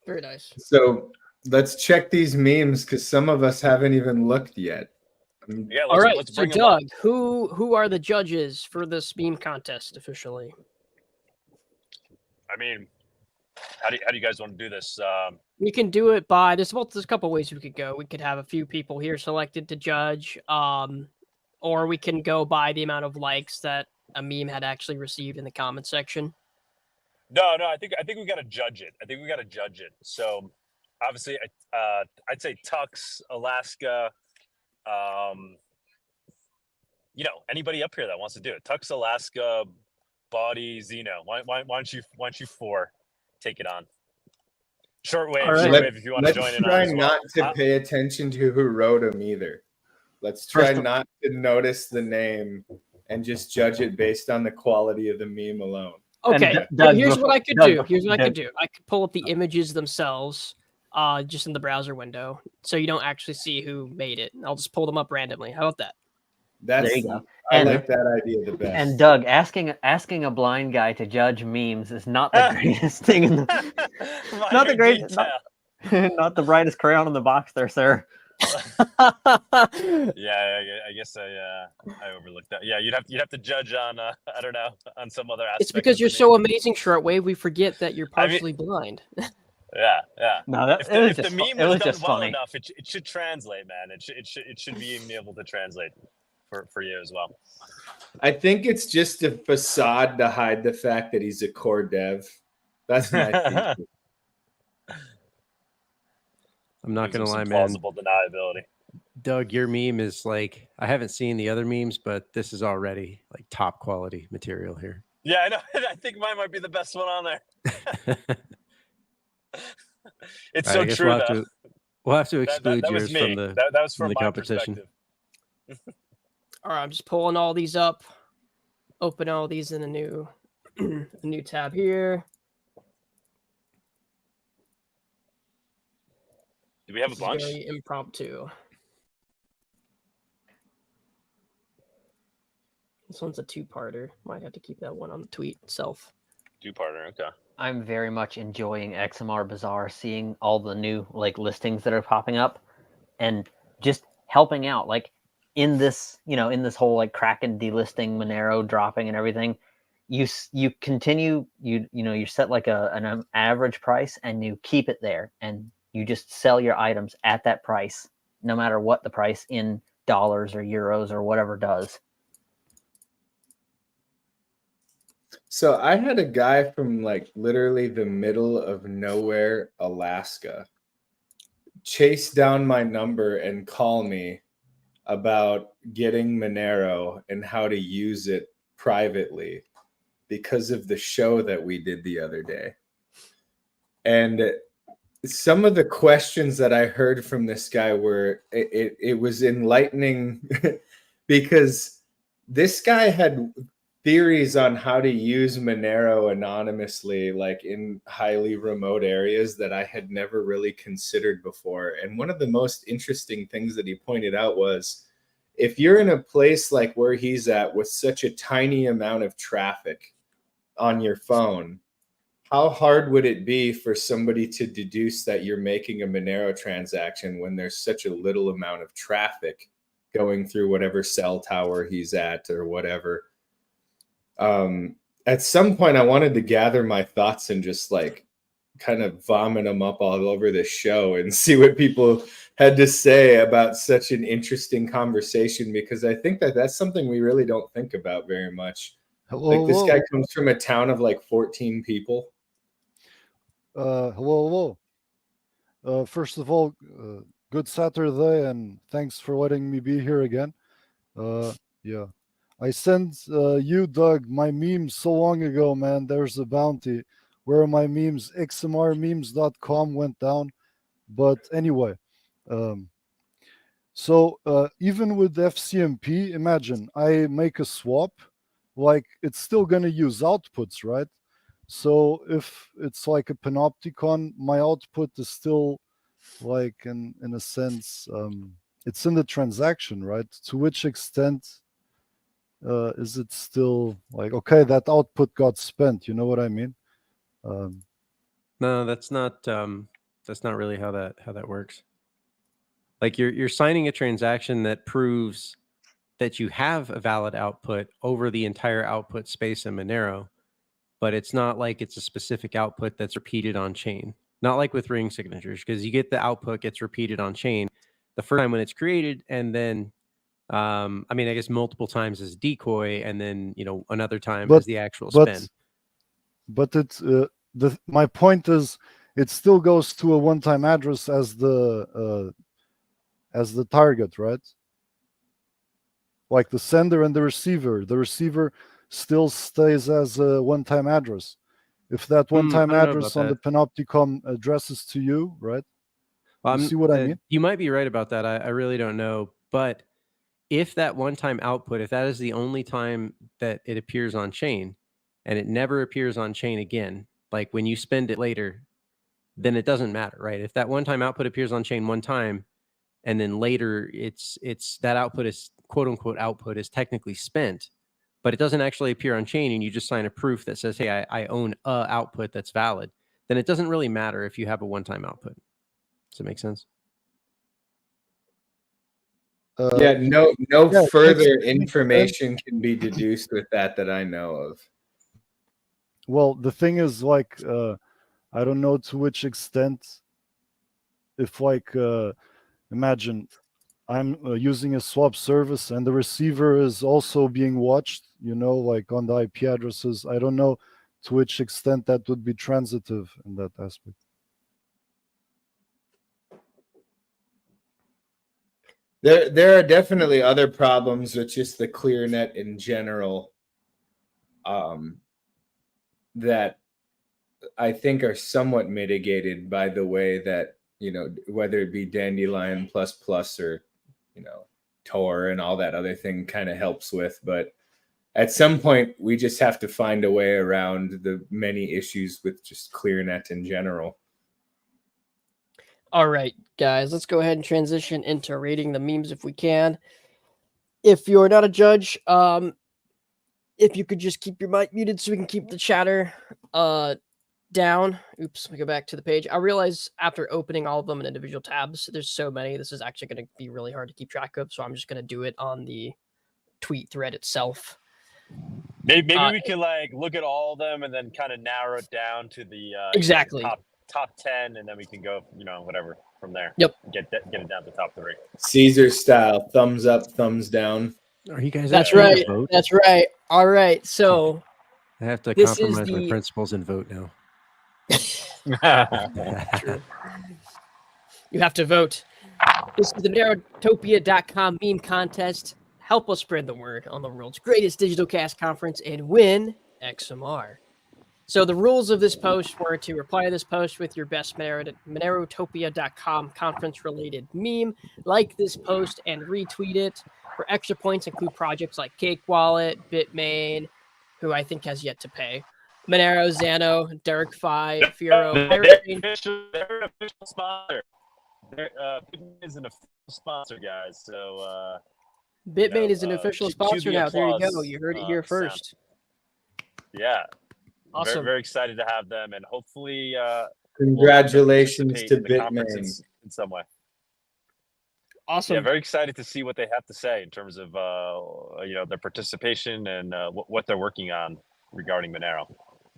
Very nice. So let's check these memes because some of us haven't even looked yet. Yeah, All right. let's So bring them up. Doug, who are the judges for this meme contest officially? I mean, how do you guys want to do this? We can do it by there's a couple ways we could go. We could have a few people here selected to judge, or we can go by the amount of likes that a meme had actually received in the comment section. No, I think we got to judge it. So obviously, I'd say Tux, Alaska, anybody up here that wants to do it. Tux, Alaska, Bawdy, Xenu. Why don't you four take it on? Shortwave, Shortwave, if you want to join in on Let's as try well. not to pay attention to who wrote them either. Let's try not to notice the name and just judge it based on the quality of the meme alone. Okay, here's what I could do. I could pull up the images themselves, just in the browser window, so you don't actually see who made it. I'll just pull them up randomly. How about that? There you go. I like that idea the best. And Doug, asking a blind guy to judge memes is not the greatest thing in the not the greatest, not the brightest crayon in the box there, sir. Yeah, I guess I overlooked that. Yeah, you'd have to judge on I don't know, on some other aspect. It's because you're so amazing, Shortwave. We forget that you're partially blind. Yeah. No, if the meme was done well funny enough, it should translate, man. It should be even able to translate for you as well. I think it's just a facade to hide the fact that he's a core dev. That's my thinking. I'm not going to lie, man. Plausible deniability. Doug, your meme is like, I haven't seen the other memes, but this is already like top quality material here. Yeah, I know. I think mine might be the best one on there. It's so true, though. We'll have to exclude that yours was me. from the that was from the my competition. perspective. All right, I'm just pulling all these up. Open all these in a new tab here. Do we have a bunch? Very impromptu. This one's a two-parter. Might have to keep that one on the tweet itself. Two-parter, okay. I'm very much enjoying XMR Bazaar, seeing all the new listings that are popping up, and just helping out. Like in this, in this whole Kraken delisting, Monero dropping, and everything. You continue. You set an average price, and you keep it there, and you just sell your items at that price, no matter what the price in dollars or euros or whatever does. So I had a guy from literally the middle of nowhere, Alaska, chase down my number and call me about getting Monero and how to use it privately because of the show that we did the other day. And some of the questions that I heard from this guy were, it was enlightening because this guy had theories on how to use Monero anonymously, in highly remote areas that I had never really considered before. And one of the most interesting things that he pointed out was, if you're in a place like where he's at with such a tiny amount of traffic on your phone, how hard would it be for somebody to deduce that you're making a Monero transaction when there's such a little amount of traffic going through whatever cell tower he's at or whatever? At some point I wanted to gather my thoughts and just kind of vomit them up all over this show and see what people had to say about such an interesting conversation, because I think that that's something we really don't think about very much. This guy comes from a town of 14 people. Hello. First of all, good Saturday, and thanks for letting me be here again. Yeah. I sent you, Doug, my memes so long ago, man. There's a bounty where my memes, xmrmemes.com, went down. But anyway, so even with FCMP, imagine I make a swap, it's still going to use outputs, right? So if it's like a panopticon, my output is still in a sense, it's in the transaction, right? To which extent is it still like, okay, that output got spent? You know what I mean? No, that's not really how that works. Like you're signing a transaction that proves that you have a valid output over the entire output space in Monero, but it's not like it's a specific output that's repeated on chain. Not like with ring signatures, because you get the output gets repeated on chain the first time when it's created, and then I mean, I guess multiple times as decoy, and then another time as the actual spin. But it's my point is, it still goes to a one-time address as the target, right? Like the sender and the receiver. The receiver still stays as a one-time address. If that one-time address on the panopticon addresses to you, right? You see what I mean? You might be right about that. I really don't know. But if that one-time output, if that is the only time that it appears on chain, and it never appears on chain again, like when you spend it later, then it doesn't matter, right? If that one-time output appears on chain one time, and then later it's that output is quote unquote output is technically spent, but it doesn't actually appear on chain, and you just sign a proof that says, hey, I own a output that's valid, then it doesn't really matter if you have a one-time output. Does it make sense? Yeah, no further information can be deduced with that I know of. Well, the thing is, like, I don't know to which extent, if like, imagine I'm using a swap service and the receiver is also being watched, like on the IP addresses. I don't know to which extent that would be transitive in that aspect. There are definitely other problems with just the ClearNet in general, that I think are somewhat mitigated by the way that, whether it be Dandelion ++ or, Tor and all that other thing kind of helps with. But at some point, we just have to find a way around the many issues with just ClearNet in general. All right, guys, let's go ahead and transition into rating the memes if we can. If you're not a judge, if you could just keep your mic muted so we can keep the chatter down. Oops, let me go back to the page. I realize after opening all of them in individual tabs, there's so many, this is actually going to be really hard to keep track of, so I'm just going to do it on the tweet thread itself. Maybe we can look at all of them and then kind of narrow it down to the exactly top 10, and then we can go whatever from there. Yep. Get it down to the top 3. Caesar style, thumbs up, thumbs down. Are you guys? That's right. That's right. All right. So I have to compromise my principles and vote now. True. You have to vote. This is the Monerotopia.com meme contest. Help us spread the word on the world's greatest digital cast conference and win XMR. So the rules of this post were to reply to this post with your best Monerotopia.com conference-related meme, like this post and retweet it. For extra points, include projects like Cake Wallet, Bitmain, who I think has yet to pay, Monero, Xenu, Derek Fi, Firo. They're an official sponsor. Bitmain is an official sponsor, guys. So Bitmain is an official sponsor now. There you go. You heard it here first. Yeah. Awesome. Very, very excited to have them, and hopefully, congratulations to Bitmain in some way. Awesome. Yeah, very excited to see what they have to say in terms of their participation and what they're working on regarding Monero.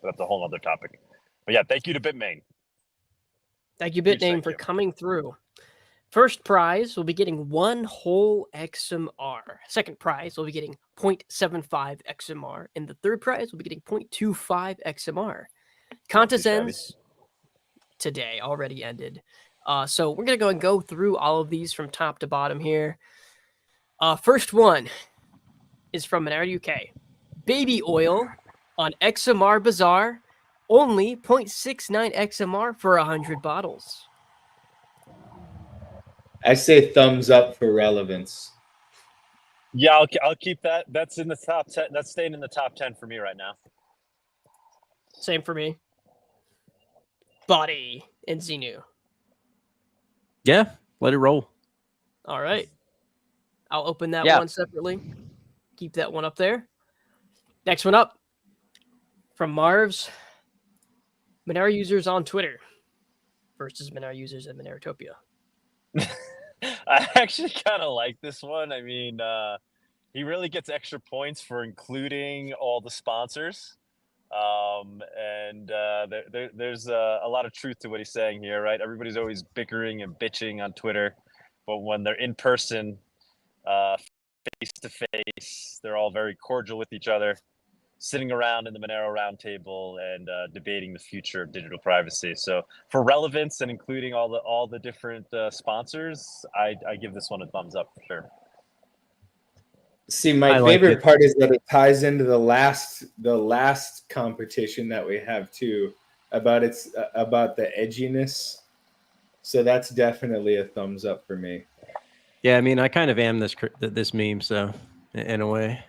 That's a whole other topic. But yeah, thank you to Bitmain. Thank you, Bitmain, for coming through. First prize will be getting 1 whole XMR. Second prize will be getting 0.75 XMR. And the third prize will be getting 0.25 XMR. Contest ends today, already ended. So we're going to go through all of these from top to bottom here. First one is from Monero UK. Baby oil on XMR Bazaar. Only 0.69 XMR for 100 bottles. I say thumbs up for relevance. Yeah, I'll keep that. That's in the top 10. That's staying in the top 10 for me right now. Same for me. Bawdy and Xenu. Yeah, let it roll. All right. I'll open that one separately. Keep that one up there. Next one up from Marv's. Monero users on Twitter versus Monero users at Monerotopia. I actually kind of like this one. I mean, he really gets extra points for including all the sponsors. There's a lot of truth to what he's saying here, right? Everybody's always bickering and bitching on Twitter, but when they're in person, face to face, they're all very cordial with each other, sitting around in the Monero roundtable and debating the future of digital privacy. So for relevance and including all the different sponsors, I give this one a thumbs up for sure. See, my favorite part is that it ties into the last competition that we have too, about the edginess. So that's definitely a thumbs up for me. Yeah, I mean, I kind of am this meme, so in a way.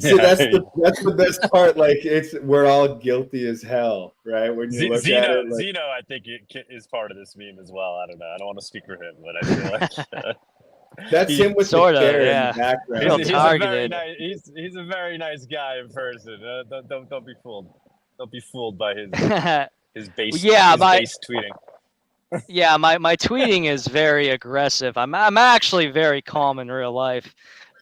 So that's the best part. Like we're all guilty as hell, right? When you look at it, like... Xenu, I think is part of this meme as well. I don't know. I don't want to speak for him, but I feel like that's him with the chair in the background. He's a very nice guy in person. Don't be fooled. Don't be fooled by his base base tweeting. Yeah, my tweeting is very aggressive. I'm actually very calm in real life.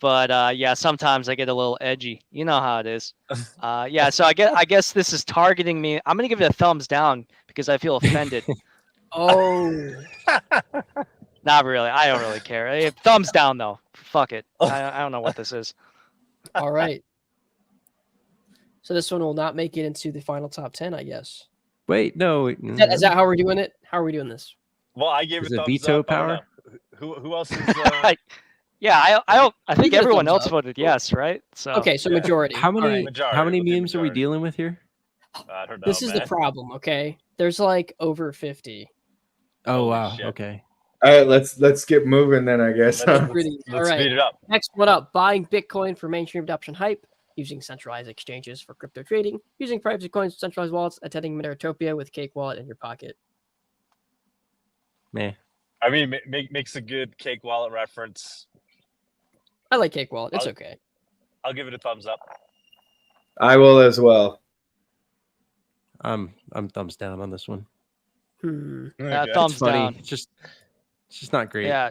But yeah, sometimes I get a little edgy. You know how it is. Yeah, so I guess this is targeting me. I'm gonna give it a thumbs down because I feel offended. Oh, not really. I don't really care. Hey, thumbs down though. Fuck it. I don't know what this is. All right. So this one will not make it into the final top 10, I guess. Wait, no. Is that how we're doing it? How are we doing this? Well, I gave it thumbs veto up. power. Who else is? Yeah, I think everyone else voted yes, right? So okay, so majority. How many Majority. how many We'll do memes are we dealing with here? I don't know. This is the problem, okay? There's like over 50. Oh wow. shit. Okay. All right, let's get moving then, I guess. Let's All right. speed it up. Next one up: buying Bitcoin for mainstream adoption hype, using centralized exchanges for crypto trading, using privacy coins, centralized wallets, attending Monerotopia with Cake Wallet in your pocket. Man. I mean, makes a good Cake Wallet reference. I like Cake Wallet. It's okay. I'll give it a thumbs up. I will as well. I'm thumbs down on this one. Thumbs funny. down. It's just not great. Yeah.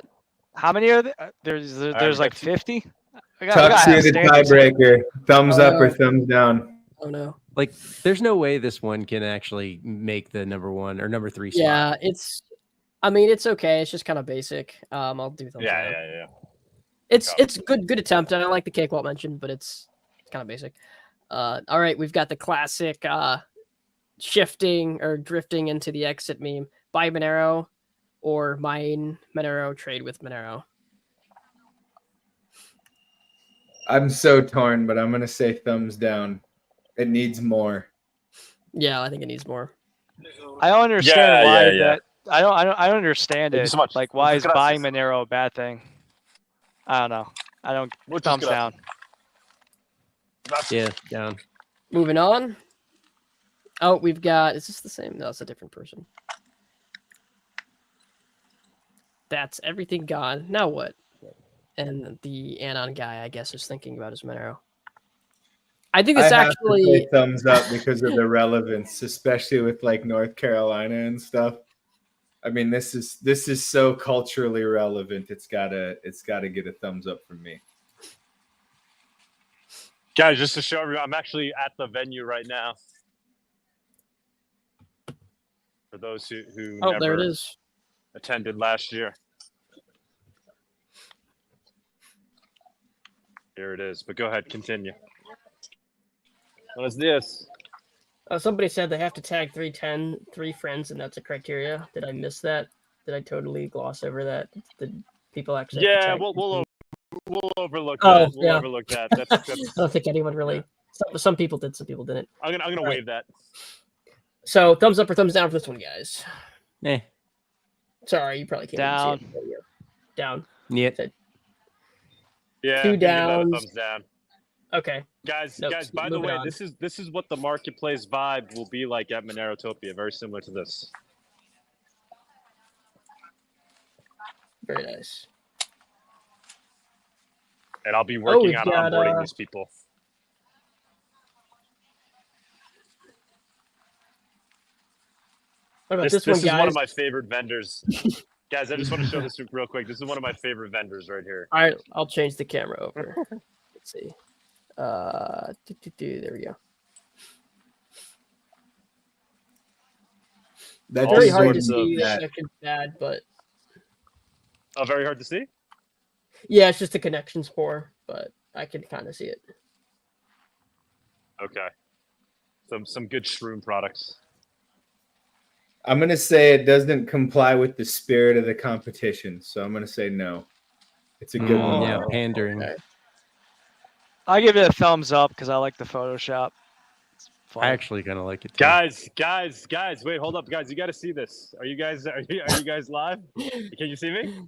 How many are there? There's like 50. Tuck to the tiebreaker. Thumbs up or thumbs down. Oh no. Like, there's no way this one can actually make the number 1 or number 3 spot. Yeah, I mean, it's okay. It's just kind of basic. I'll do thumbs down. Yeah. It's good attempt. I like the Cake Wallet mentioned, but it's kind of basic. All right, we've got the classic shifting or drifting into the exit meme. Buy Monero or mine Monero, trade with Monero. I'm so torn, but I'm gonna say thumbs down. It needs more. Yeah, I think it needs more. I don't understand why that. I don't understand it. So much. Like, why is buying Monero a bad thing? I don't know. I don't. Thumbs down. Yeah, down. Moving on. Oh, we've got. Is this the same? No, it's a different person. That's everything gone. Now what? And the Anon guy, I guess, is thinking about his Monero. I think it's actually have to say thumbs up because of the relevance, especially with like North Carolina and stuff. I mean, this is so culturally relevant. It's gotta get a thumbs up from me. Guys, just to show everyone, I'm actually at the venue right now. For those who oh, never there it is. Attended last year. Here it is. But go ahead, continue. What is this? Somebody said they have to tag 3 friends, and that's a criteria. Did I miss that? Did I totally gloss over that? Did people actually? Yeah, we'll overlook that. We'll overlook that. That's... I don't think anyone really. Some people did. Some people didn't. I'm gonna waive that. So thumbs up or thumbs down for this one, guys. Eh. Sorry, you probably can't. Down. See it. Down. Yeah. Yeah. 2 downs. Thumbs down. Okay. Guys, by the way, this is what the marketplace vibe will be like at Monerotopia. Very similar to this. Very nice. and I'll be working on got, onboarding these people. What about This this one, is one guys? of my favorite vendors. Guys, I just want to show this real quick. This is one of my favorite vendors right here. All right, I'll change the camera over. Let's see. There we go. That's Very hard to sorts of see. The that. connection's bad, but Oh, very hard to see? yeah, it's just the connection's poor, but I can kind of see it. Okay. Some good shroom products. I'm gonna say it doesn't comply with the spirit of the competition, so I'm gonna say no. It's a good one. Yeah, though. pandering. Okay. I give it a thumbs up because I like the Photoshop. It's I funny. actually kind of like it too. Guys, wait, hold up, guys. You got to see this. Are you guys live? Can you see me?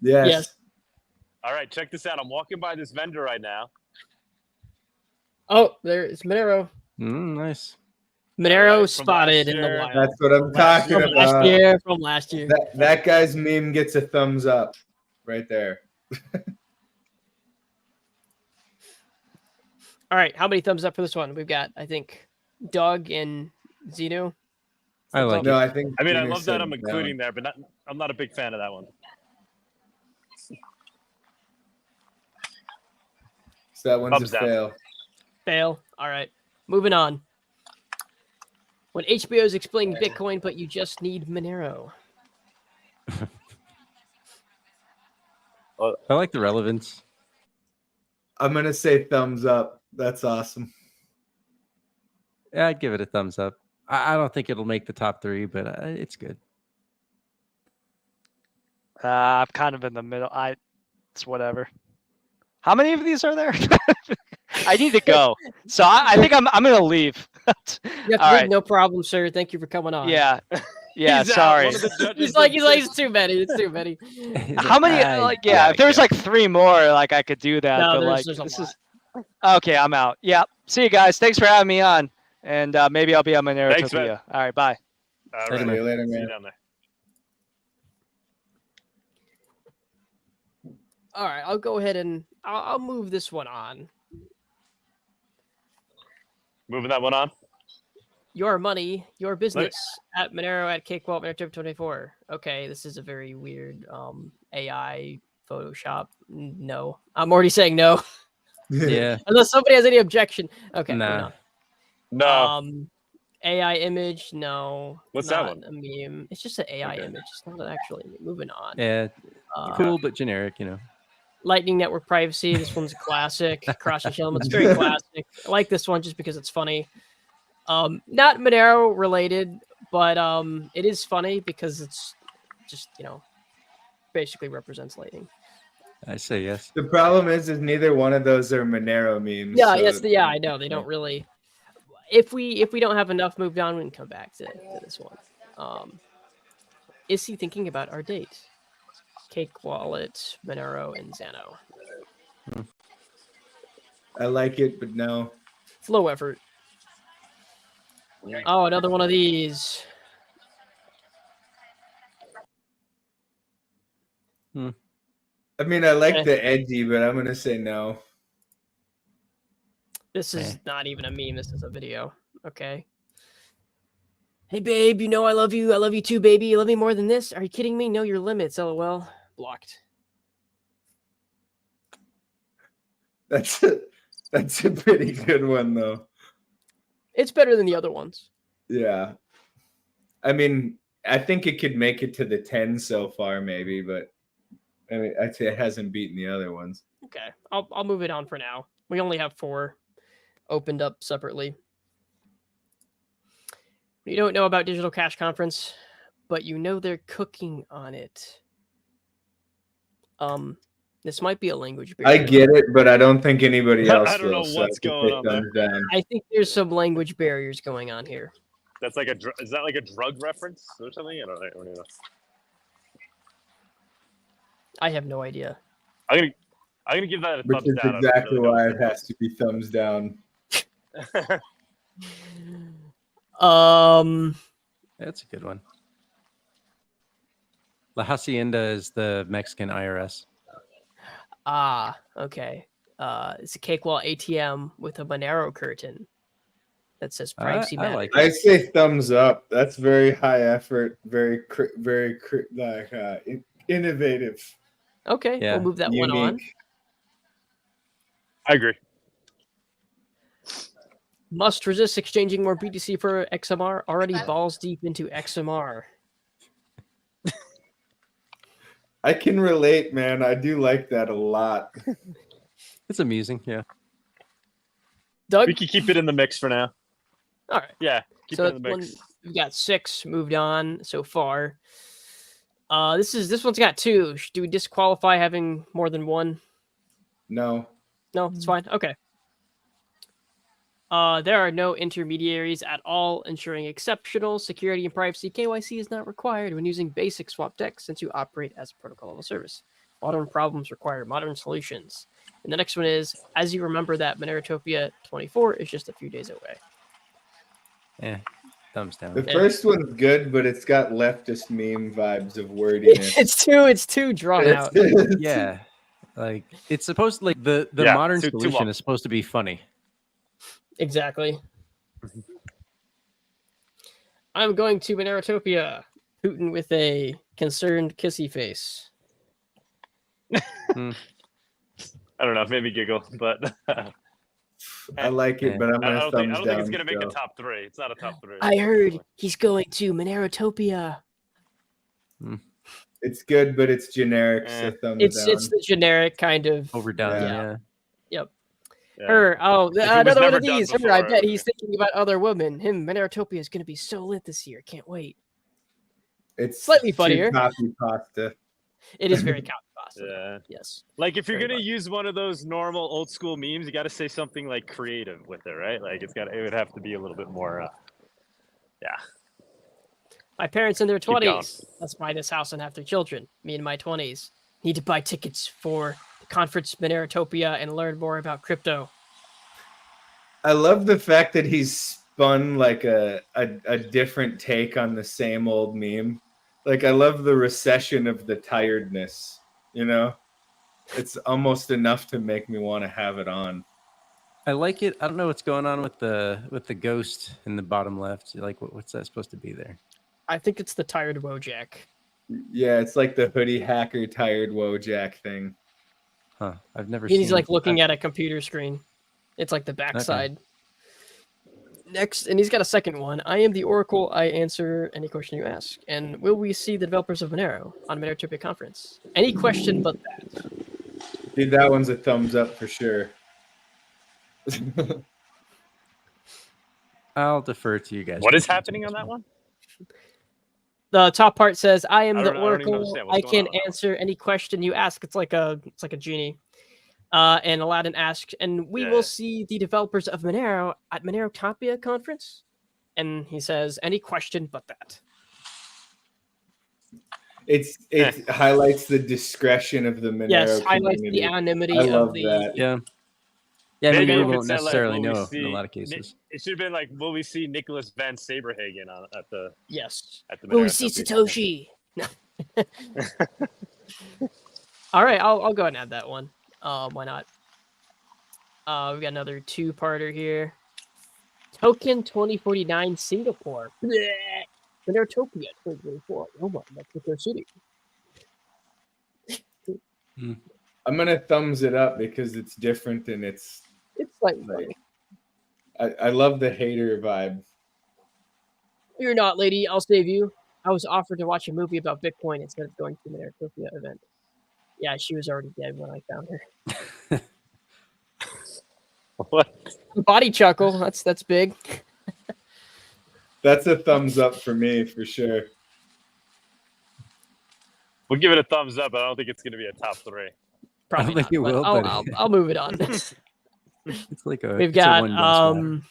Yes. All right, check this out. I'm walking by this vendor right now. Oh, there it's Monero. Nice. Monero All right, from spotted last in the year. wild. That's what I'm talking From last about. year. From last year. That guy's meme gets a thumbs up right there. All right, how many thumbs up for this one? We've got, I think, Doug and Xenu. I like No, it. I think. I mean, I Junior love said that I'm down. including there, but I'm not a big fan of that one. So that one's Thumbs a down. fail. Fail. All right, moving on. When HBO's explaining Bitcoin, but you just need Monero. I like the relevance. I'm gonna say thumbs up. That's awesome. Yeah, I'd give it a thumbs up. I don't think it'll make the top 3, but it's good. I'm kind of in the middle. It's whatever. How many of these are there? I need to go, so I think I'm gonna leave. All right. No problem, sir. Thank you for coming on. Yeah, yeah. He's out. Sorry. One of the judges He's like, said it's too many. It's too many. How many? If there's like 3 more, like I could do that. No, but there's- like there's a this lot. is okay. I'm out. Yeah. See you guys. Thanks for having me on, and maybe I'll be on Thanks, man. Monerotopia. All right. Bye. All See right, you later, see you man. down there. All right, I'll go ahead and I'll move this one on. Moving that one on. Your money, your business at Monero at Cakewalk Monerotopia 24. Okay, this is a very weird AI Photoshop. No, I'm already saying no. Yeah. Unless somebody has any objection. Okay, Nah. No. AI image, no. What's that not one? A meme. It's just an AI image. It's not actually moving on. Yeah. Cool, but generic, Lightning Network privacy. This one's a classic. Cross-Hatch elements, very classic. I like this one just because it's funny. Not Monero related, but it is funny because it's just basically represents Lightning. I say yes. The problem is neither one of those are Monero memes. Yeah, so yes, yeah, I know they don't really. If we don't have enough moved on, we can come back to this one. Is he thinking about our date? Cake Wallet, Monero, and Xenu. I like it, but no. It's low effort. Oh, another one of these. I mean, I like the edgy, but I'm gonna say no. This is not even a meme. This is a video. Okay. Hey, babe, I love you. I love you too, baby. You love me more than this? Are you kidding me? Know your limits, LOL. Blocked. That's a pretty good one, though. It's better than the other ones. Yeah. I mean, I think it could make it to the 10 so far, maybe, but I mean, I'd say it hasn't beaten the other ones. Okay, I'll move it on for now. We only have 4 opened up separately. You don't know about Digital Cash Conference, but they're cooking on it. This might be a language barrier. I get it, but I don't think anybody else I don't know will, so what's I could going say on there. thumbs down. I think there's some language barriers going on here. That's like is that like a drug reference or something? I don't know. I have no idea. I'm gonna give that a Which thumbs is down. exactly why it has to be thumbs down. That's a good one. La Hacienda is the Mexican IRS. Ah, okay. It's a cakewall ATM with a Monero curtain that says privacy I matters. like I say thumbs up. That's very high effort, very innovative. Okay, Yeah. we'll move that one on. Unique. I agree. Must resist exchanging more BTC for XMR. Already balls deep into XMR. I can relate, man. I do like that a lot. It's amusing, yeah. Doug? We can keep it in the mix for now. All right. Yeah, keep So it in the mix. we got 6 moved on so far. This one's got 2. Do we disqualify having more than one? No. No, it's fine. Okay. There are no intermediaries at all, ensuring exceptional security and privacy. KYC is not required when using basic swap decks since you operate as a protocol level service. Modern problems require modern solutions. And the next one is, as you remember that Monerotopia 24 is just a few days away. Yeah, thumbs down. The first one's good, but it's got leftist meme vibes of wordiness. It's too drawn out. Yeah, like it's supposed to, like the Yeah, modern too solution long. is supposed to be funny. Exactly. I'm going to Monerotopia. Putin with a concerned kissy face. I don't know, maybe giggle, but I like it, but I'm I gonna don't thumbs think it's down. gonna make a so. top 3. It's not a top 3. I heard he's going to Monerotopia. It's good, but it's generic. So thumbs down. It's the generic kind of Overdone. Yeah. Yeah. Yep. Yeah. Her. Oh, If it was another one never of done these. Her, before, I it bet would he's thinking about other women. Him, Monerotopia is going to be so lit this year. Can't wait. It's Slightly too funnier. copy pasta. It is very copy pasta. Yeah. Yes. Like if you're Very gonna much. use one of those normal old school memes, you got to say something like creative with it, right? Like it would have to be a little bit more. Yeah. My parents in their Keep going. 20s. Let's buy this house and have 3 children. Me in my 20s. Need to buy tickets for the conference Monerotopia and learn more about crypto. I love the fact that he's spun like a different take on the same old meme. Like I love the recession of the tiredness, you know? It's almost enough to make me want to have it on. I like it. I don't know what's going on with the ghost in the bottom left. Like what's that supposed to be there? I think it's the tired Wojak. Yeah, it's like the hoodie hacker tired Wojak thing. Huh. I've never He's seen like looking at a computer screen. It's like the backside. Next, and he's got a second one. I am the Oracle. I answer any question you ask. And will we see the developers of Monero on Monerotopia conference? Any question but that. Dude, that one's a thumbs up for sure. I'll defer to you guys. What is happening on that one? The top part says, "I am I the don't even Oracle. understand what's I going can on. answer any question you ask." It's like a genie. And Aladdin asks, and we will see the developers of Monero at Monerotopia conference. And he says, any question but that. It highlights the discretion of the Monero Yes, highlights community. the anonymity I of love the that. Yeah. Yeah, Maybe maybe if we it won't said, like, necessarily will we know see in a lot of cases. It should have been like, will we see Nicholas Van Saberhagen at the Yes. at the Will we see Monerotopia Satoshi? All right, I'll go ahead and add that one. Why not? We got another 2-parter here. Token 2049 Singapore. Blech. Monerotopia 2024. Oh my, that's what they're shooting. I'm gonna thumbs it up because it's different and it's like I love the hater vibe. You're not, lady. I'll save you. I was offered to watch a movie about Bitcoin instead of going to the Monerotopia event. Yeah, she was already dead when I found her. What? Body chuckle. That's big. That's a thumbs up for me for sure. We'll give it a thumbs up, but I don't think it's going to be a top 3. Probably I don't think not, it will, but but I'll move it on. it's like a. We've it's a got one boss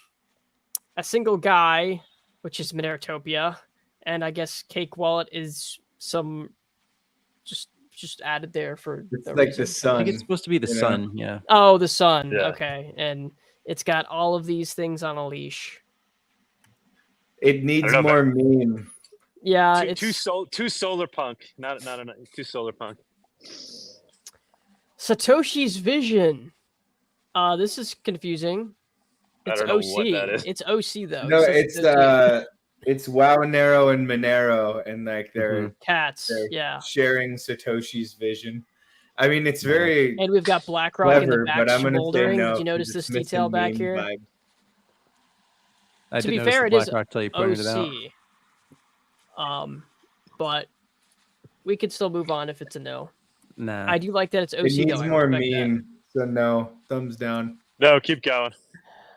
a single guy, which is Monerotopia, and I guess Cake Wallet is some just added there for It's no like reason. the sun. I think it's supposed to be the you know? sun. Yeah. Oh, the sun. Yeah. Okay, and it's got all of these things on a leash. It needs know, more meme. Yeah, Too solar punk, not too solar punk. Satoshi's vision. This is confusing. It's I don't know OC. what that is. It's OC though. No, It says it's Bawdyanarchist and Monero, and like they're cats. they're Yeah. sharing Satoshi's vision. I mean, it's very And we've got BlackRock in the clever, back but I'm gonna say shouldering. no. Did you 'cause notice it's this missing detail back meme here? vibe. I To did be notice fair, the it is BlackRock till you pointed it out. OC. But we could still move on if it's a no. Nah. I do like that it's OC It needs though. I more respect that. meme, so no, thumbs down. No, keep going.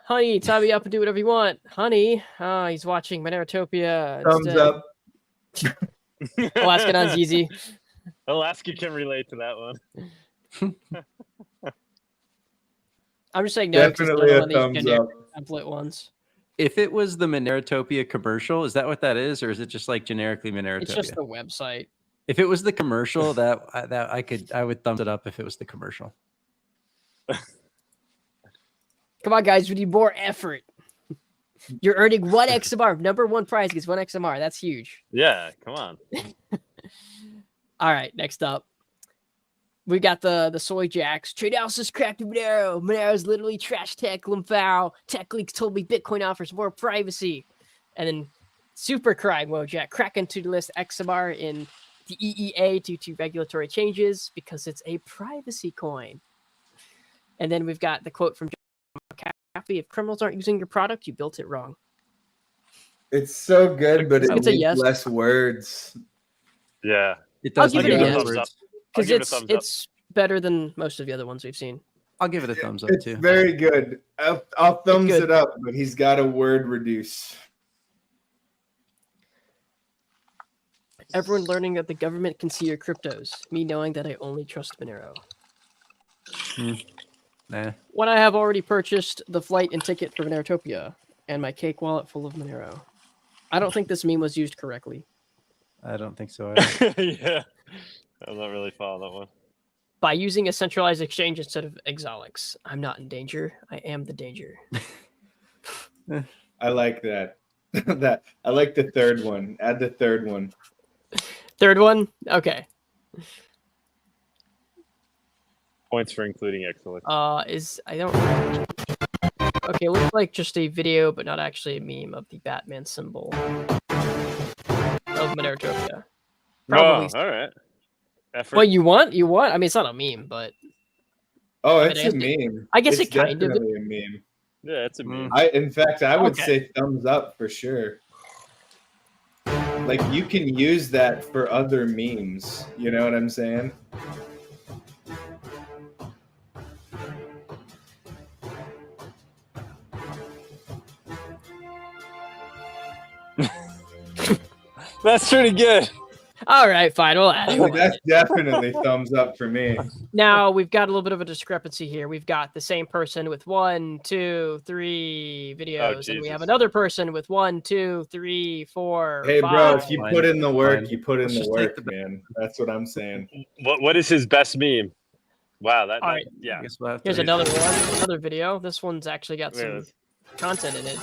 Honey, tie me up and do whatever you want. Honey, he's watching Monerotopia. Thumbs instead. up. Alaska Nun's easy. Alaska can relate to that one. I'm just saying no. 'Cause Definitely none a of these thumbs generic up. template ones. If it was the Monerotopia commercial, is that what that is, or is it just like generically Monerotopia? It's just the website. If it was the commercial, I would thumbs it up if it was the commercial. Come on, guys. We need more effort. You're earning 1 XMR. Number 1 prize gets 1 XMR. That's huge. Yeah, come on. All right, next up. We got the Soy Jacks. Trade House is cracked Monero. Monero's literally trash tech. Limfao. Tech leaks told me Bitcoin offers more privacy. And then Super Crying Wojak. Kraken to the list XMR in the EEA due to regulatory changes because it's a privacy coin. And then we've got the quote from Caffey. If criminals aren't using your product, you built it wrong. It's so good, but it It's a needs yes. less words. Yeah. It I'll does. give it a give it a yes. thumbs up. Because it's better than most of the other ones we've seen. I'll give it a thumbs up It's too. very good. I'll thumbs good. it up, but he's got a word reduce. Everyone learning that the government can see your cryptos. Me knowing that I only trust Monero. Nah. When I have already purchased the flight and ticket for Monerotopia and my cake wallet full of Monero. I don't think this meme was used correctly. I don't think so either. Yeah. I'm not really following that one. By using a centralized exchange instead of Exolix. I'm not in danger. I am the danger. I like that. I like the third one. Add the third one. Third one? Okay. Points for including excellence. I don't Okay, it looks like just a video, but not actually a meme of the Batman symbol of Monerotopia. Probably. Oh, all right. Effort. Well, you want? I mean, it's not a meme, but Oh, I it's guess a meme. I guess It's it kind of is. definitely a meme. Yeah, it's a meme. In fact, I would Okay. say thumbs up for sure. Like you can use that for other memes. You know what I'm saying? That's pretty good. All right, fine. We'll add it. That's definitely thumbs up for me. Now we've got a little bit of a discrepancy here. We've got the same person with 1, 2, 3 videos, and we have Jesus. another person with 1, 2, 3, 4. Hey, 5. bro, if you Fine. put in the work, Fine. you put in Let's the just take work, man. That's what I'm saying. What is his best meme? Wow, All right. yeah. I guess we'll have to Here's read another it. one, another video. This one's actually got Where some is- content in it.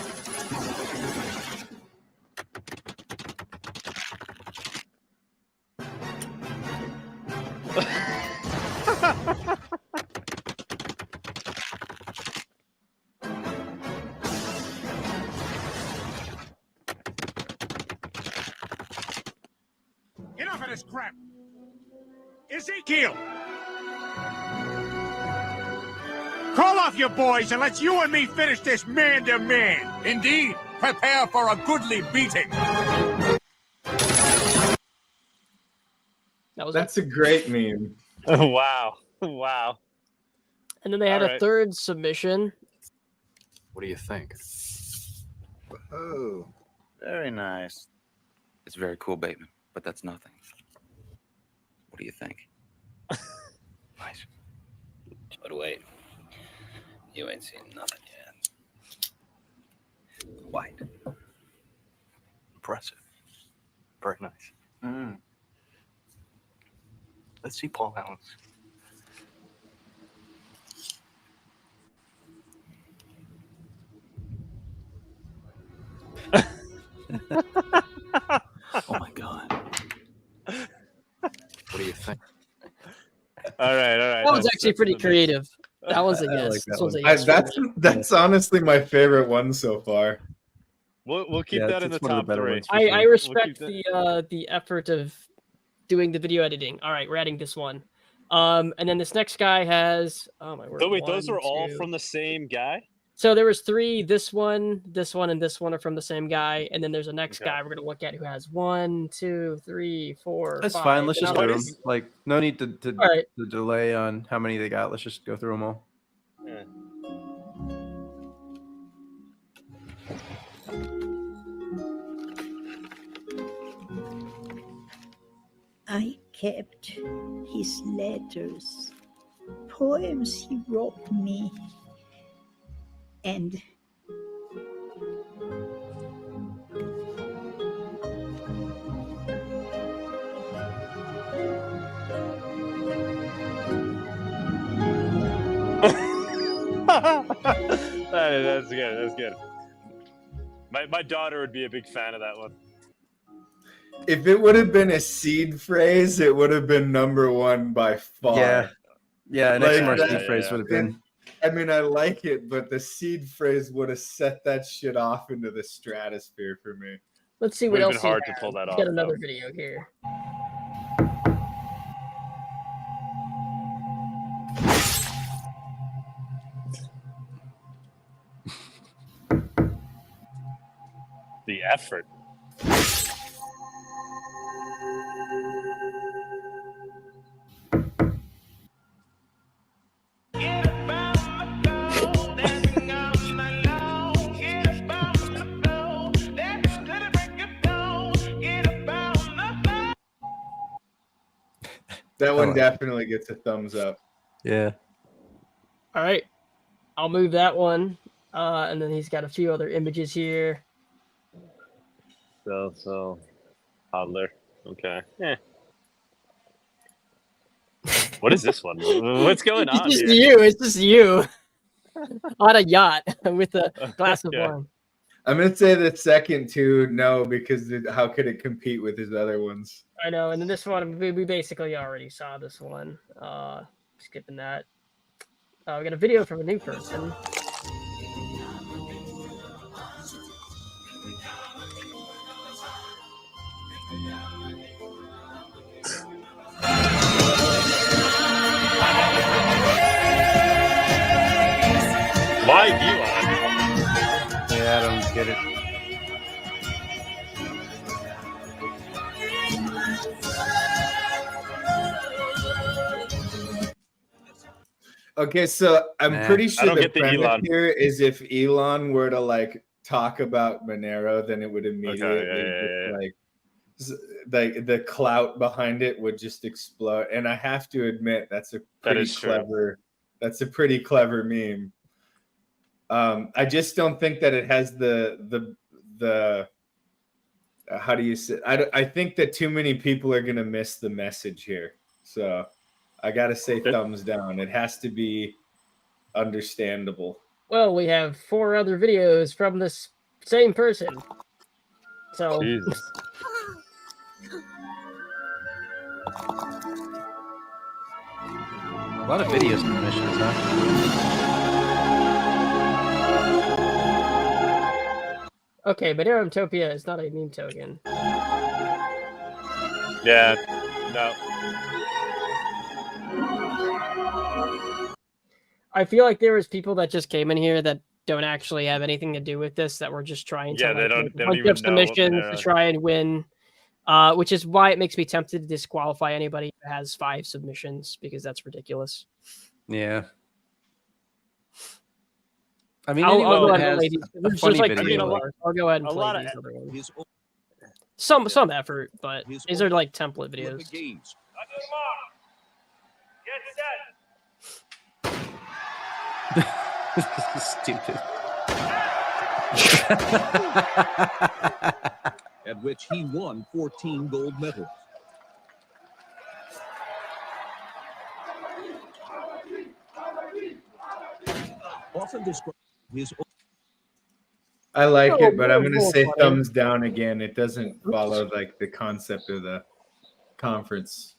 Enough of this crap. Ezekiel! Call off your boys and let's you and me finish this man to man. Indeed, prepare for a goodly beating. That's a great meme. Wow. Wow. And then they had All a right. third submission. What do you think? Oh, very nice. It's very cool, Bateman, but that's nothing. What do you think? Nice. But wait, you ain't seen nothing yet. White. Impressive. Very nice. Let's see Paul Allen's. Oh my god. What do you think? All right. That was actually pretty creative. That one's a I yes. like that This one's a one. yes. That's honestly my favorite one so far. We'll keep Yeah, that in it's the one of the top better 3. ones for I sure. respect the effort of doing the video editing. All right, we're adding this one. And then this next guy has, oh my word. So wait, those 1, are all 2. from the same guy? So there was 3. This one, and this one are from the same guy. And then there's a next Okay. guy we're gonna look at who has 1, 2, 3, 4, That's 5. fine. Let's And just I'll- do them. Like, no need to All right. delay on how many they got. Let's just go through them all. Yeah. I kept his letters, poems he wrote me, and That's good. That's good. My daughter would be a big fan of that one. If it would have been a seed phrase, it would have been #1 by far. Yeah, an Like, XMR that- seed phrase would have been. I mean, I like it, but the seed phrase would have set that shit off into the stratosphere for me. Let's see what Would've else been hard he to has. pull that He's off, got another though. video here. The effort. That one like it. definitely gets a thumbs up. Yeah. All right, I'll move that one. And then he's got a few other images here. So, toddler. Okay. Yeah. What is this one? What's going on It's just here? you. It's just you on a yacht with a glass of Okay. wine. I'm gonna say the second two, no, because how could it compete with his other ones? I know. And then this one, we basically already saw this one. Skipping that. We got a video from a new person. Why you on? Yeah, I don't get it. Okay, so I'm Nah, pretty I sure don't the get the premise Elon. here is if Elon were to like talk about Monero, then it would immediately just, like the clout behind it would just explode. And I have to admit that's a pretty is true. clever. That's a pretty clever meme. I just don't think that it has the how do you say? I think that too many people are gonna miss the message here. So I gotta say thumbs down. It has to be understandable. Well, we have 4 other videos from this same person. So Jesus. A lot of video submissions, huh? okay, Monerotopia is not a meme token. Yeah. No. I feel like there was people that just came in here that don't actually have anything to do with this, that were just trying to Yeah, they like, don't- make a they don't bunch even of know what submissions to Monero- try and win. Which is why it makes me tempted to disqualify anybody who has 5 submissions, because that's ridiculous. Yeah. I mean, I'll anyone go that ahead and has play these. a There's funny just like video, 3 like- more. I'll go ahead and a play lot of- these other ones. Some effort, but these are like template videos. This is stupid. At which he won 14 gold medals. Often described his I like Oh, it, but I'm very gonna say funny. thumbs down again. It doesn't follow like the concept of the conference.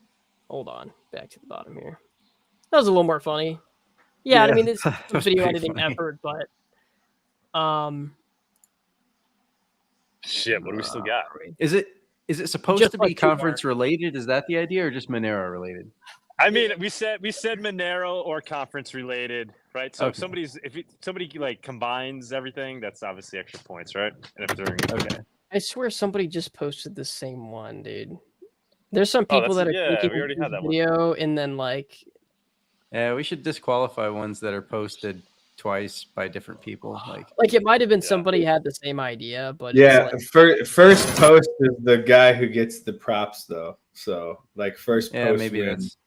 Hold on, back to the bottom here. That was a little more funny. Yeah, I Yeah, mean, it's that some was video pretty editing funny. effort, but Shit, what do we still got? Is it supposed Just to like be 2 more. conference related? Is that the idea, or just Monero related? I mean, we said Monero or conference related, right? So Okay. if somebody like combines everything, that's obviously extra points, right? And if they're Okay. I swear somebody just posted the same one, dude. There's some Oh, people that are yeah, clicking we already this had that one. video and then like Yeah, we should disqualify ones that are posted twice by different people. like it might have been somebody had the same idea, but Yeah, it's like first post is the guy who gets the props though. So like first Yeah, post maybe wins.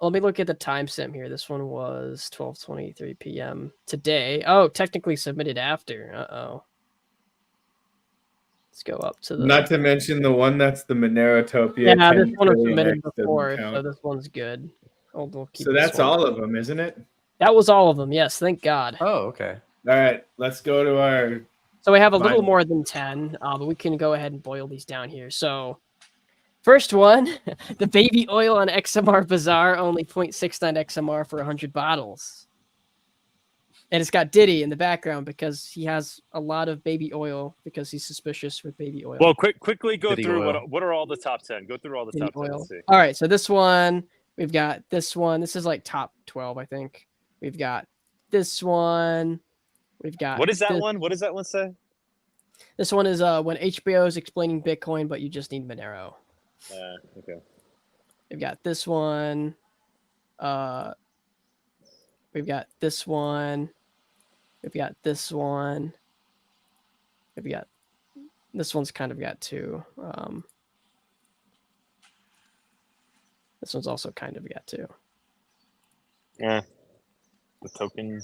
let me look at the timestamp here. This one was 12:23 p.m. today. Oh, technically submitted after. Uh-oh. Let's go up to the Not to mention the one that's the Monerotopia. Yeah, this 10 one was trillion submitted X doesn't before, count. so this one's good. We'll keep So this that's one. all of them, isn't it? That was all of them. Yes, thank God. Oh, okay. All right, let's go to our. So we have a little Mine. more than 10, but we can go ahead and boil these down here. So first one, the baby oil on XMR Bazaar, only 0.69 XMR for 100 bottles. And it's got Diddy in the background because he has a lot of baby oil because he's suspicious with baby oil. Well, quickly go Diddy through oil. what are all the top 10? Go through all the Baby top 10. oil. Let's see. All right, so this one, we've got this one. This is like top 12, I think. We've got this one. We've got What is that this one? What does that one say? This one is when HBO is explaining Bitcoin, but you just need Monero. Okay. We've got this one. We've got this one. We've got this one. We've got this one's kind of got two. This one's also kind of got two. Yeah. The token.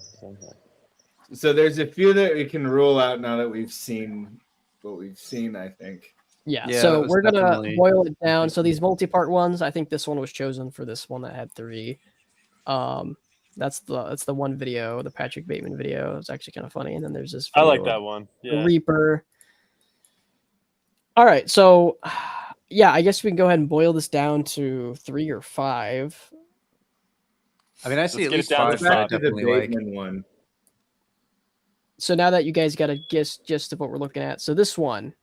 So there's a few that we can rule out now that we've seen what we've seen, I think. Yeah, Yeah, that so was we're gonna definitely boil it down. So these multi-part ones, I think this one was chosen for this one that had 3. That's the one video, the Patrick Bateman video. It's actually kind of funny. And then there's this I video like of that one. the Yeah. Reaper. All right, so yeah, I guess we can go ahead and boil this down to 3 or 5. I mean, I see Let's at get it least down to 5 that I Back to the definitely like. Bateman one. So now that you guys got a gist of what we're looking at, so this one,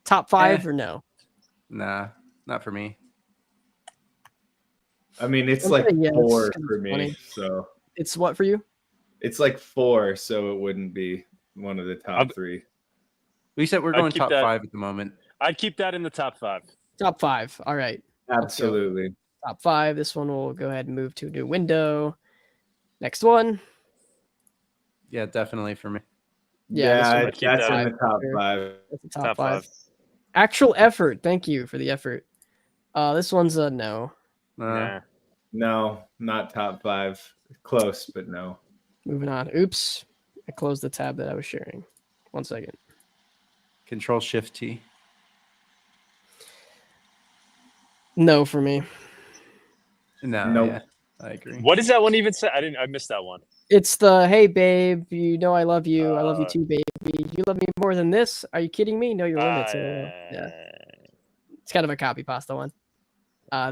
top 5 or no? Nah, not for me. I mean, it's I'm like saying yes, 4 'cause for it's me. funny. So It's what for you? it's like 4, so it wouldn't be one of the top 3. We said we're I'd going keep top that- 5 at the moment. I'd keep that in the top 5. Top 5. All right. Let's go. Absolutely. Top 5. This one will go ahead and move to a new window. Next one. Yeah, definitely for me. Yeah, this one Yeah, might keep that's that in the top here. 5. That's the top, Top 5. 5. Actual effort. Thank you for the effort. This one's a no. Nah. No, not top 5. Close, but no. Moving on. Oops. I closed the tab that I was sharing. 1 second. Control Shift T. No for me. No, Nope. yeah, I agree. What does that one even say? I missed that one. It's the hey babe, you know I love you. I love you too, baby. You love me more than this? Are you kidding me? Know your limits. Yeah. It's kind of a copy pasta one.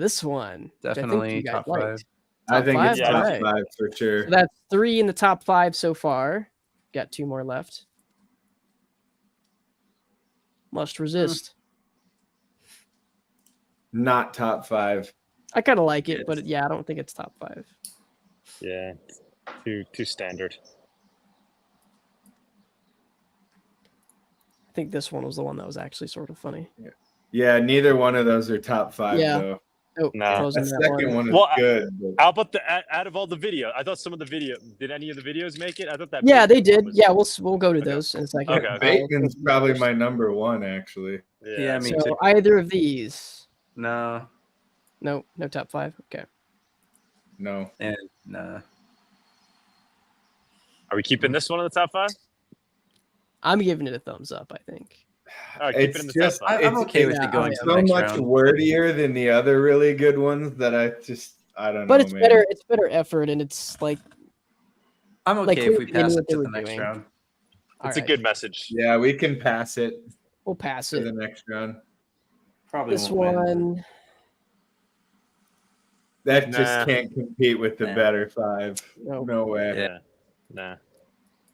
This one, which Definitely I think you guys top liked. 5. I think it's All top right. 5 for sure. So that's 3 in the top 5 so far. Got 2 more left. Must resist. Not top 5. I kind of like it, but yeah, I don't think it's top 5. Yeah. Too standard. I think this one was the one that was actually sort of funny. Yeah, neither one of those are top 5 Yeah. though. Oh, No. closing That that second one is Well, good. but- How about out of all the video? I thought some of the video. Did any of the videos make it? I thought that. Yeah, they Bateman did. one was- Yeah, we'll go to those in a second. Okay. Bateman's probably my number 1, actually. Yeah, me So too. either of these. No, No top 5. Okay. No. and nah. Are we keeping this one in the top 5? I'm giving it a thumbs up, I think. All right, keep it It's in the just top 5. I'm okay with Yeah, it going it's to the so next much round. wordier than the other really good ones that I don't know. But it's man. better. It's better effort, and it's like I'm okay like, if we clearly they knew pass what it they to were the next doing. round. It's a good message. Yeah, we can pass it we'll pass to it. the next round. Probably This won't win. one. That just can't compete with the better 5. No way. Yeah. Nah.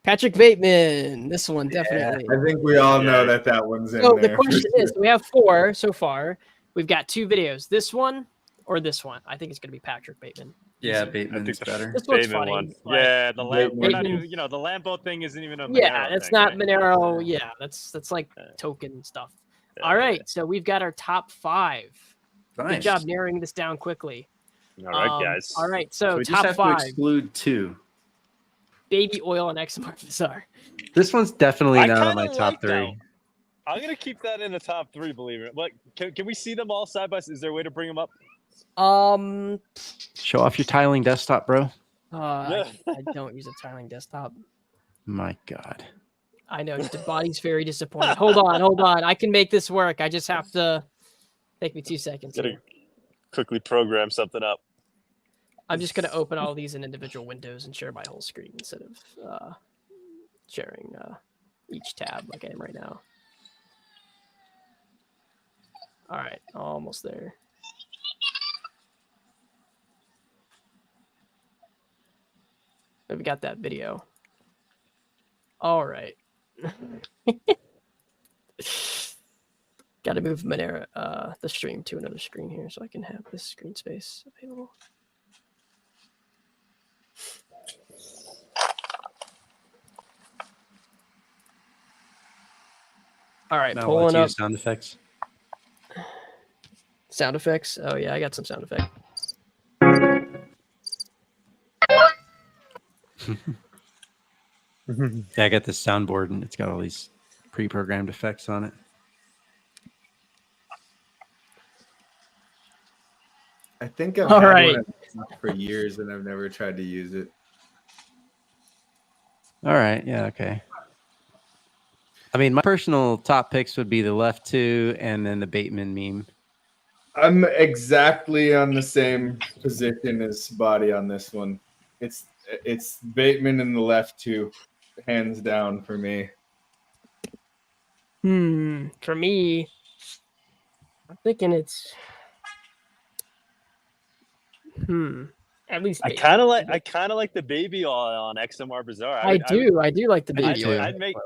Patrick Bateman. This one definitely. I think we all know that one's in So there. the question is, we have 4 so far. We've got 2 videos. This one or this one? I think it's going to be Patrick Bateman. Yeah, Easy. Bateman's better. This one's Bateman funny. one. but Yeah, the Lambo. We're not Bateman- even, you know, the Lambo thing isn't even a Monero Yeah, it's thing, not right? Monero. Yeah, that's like token stuff. All right, so we've got our top 5. Good Nice. job narrowing this down quickly. All right, guys. All right, so we top just have 5. to exclude 2. Baby oil and XMR Bazaar. This one's definitely I not on kinda my top like 3. that. I'm gonna keep that in the top 3. Believe it. What? Can we see them all side by side? Is there a way to bring them up? Show off your tiling desktop, bro. I don't use a tiling desktop. My God. I know the body's very disappointed. Hold on. I can make this work. I just have to take me 2 seconds. Gotta Here. quickly program something up. I'm just gonna open all these in individual windows and share my whole screen instead of sharing each tab like I am right now. All right, almost there. We got that video. All right. Got to move Monero, the stream to another screen here so I can have this screen space available. All right, Now pulling let's up use sound effects. sound effects. Oh yeah, I got some sound effects. Yeah, I got this soundboard and it's got all these pre-programmed effects on it. I think I've All had right. one of these for years and I've never tried to use it. All right. Yeah. Okay. I mean, my personal top picks would be the left 2 and then the Bateman meme. I'm exactly on the same position as Bawdy on this one. It's Bateman in the left 2, hands down for me. For me, I'm thinking it's at least I kind of like the baby on XMR Bazaar. I do like the baby. too. I'd make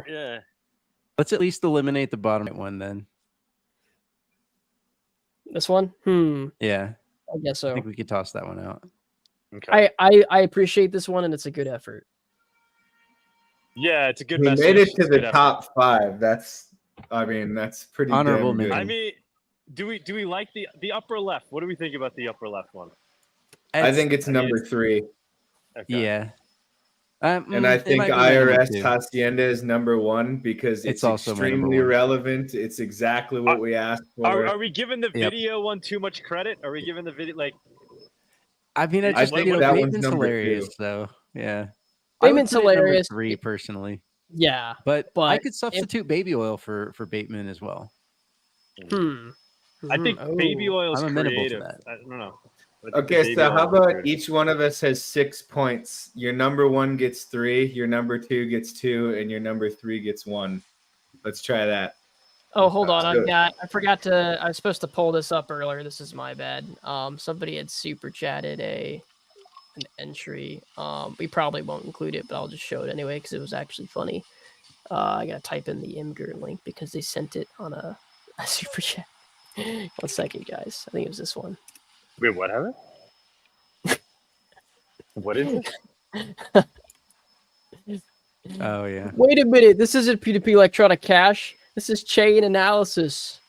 yeah. Let's at least eliminate the bottom right one then. This one? Yeah. I guess so. I think we could toss that one out. Okay. I appreciate this one and it's a good effort. Yeah, it's a good We message. made it to It's a the good top 5. That's pretty Honorable damn good. mention. I mean, do we like the upper left? What do we think about the upper left one? I think it's number 3. Okay. Yeah. And I it think might be my number IRS 2. Hacienda is number 1 because It's it's also my number extremely 1. relevant. It's exactly what we asked for. Are we giving the video one too much credit? Are we giving the video like? I mean, I think that one's Bateman's number hilarious, 2. though. Yeah. Bateman's I would put it number hilarious. 3 personally. Yeah. But I But could substitute baby oil for Bateman as well. I think baby oil is I'm amenable to creative. that. I don't know. I think Okay, baby so oil how is about creative. each one of us has 6 points? Your number 1 gets 3, your number 2 gets 2, and your number 3 gets 1. Let's try that. Oh, hold on. Good. I forgot to. I was supposed to pull this up earlier. This is my bad. Somebody had super chatted an entry. We probably won't include it, but I'll just show it anyway because it was actually funny. I gotta type in the immigrant link because they sent it on a super chat. 1 second, guys. I think it was this one. Wait, what happened? What is it? Oh yeah. Wait a minute. This isn't P2P electronic cash. This is chain analysis.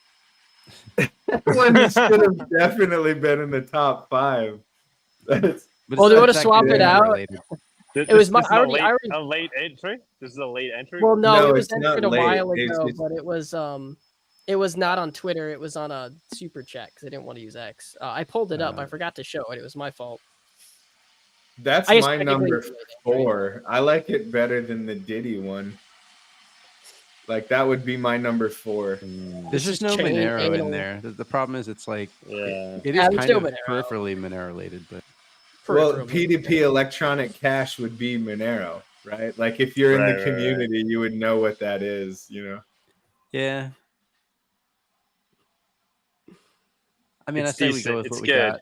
One should have definitely been in the top 5. That's, Well, do you want to swap it out? It was my. This is I already, a late entry. This is a late entry. well, no, it was it's not entered a late. while It's ago, just- but it was not on Twitter. It was on a super chat because I didn't want to use X. I pulled it up. I forgot to show it. It was my fault. that's I guess my technically number it's late, 4. I like it better than the Diddy one. Like that would be my number 4. There's just no chain Monero in anal. there. The problem is it's like Yeah. it is Yeah, there's kind no of Monero. peripherally Monero related, but Well, Peripherally. P2P electronic cash would be Monero, right? Like if you're in Right, the right, right. community, you would know what that is, you know? yeah. I mean, It's I say we decent. go with It's what we good. got.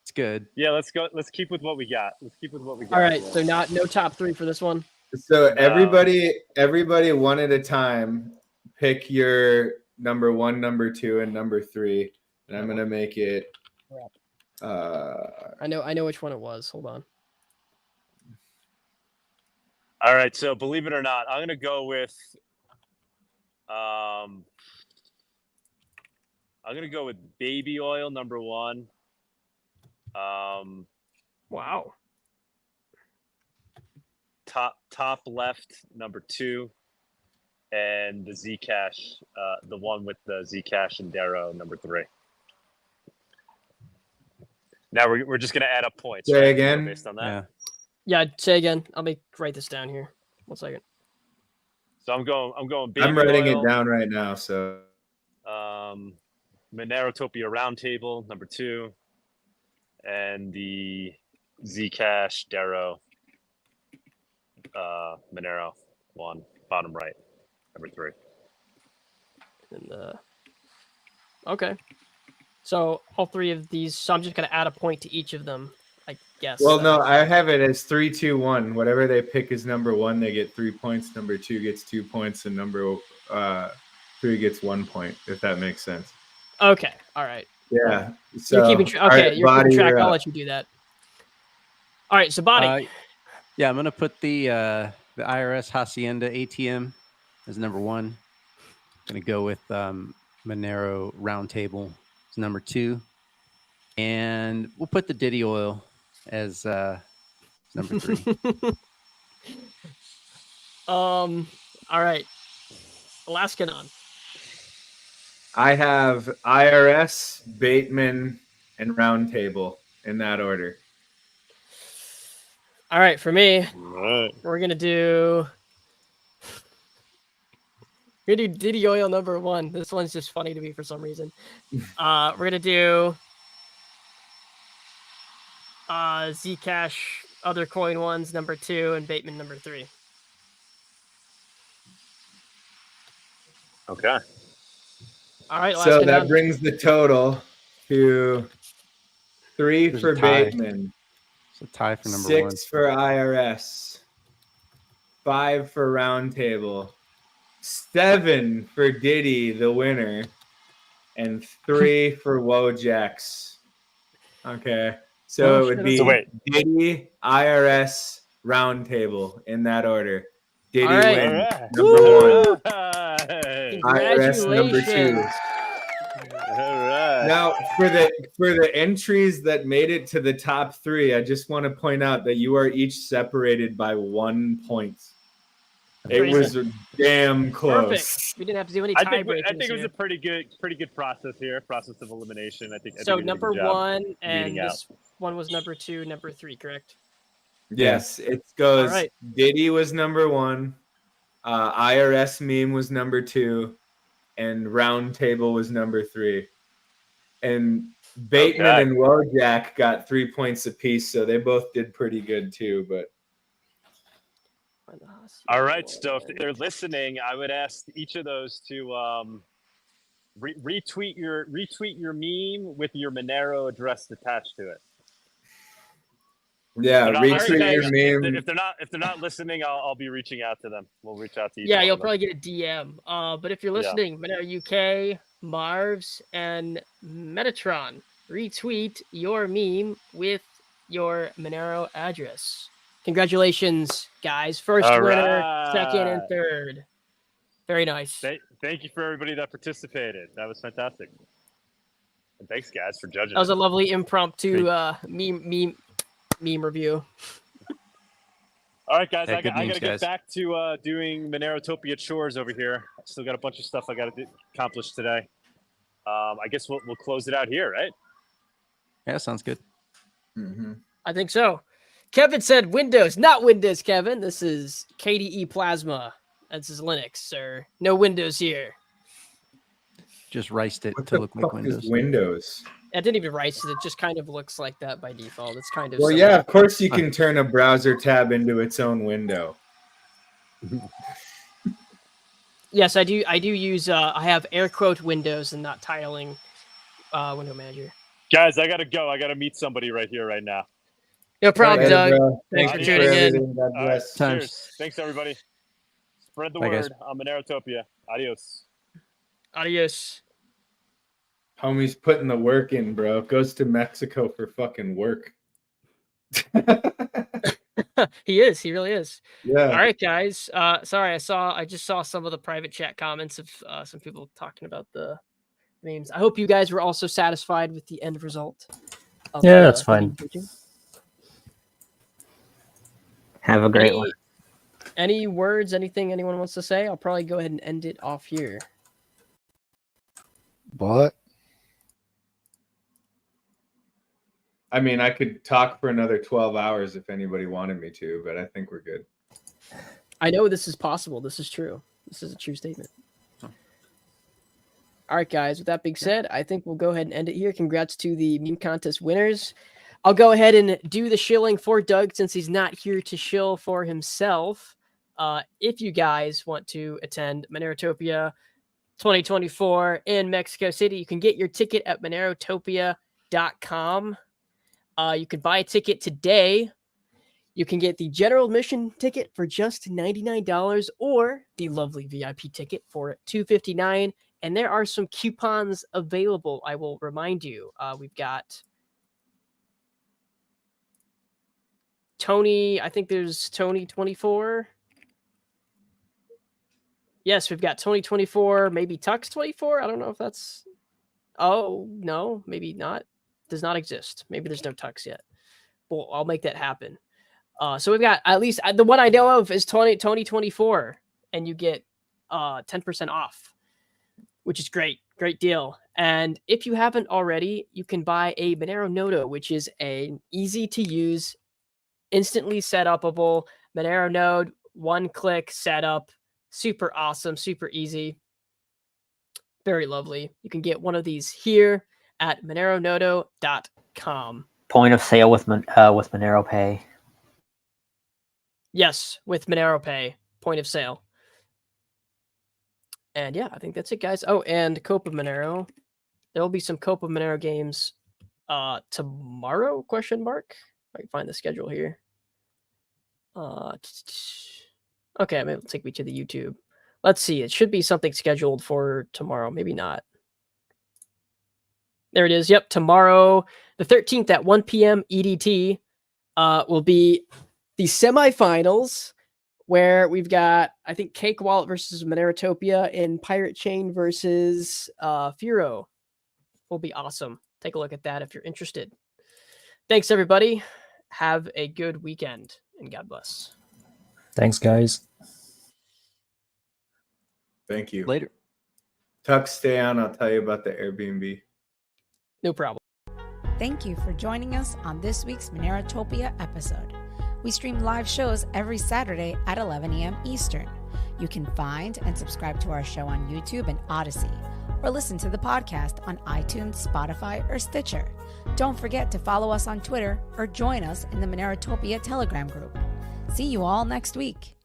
It's good. Yeah, let's go. Let's keep with what we got. Let's keep with what we got. All right, yeah. so no top 3 for this one. So everybody one at a time, pick your number 1, number 2, and number 3, and I'm gonna make it. I know which one it was. Hold on. All right, so believe it or not, I'm gonna go with I'm gonna go with baby oil number 1. Wow. Top left number 2, and the Zcash, the one with the Zcash and Darrow number 3. Now we're just gonna add up points. Say right? again? Based on that. Yeah, say again. I'll write this down here. 1 second. So I'm going. Baby I'm writing oil, it down right now. So Monerotopia Roundtable number 2, and the Zcash Darrow Monero 1, bottom right, number 3. And okay. So all 3 of these. So I'm just gonna add a point to each of them, I guess. Well, no, I have it as 3, 2, 1. Whatever they pick as number 1, they get 3 points. Number 2 gets 2 points, and number 3 gets 1 point. If that makes sense. Okay. All right. Yeah. So You're keeping track. Okay, right, you're Bawdy, keeping track. you're I'll up. let you do that. All right. So Bawdy. Yeah, I'm gonna put the IRS Hacienda ATM as number 1. Gonna go with Monero Roundtable as number 2, and we'll put the Diddy Oil as number 3. All right. Alaskanon. I have IRS, Bateman, and Roundtable in that order. All right, for me, right. we're gonna do Diddy Oil number 1. This one's just funny to me for some reason. We're gonna do Zcash other coin ones number 2 and Bateman number 3. Okay. All right, So Alaskanon. that brings the total to 3 There's for a tie. Bateman. It's a tie for number 6 1. for IRS, 5 for Roundtable, 7 for Diddy, the winner, and 3 for Wojaks. Okay, so it would be Diddy, IRS, Roundtable in that order. Diddy All right. wins All right. number 1. Congratulations. IRS number 2. All right. Now, for the entries that made it to the top 3, I just want to point out that you are each separated by 1 point. It was damn close. Perfect. We didn't have to do any I tiebreakers. think it was a pretty good process here. Process of elimination. I think So we did a number good job 1 and weeding out. this one was number 2, number 3, correct? Yes, it goes. All right. Diddy was number 1, IRS meme was number 2, and Roundtable was number 3. And Bateman Okay. and Wojak got 3 points apiece, so they both did pretty good too. But All right, so if they're listening, I would ask each of those to retweet your meme with your Monero address attached to it. yeah, They're not- retweet your if meme. if they're not listening, I'll be reaching out to them. We'll reach out to each Yeah, one you'll of them. probably get a DM. But if you're listening, Monero UK, Marvs, and Metatron, retweet your meme with your Monero address. Congratulations, guys. First All winner, second, and right. third. Very nice. Thank you for everybody that participated. That was fantastic. And thanks, guys, for judging. That was a us. lovely impromptu meme review. All right, guys, Hey, I good got memes, to get guys. back to doing Monerotopia chores over here. I still got a bunch of stuff I got to accomplish today. I guess we'll close it out here, right? Yeah, sounds good. I think so. Kevin said Windows, not Windows, Kevin. This is KDE Plasma. This is Linux, sir. No Windows here. Just riced it What to the look like fuck Windows. is Windows? I didn't even write it. It just kind of looks like that by default. It's kind of Well, similar. yeah, of course you can turn a browser tab into its own window. Yes, I do. I do use. I have air quote Windows and not tiling window manager. Guys, I gotta go. I gotta meet somebody right here, right now. No problem, Later, Doug. bro. Thanks for Thank you tuning in. everything. God All right, bless. cheers. Thanks, everybody. Spread the Bye, guys. word on Monerotopia. Adios. Adios. Homie's putting the work in, bro. Goes to Mexico for fucking work. He is. He really is. Yeah. All right, guys. Sorry, I just saw some of the private chat comments of some people talking about the memes. I hope you guys were also satisfied with the end result. Yeah, that's fine. Have a great one. Any words, anything anyone wants to say? I'll probably go ahead and end it off here. But I mean, I could talk for another 12 hours if anybody wanted me to, but I think we're good. I know this is possible. This is true. This is a true statement. All right, guys. With that being said, I think we'll go ahead and end it here. Congrats to the meme contest winners. I'll go ahead and do the shilling for Doug since he's not here to shill for himself. If you guys want to attend Monerotopia 2024 in Mexico City, you can get your ticket at Monerotopia.com. You can buy a ticket today. You can get the general admission ticket for just $99 or the lovely VIP ticket for $259. And there are some coupons available. I will remind you. We've got Tony. I think there's Tony 24. Yes, we've got Tony 24, maybe Tux 24. I don't know if that's. Oh, no, maybe not. Does not exist. Maybe there's no Tux yet. Well, I'll make that happen. So we've got at least the one I know of is Tony 24, and you get 10% off, which is great. Great deal. And if you haven't already, you can buy a Monero Nodo, which is an easy to use, instantly set upable Monero node, one-click setup, super awesome, super easy, very lovely. You can get one of these here at moneronodo.com. Point of sale with Monero Pay. Yes, with Monero Pay, point of sale. And yeah, I think that's it, guys. Oh, and Copa Monero. There will be some Copa Monero games tomorrow, question mark. I can find the schedule here. Okay, maybe it'll take me to the YouTube. Let's see. It should be something scheduled for tomorrow. Maybe not. There it is. Yep, tomorrow, the 13th at 1 p.m. EDT, will be the semifinals where we've got, I think, Cake Wallet versus Monerotopia and Pirate Chain versus Furo. Will be awesome. Take a look at that if you're interested. Thanks, everybody. Have a good weekend, and God bless. Thanks, guys. Thank you. Later. Tux, stay on. I'll tell you about the Airbnb. No problem. Thank you for joining us on this week's Monerotopia episode. We stream live shows every Saturday at 11 a.m. Eastern. You can find and subscribe to our show on YouTube and Odyssey, or listen to the podcast on iTunes, Spotify, or Stitcher. Don't forget to follow us on Twitter or join us in the Monerotopia Telegram group. See you all next week.